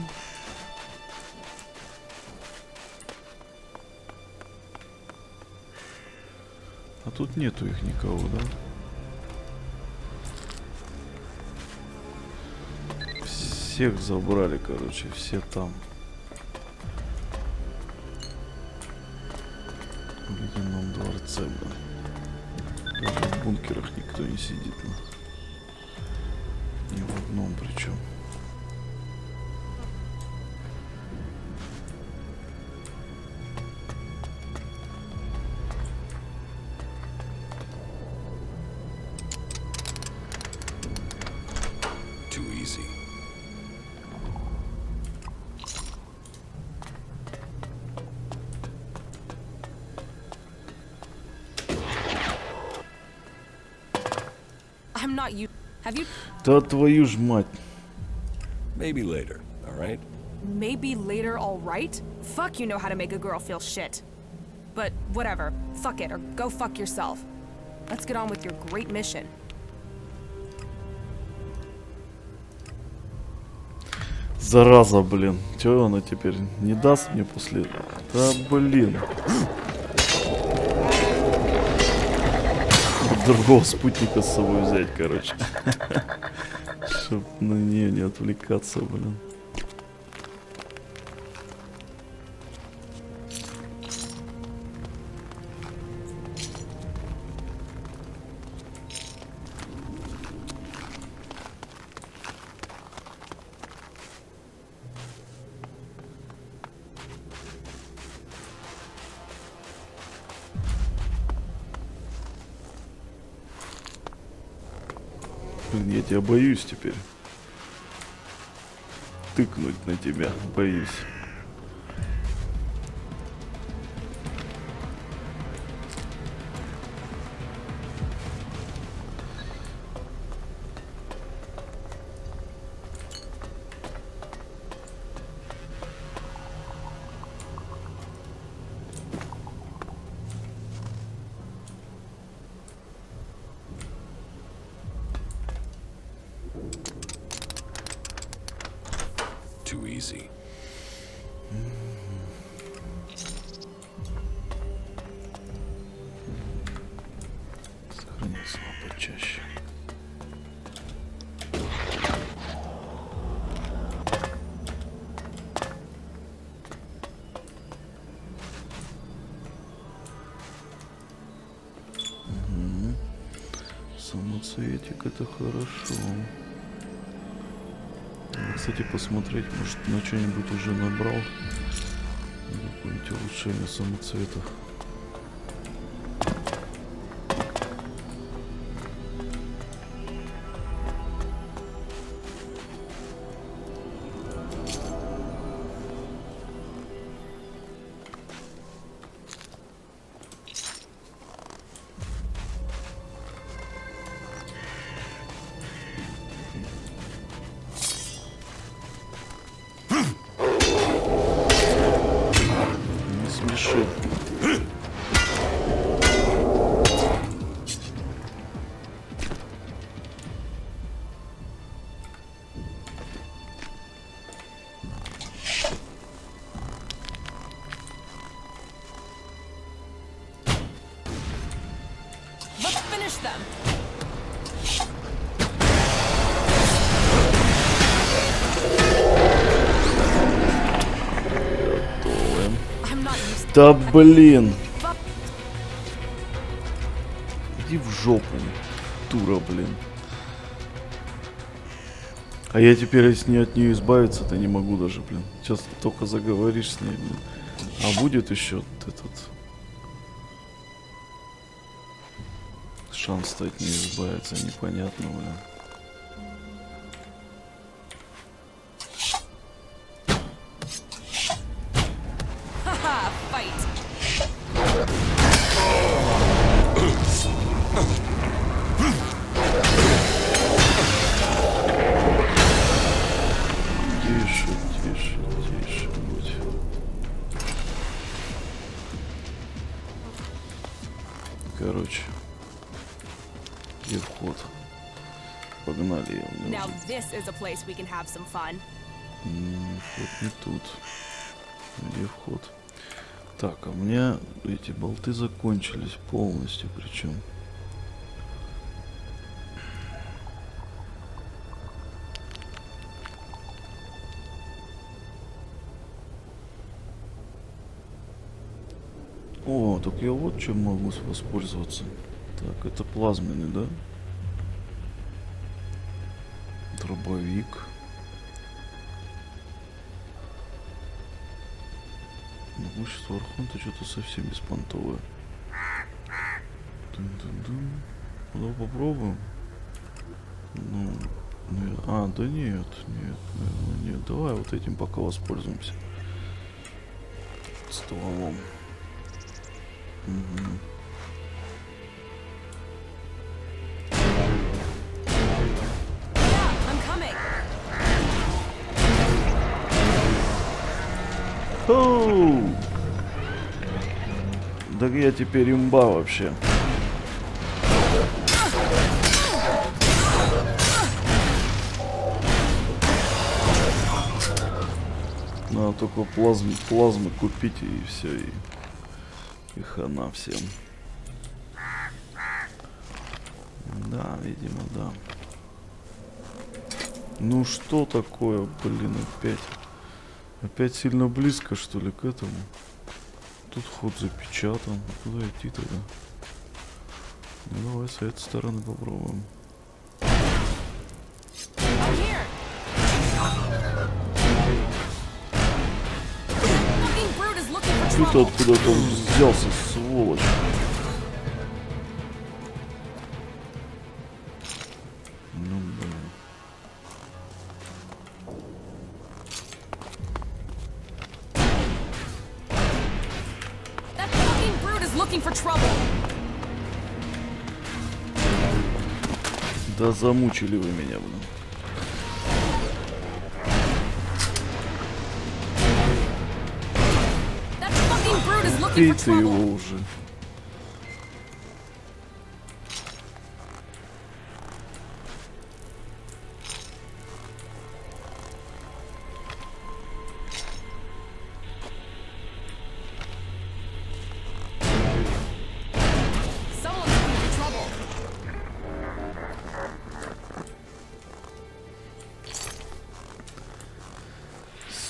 Speaker 1: А тут нету их никого, да? Всех забрали, короче, все там. В ледяном дворце, блин. Даже в бункерах никто не сидит. Ни в одном причем.
Speaker 3: Too easy.
Speaker 6: I'm not you. Have you?
Speaker 1: Да твою ж мать.
Speaker 3: Maybe later, all right?
Speaker 6: Maybe later, all right? Fuck, you know how to make a girl feel shit. But whatever. Fuck it, or go fuck yourself. Let's get on with your great mission.
Speaker 1: Зараза, блин. Чё она теперь не даст мне после... Да, блин. Другого спутника с собой взять, короче. Чтоб на нее не отвлекаться, блин. Блин, я тебя боюсь теперь. Тыкнуть на тебя, боюсь.
Speaker 3: Too easy.
Speaker 1: Сохранился почаще. Угу. Самоцветик, это хорошо. Надо, кстати, посмотреть, может, на что-нибудь уже набрал. Какое-нибудь улучшение самоцвета.
Speaker 6: Let's finish them.
Speaker 1: Да блин. Иди в жопу, дура, блин. А я теперь, если от нее избавиться-то не могу даже, блин. Сейчас только заговоришь с ней, блин. А будет еще вот этот шанс-то от нее избавиться, непонятно, блин. Короче, и вход. Погнали ее.
Speaker 6: Now this is a place we can have some fun.
Speaker 1: Вход не тут. Где вход? Так, а у меня эти болты закончились полностью, причем. О, так я вот чем могу воспользоваться. Так, это плазменный, да? Дробовик. Могущество Архонта что-то совсем беспонтовое. Ну, попробуем. Да нет, наверное, нет. Давай вот этим пока воспользуемся. Стволом. Угу. Хоу! Да я теперь имба вообще. Надо только плазмы купить и все, и хана всем. Да, видимо, да. Ну что такое, блин, опять? Опять сильно близко, что ли, к этому? Тут ход запечатан. Куда идти тогда? Ну давай с этой стороны попробуем. Ты-то откуда-то взялся, сволочь. Ну, блин. Да замучили вы меня, блин. Убей ты его уже.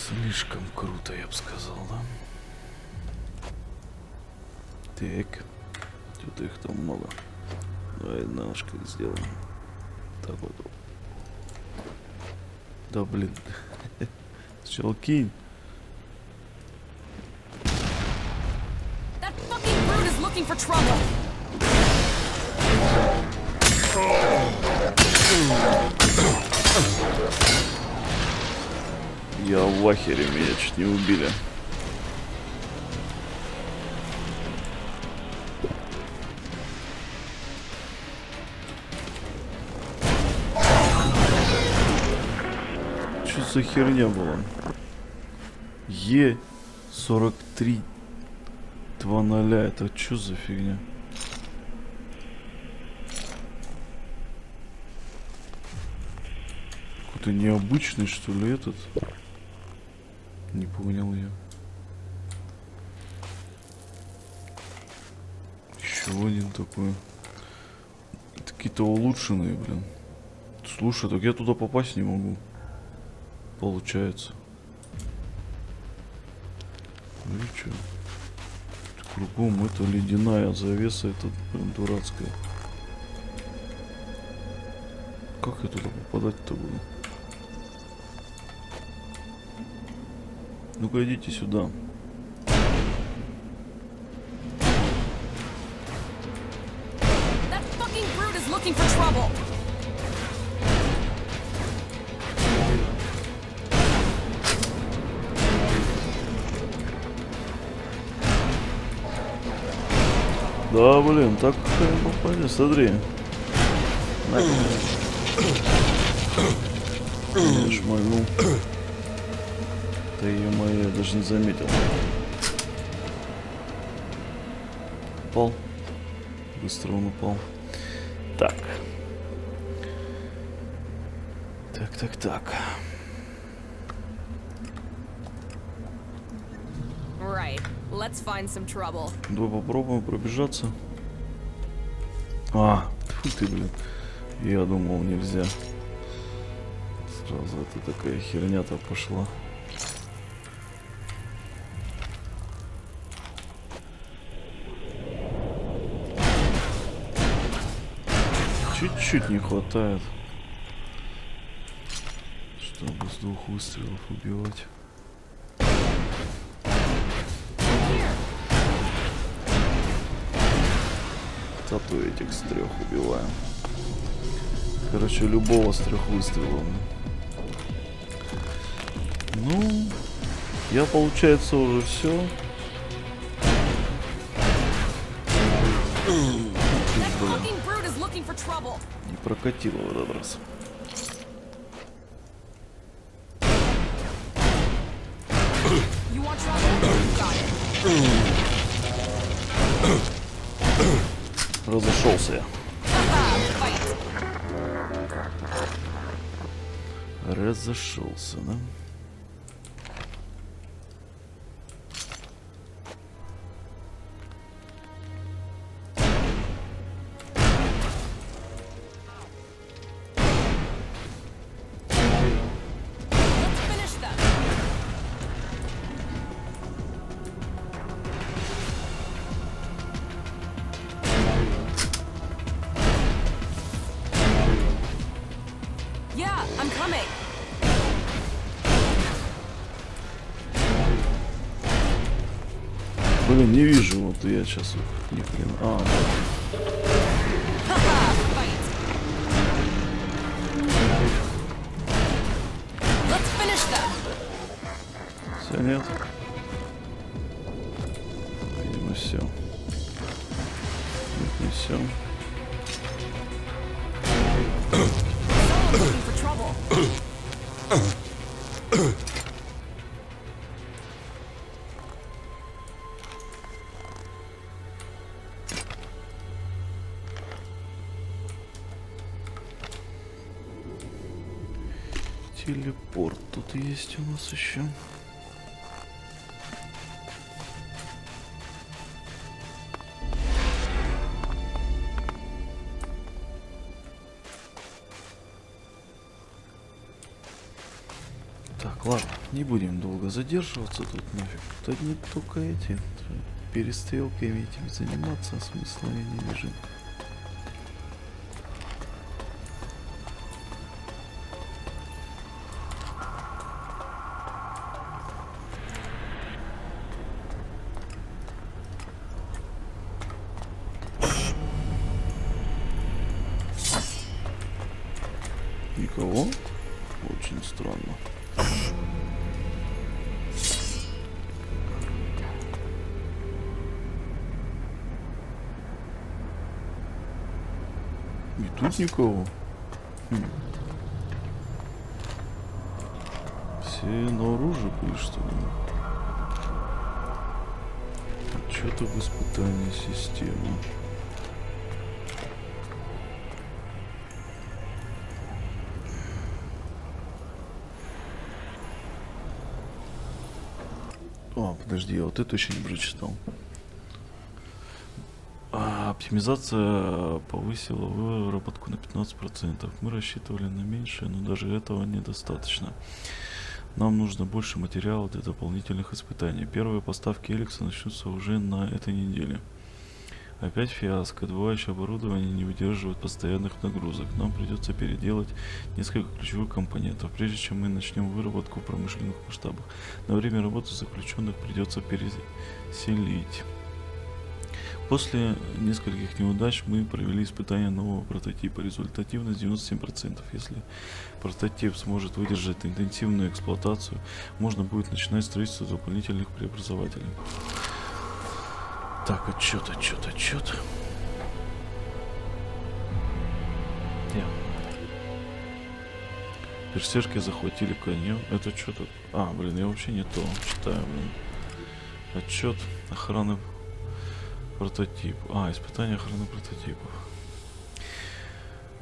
Speaker 1: Слишком круто, я бы сказал, да? Так, что-то их там много. Давай наш как сделаем. Так вот. Да блин. Сначала кинь. Я в ахере, меня чуть не убили. Что за херня была? Е43 2.0. Это что за фигня? Какой-то необычный, что ли, этот? Не понял я. Еще один такой. Это какие-то улучшенные, блин. Слушай, так я туда попасть не могу. Получается. Ну и чё? Кругом это ледяная завеса, это, блин, дурацкая. Как я туда попадать-то буду? Ну-ка идите сюда.
Speaker 6: That fucking brute is looking for trouble.
Speaker 1: Да, блин, так попали, смотри. Я шмальнул. Да ё-моё, я даже не заметил. Упал. Быстро он упал. Так. Так.
Speaker 6: Right. Let's find some trouble.
Speaker 1: Давай попробуем пробежаться. А, тьфу ты, блин. Я думал, нельзя. Сразу это такая херня-то пошла. Чуть-чуть не хватает, чтобы с 2 выстрелов убивать. Зато этих с 3 убиваем. Короче, любого с 3 выстрелов. Ну, я, получается, уже все. Не прокатило в этот раз. Разошелся я. Разошелся, да? Блин, не вижу, вот я сейчас ни хрена. А, все, нет. Видимо, все. Нет, не все. Телепорт тут есть у нас еще. Так, ладно, не будем долго задерживаться тут нафиг. Тут одни только эти перестрелками этим заниматься, смысла я не вижу. Никого? Очень странно. И тут никого. Все на оружие были, что ли? Что-то в испытании системы. О, подожди, я вот это еще не прочитал. Оптимизация повысила выработку на 15%. Мы рассчитывали на меньшее, но даже этого недостаточно. Нам нужно больше материала для дополнительных испытаний. Первые поставки Элекса начнутся уже на этой неделе. Опять фиаско. Добывающее оборудование не выдерживает постоянных нагрузок. Нам придется переделать несколько ключевых компонентов, прежде чем мы начнем выработку в промышленных масштабах. На время работы заключенных придется переселить. После нескольких неудач мы провели испытание нового прототипа. Результативность 97%. Если прототип сможет выдержать интенсивную эксплуатацию, можно будет начинать строительство дополнительных преобразователей. Так, отчет. Берсерки захватили каньон. Это что тут? А, блин, я вообще не то читаю, блин. Отчет охраны прототипов. Испытание охраны прототипов.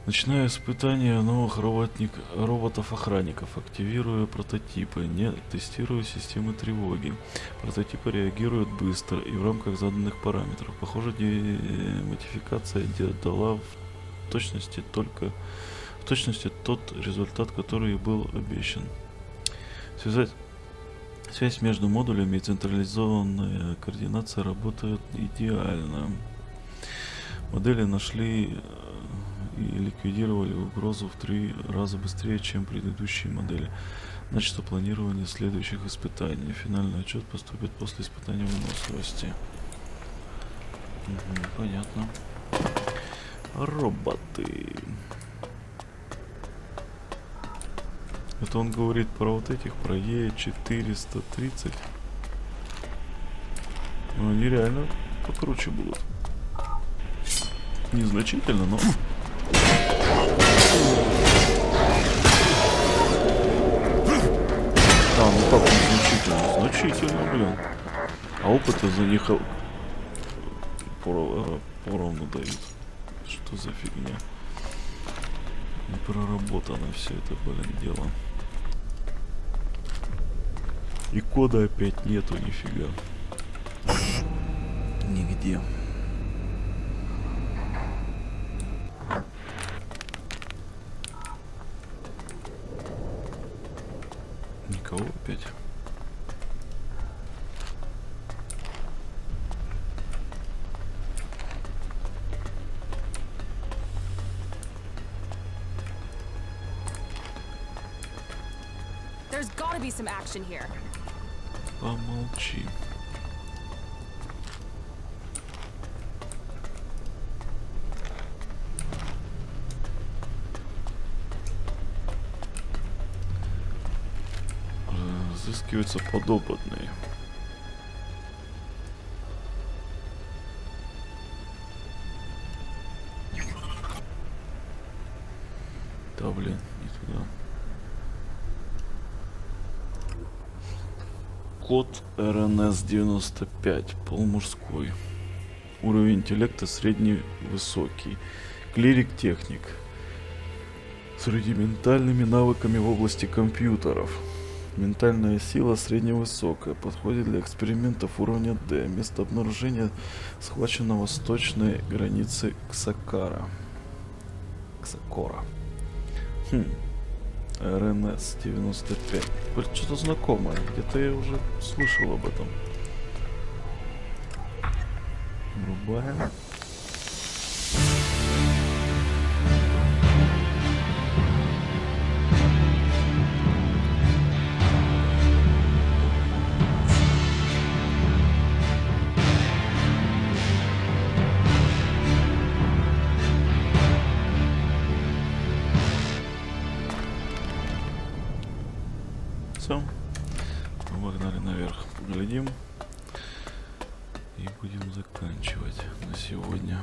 Speaker 1: Начиная испытание новых роботов-охранников, активируя прототипы, не тестируя системы тревоги. Прототипы реагируют быстро и в рамках заданных параметров. Похоже, модификация дала в точности тот результат, который был обещан. Связь между модулями и централизованная координация работают идеально. Модели нашли и ликвидировали угрозу в 3 раза быстрее, чем предыдущие модели. Начато планирование следующих испытаний. Финальный отчет поступит после испытания выносливости. Понятно. Роботы. Это он говорит про вот этих, про Е430. Но они реально покруче будут. Незначительно, но... Ну как он значительно? Значительно, блин. А опыта за них поровну дают. Что за фигня? Не проработано все это, блин, дело. И кода опять нету, нифига. Нигде. Никого опять.
Speaker 6: There's gotta be some action here.
Speaker 1: Помолчи. Разыскиваются подопытные. Да, блин, не туда. Код РНС-95, полумужской. Уровень интеллекта средний-высокий. Клирик-техник. С рудиментальными навыками в области компьютеров. Ментальная сила средневысокая. Подходит для экспериментов уровня D. Место обнаружения схвачено на восточной границе Ксакора. РНС-95. Что-то знакомое. Где-то я уже слышал об этом. Врубаем. Все. Погнали наверх. Поглядим. И будем заканчивать на сегодня.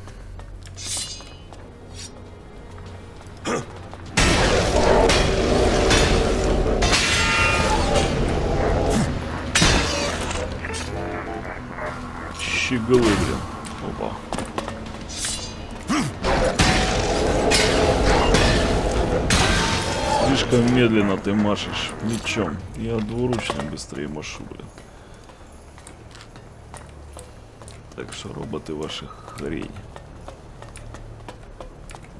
Speaker 1: Щеголы, блин. Опа. Слишком медленно ты машешь мечом. Я двуручным быстрее машу, блин. Так что роботы ваши хрень.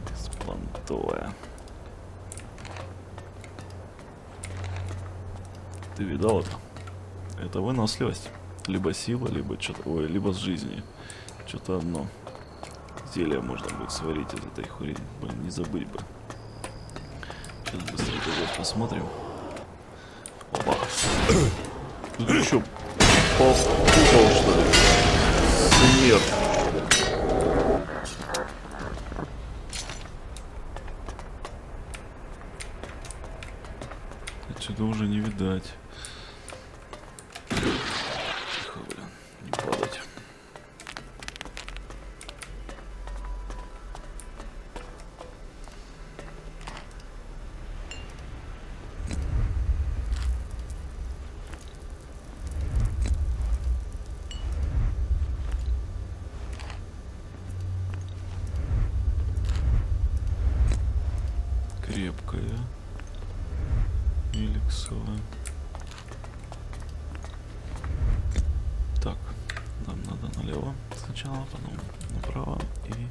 Speaker 1: Беспонтовая. Ты видал это? Это выносливость. Либо сила, либо что-то, ой, либо с жизни. Что-то одно. Зелье можно будет сварить из этой хурени. Блин, не забыть бы. Сейчас быстренько вот посмотрим. Опа. Тут еще попутал, что ли? Смерть. Отсюда уже не видать. Тихо, блин, не падать. Крепкая. Элексовая. Так, нам надо налево сначала, потом направо и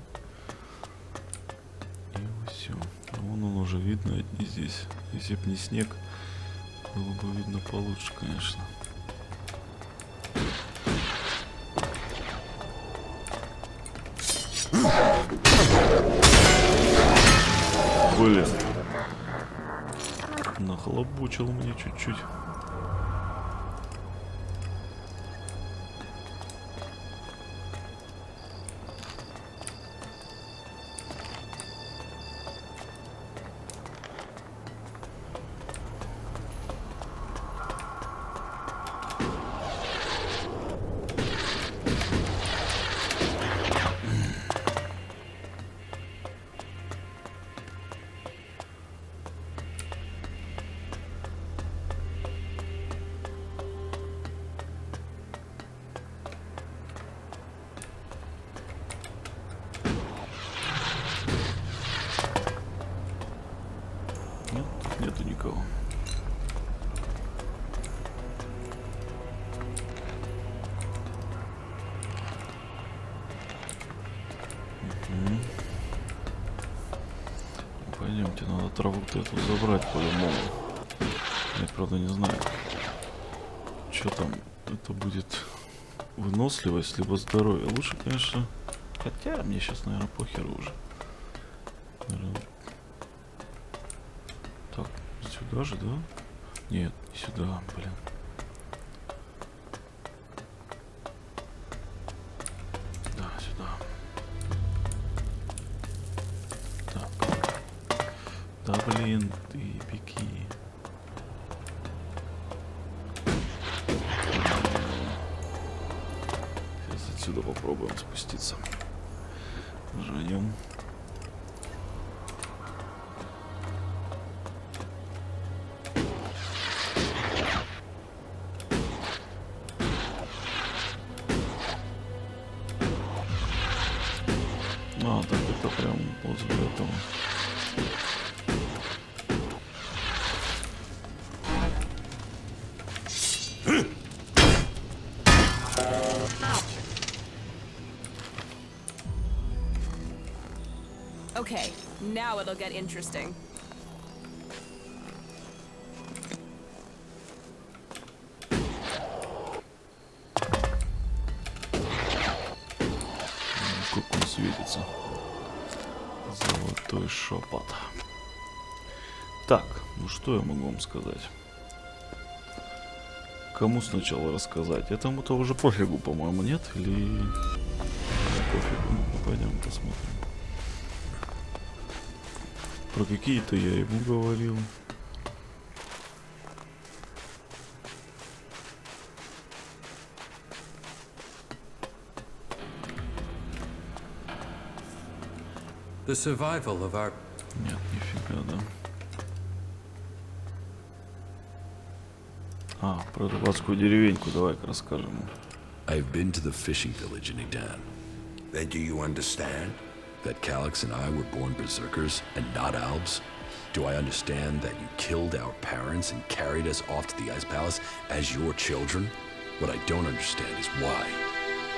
Speaker 1: все. А вон он уже видно и здесь. Если б не снег, было бы видно получше, конечно. Блин. Нахлобучил мне чуть-чуть. Нет, тут нету никого. Пойдемте, надо траву-то эту забрать по-любому. Я, правда, не знаю, что там. Это будет выносливость, либо здоровье. Лучше, конечно. Хотя мне сейчас, наверное, похеру уже. Наверное. Так, сюда же, да? Нет, не сюда, блин. Да, сюда. Так. Да, блин, ты беги. Сейчас отсюда попробуем спуститься. Нажмем. А, так это прям возле этого.
Speaker 6: Okay, now it'll get interesting.
Speaker 1: Как он светится. Золотой шепот. Так, ну что я могу вам сказать? Кому сначала рассказать? Этому-то уже пофигу, по-моему, нет? Или пофигу? Ну, пойдем посмотрим. Про какие-то я ему говорил.
Speaker 15: The survival of our...
Speaker 1: Нет, нифига, да. А, про рыбацкую деревеньку давай-ка расскажем.
Speaker 3: I've been to the fishing village in Edan.
Speaker 5: Then do you understand?
Speaker 3: That Calix and I were born berserkers and not Albs? Do I understand that you killed our parents and carried us off to the Ice Palace as your children? What I don't understand is why.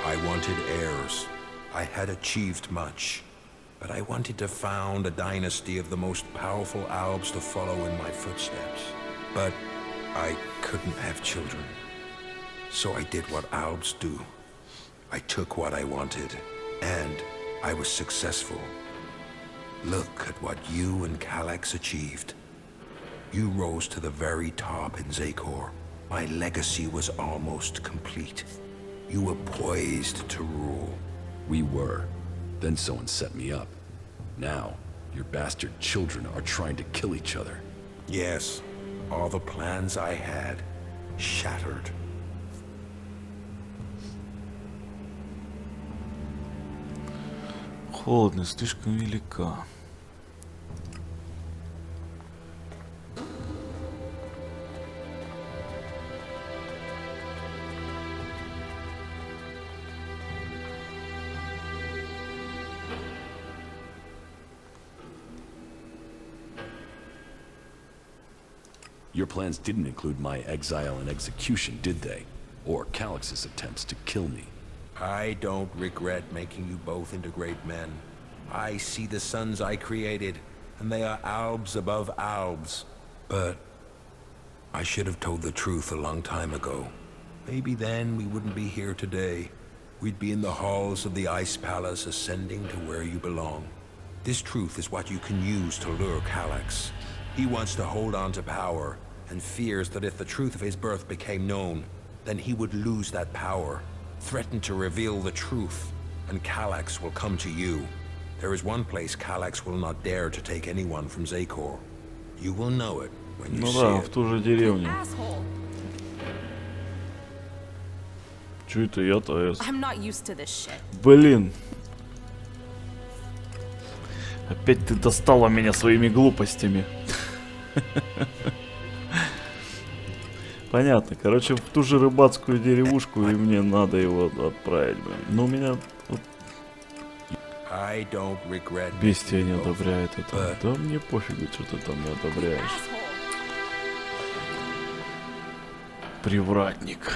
Speaker 5: I wanted heirs. I had achieved much. But I wanted to found a dynasty of the most powerful Albs to follow in my footsteps. But I couldn't have children. So I did what Albs do. I took what I wanted, and I was successful. Look at what you and Kalax achieved. You rose to the very top in Zakor. My legacy was almost complete. You were poised to rule.
Speaker 3: We were. Then someone set me up. Now, your bastard children are trying to kill each other.
Speaker 5: Yes, all the plans I had shattered.
Speaker 1: Холодность слишком велика.
Speaker 3: Your plans didn't include my exile and execution, did they? Or Calix's attempts to kill me?
Speaker 5: I don't regret making you both into great men. I see the sons I created, and they are Albs above Albs. But I should have told the truth a long time ago. Maybe then we wouldn't be here today. We'd be in the halls of the Ice Palace, ascending to where you belong. This truth is what you can use to lure Calix. He wants to hold on to power, and fears that if the truth of his birth became known, then he would lose that power, threaten to reveal the truth, and Calix will come to you. There is one place Calix will not dare to take anyone from Zakor. You will know it when you
Speaker 1: Ну
Speaker 5: see
Speaker 1: да,
Speaker 5: it.
Speaker 1: в ту же деревню. Чё это я-то?
Speaker 6: I'm not used to this shit.
Speaker 1: Блин. Опять ты достала меня своими глупостями. Понятно. Короче, в ту же рыбацкую деревушку, и мне надо его отправить, блин. Но у меня вот бестия не одобряет это. Да мне пофигу, что ты там не одобряешь. Привратник.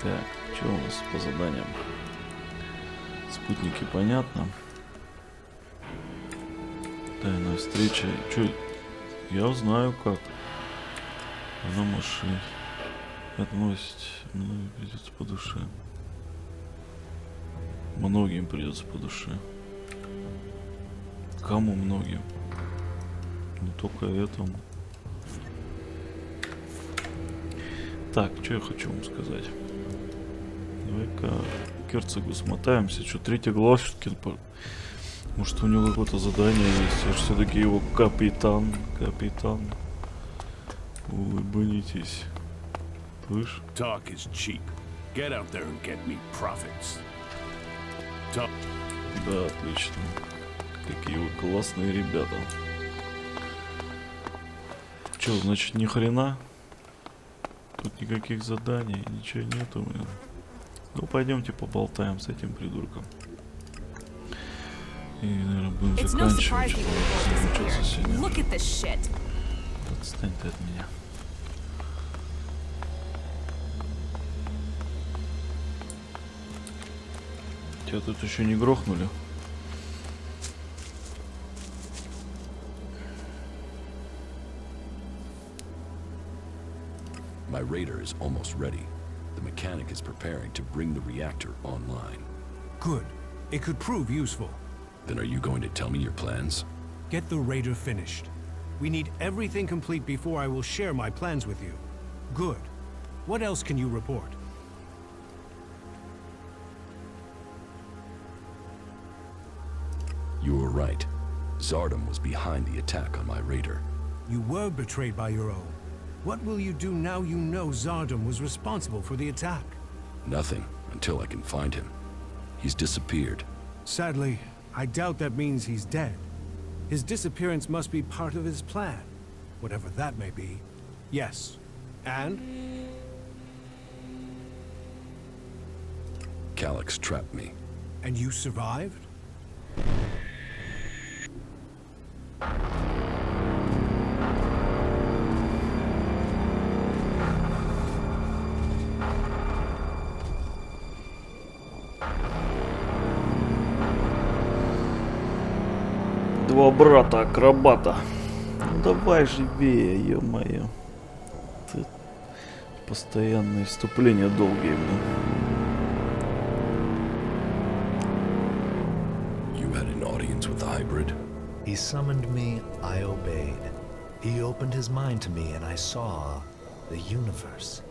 Speaker 1: Так, что у нас по заданиям? Спутники, понятно. Тайная встреча. Чё? Я знаю как. На машине. Эта новость многим придется по душе. Многим придется по душе. Кому многим? Не только этому. Так, что я хочу вам сказать. Давай-ка к герцогу смотаемся. Что, третья глава все-таки... Может, у него какое-то задание есть. Я же все-таки его капитан. Капитан. Улыбнитесь. Слышь?
Speaker 7: Talk is cheap. Get out there and get me profits. Talk.
Speaker 1: Да, отлично. Какие вы классные ребята. Че, значит, ни хрена? Тут никаких заданий, ничего нету, блин. Ну, пойдемте поболтаем с этим придурком. И, наверное, будем заканчивать. Отстань ты от меня. Тебя тут еще не грохнули?
Speaker 3: My raider is almost ready. The mechanic is preparing to bring the reactor online.
Speaker 2: Good. It could prove useful.
Speaker 3: Then are you going to tell me your plans?
Speaker 2: Get the raider finished. We need everything complete before I will share my plans with you. Good. What else can you report?
Speaker 3: You were right. Zardom was behind the attack on my raider.
Speaker 2: You were betrayed by your own. What will you do now you know Zardom was responsible for the attack?
Speaker 3: Nothing, until I can find him. He's disappeared.
Speaker 2: Sadly, I doubt that means he's dead. His disappearance must be part of his plan, whatever that may be. Yes. And?
Speaker 3: Calix trapped me.
Speaker 2: And you survived?
Speaker 1: своего брата-акробата. Ну давай живее, ё-моё. Ты... Постоянные вступления долгие, блин.
Speaker 3: You had an audience with the hybrid?
Speaker 17: He summoned me, I obeyed. He opened his mind to me and I saw the universe.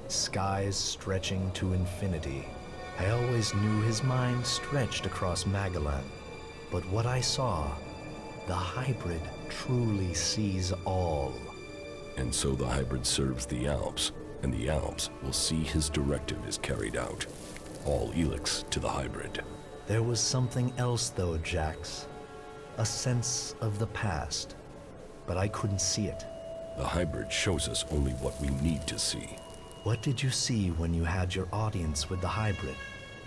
Speaker 17: Skies stretching to infinity. I always knew his mind stretched across Magellan. But what I saw, the hybrid truly sees all.
Speaker 3: And so the hybrid serves the Alps, and the Alps will see his directive is carried out. All Elex to the hybrid.
Speaker 17: There was something else though, Jax. A sense of the past. But I couldn't see it.
Speaker 3: The hybrid shows us only what we need to see.
Speaker 17: What did you see when you had your audience with the hybrid?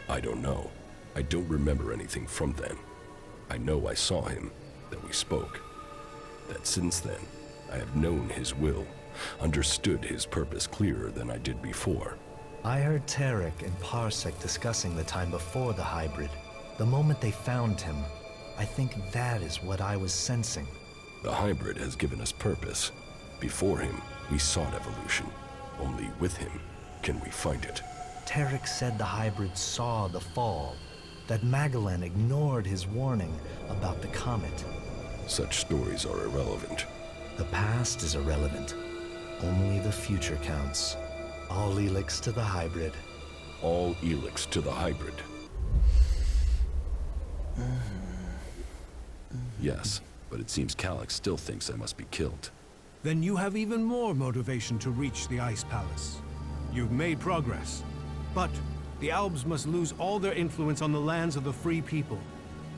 Speaker 3: I don't know. I don't remember anything from then. I know I saw him, that we spoke. That since then, I have known his will, understood his purpose clearer than I did before.
Speaker 17: I heard Tarek and Parsec discussing the time before the hybrid. The moment they found him, I think that is what I was sensing.
Speaker 3: The hybrid has given us purpose. Before him, we sought evolution. Only with him can we find it.
Speaker 17: Tarek said the hybrid saw the fall, that Magellan ignored his warning about the comet.
Speaker 3: Such stories are irrelevant.
Speaker 17: The past is irrelevant. Only the future counts. All Elex to the hybrid.
Speaker 3: All Elex to the hybrid. Yes, but it seems Calyx still thinks I must be killed.
Speaker 2: Then you have even more motivation to reach the Ice Palace. You've made progress. But the Albs must lose all their influence on the lands of the free people.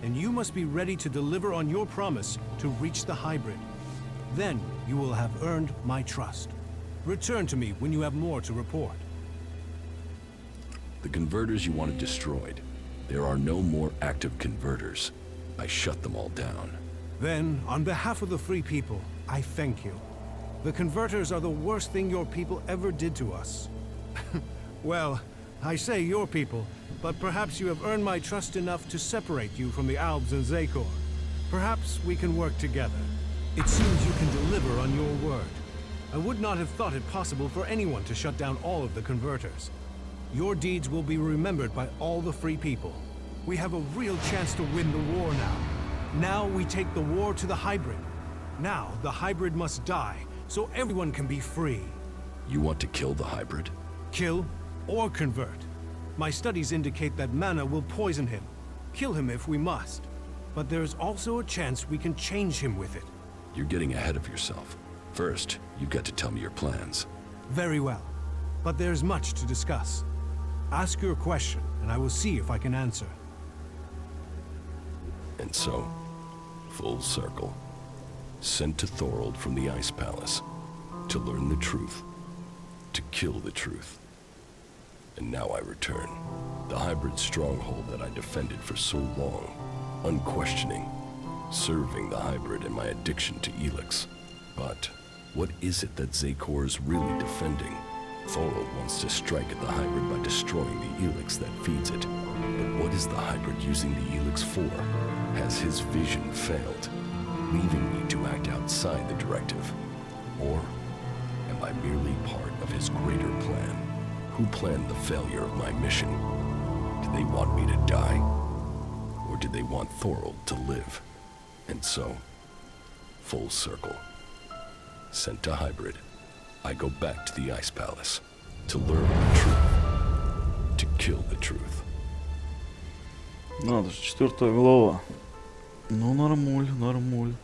Speaker 2: And you must be ready to deliver on your promise to reach the hybrid. Then you will have earned my trust. Return to me when you have more to report.
Speaker 3: The converters you wanted destroyed. There are no more active converters. I shut them all down.
Speaker 2: Then, on behalf of the free people, I thank you. The converters are the worst thing your people ever did to us. Well, I say your people, but perhaps you have earned my trust enough to separate you from the Albs and Zakor. Perhaps we can work together. It seems you can deliver on your word. I would not have thought it possible for anyone to shut down all of the converters. Your deeds will be remembered by all the free people. We have a real chance to win the war now. Now we take the war to the hybrid. Now the hybrid must die, so everyone can be free.
Speaker 3: You want to kill the hybrid?
Speaker 2: Kill or convert. My studies indicate that mana will poison him. Kill him if we must. But there's also a chance we can change him with it.
Speaker 3: You're getting ahead of yourself. First, you've got to tell me your plans.
Speaker 2: Very well. But there's much to discuss. Ask your question, and I will see if I can answer.
Speaker 3: And so, full circle. Sent to Thorold from the Ice Palace. To learn the truth. To kill the truth. And now I return. The hybrid stronghold that I defended for so long. Unquestioning. Serving the hybrid and my addiction to Elex. But what is it that Zakor's really defending? Thorold wants to strike at the hybrid by destroying the Elex that feeds it. But what is the hybrid using the Elex for? Has his vision failed, leaving me to act outside the directive? Or am I merely part of his greater plan? Who planned the failure of my mission? Did they want me to die? Or did they want Thorold to live? And so, full circle. Sent to hybrid, I go back to the Ice Palace to learn the truth, to kill the truth.
Speaker 1: Надо же, 4 глава. Ну, нормуль, нормуль.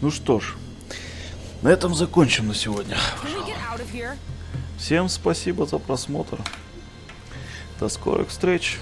Speaker 1: Ну что ж, на этом закончим на сегодня. Всем спасибо за просмотр. До скорых встреч.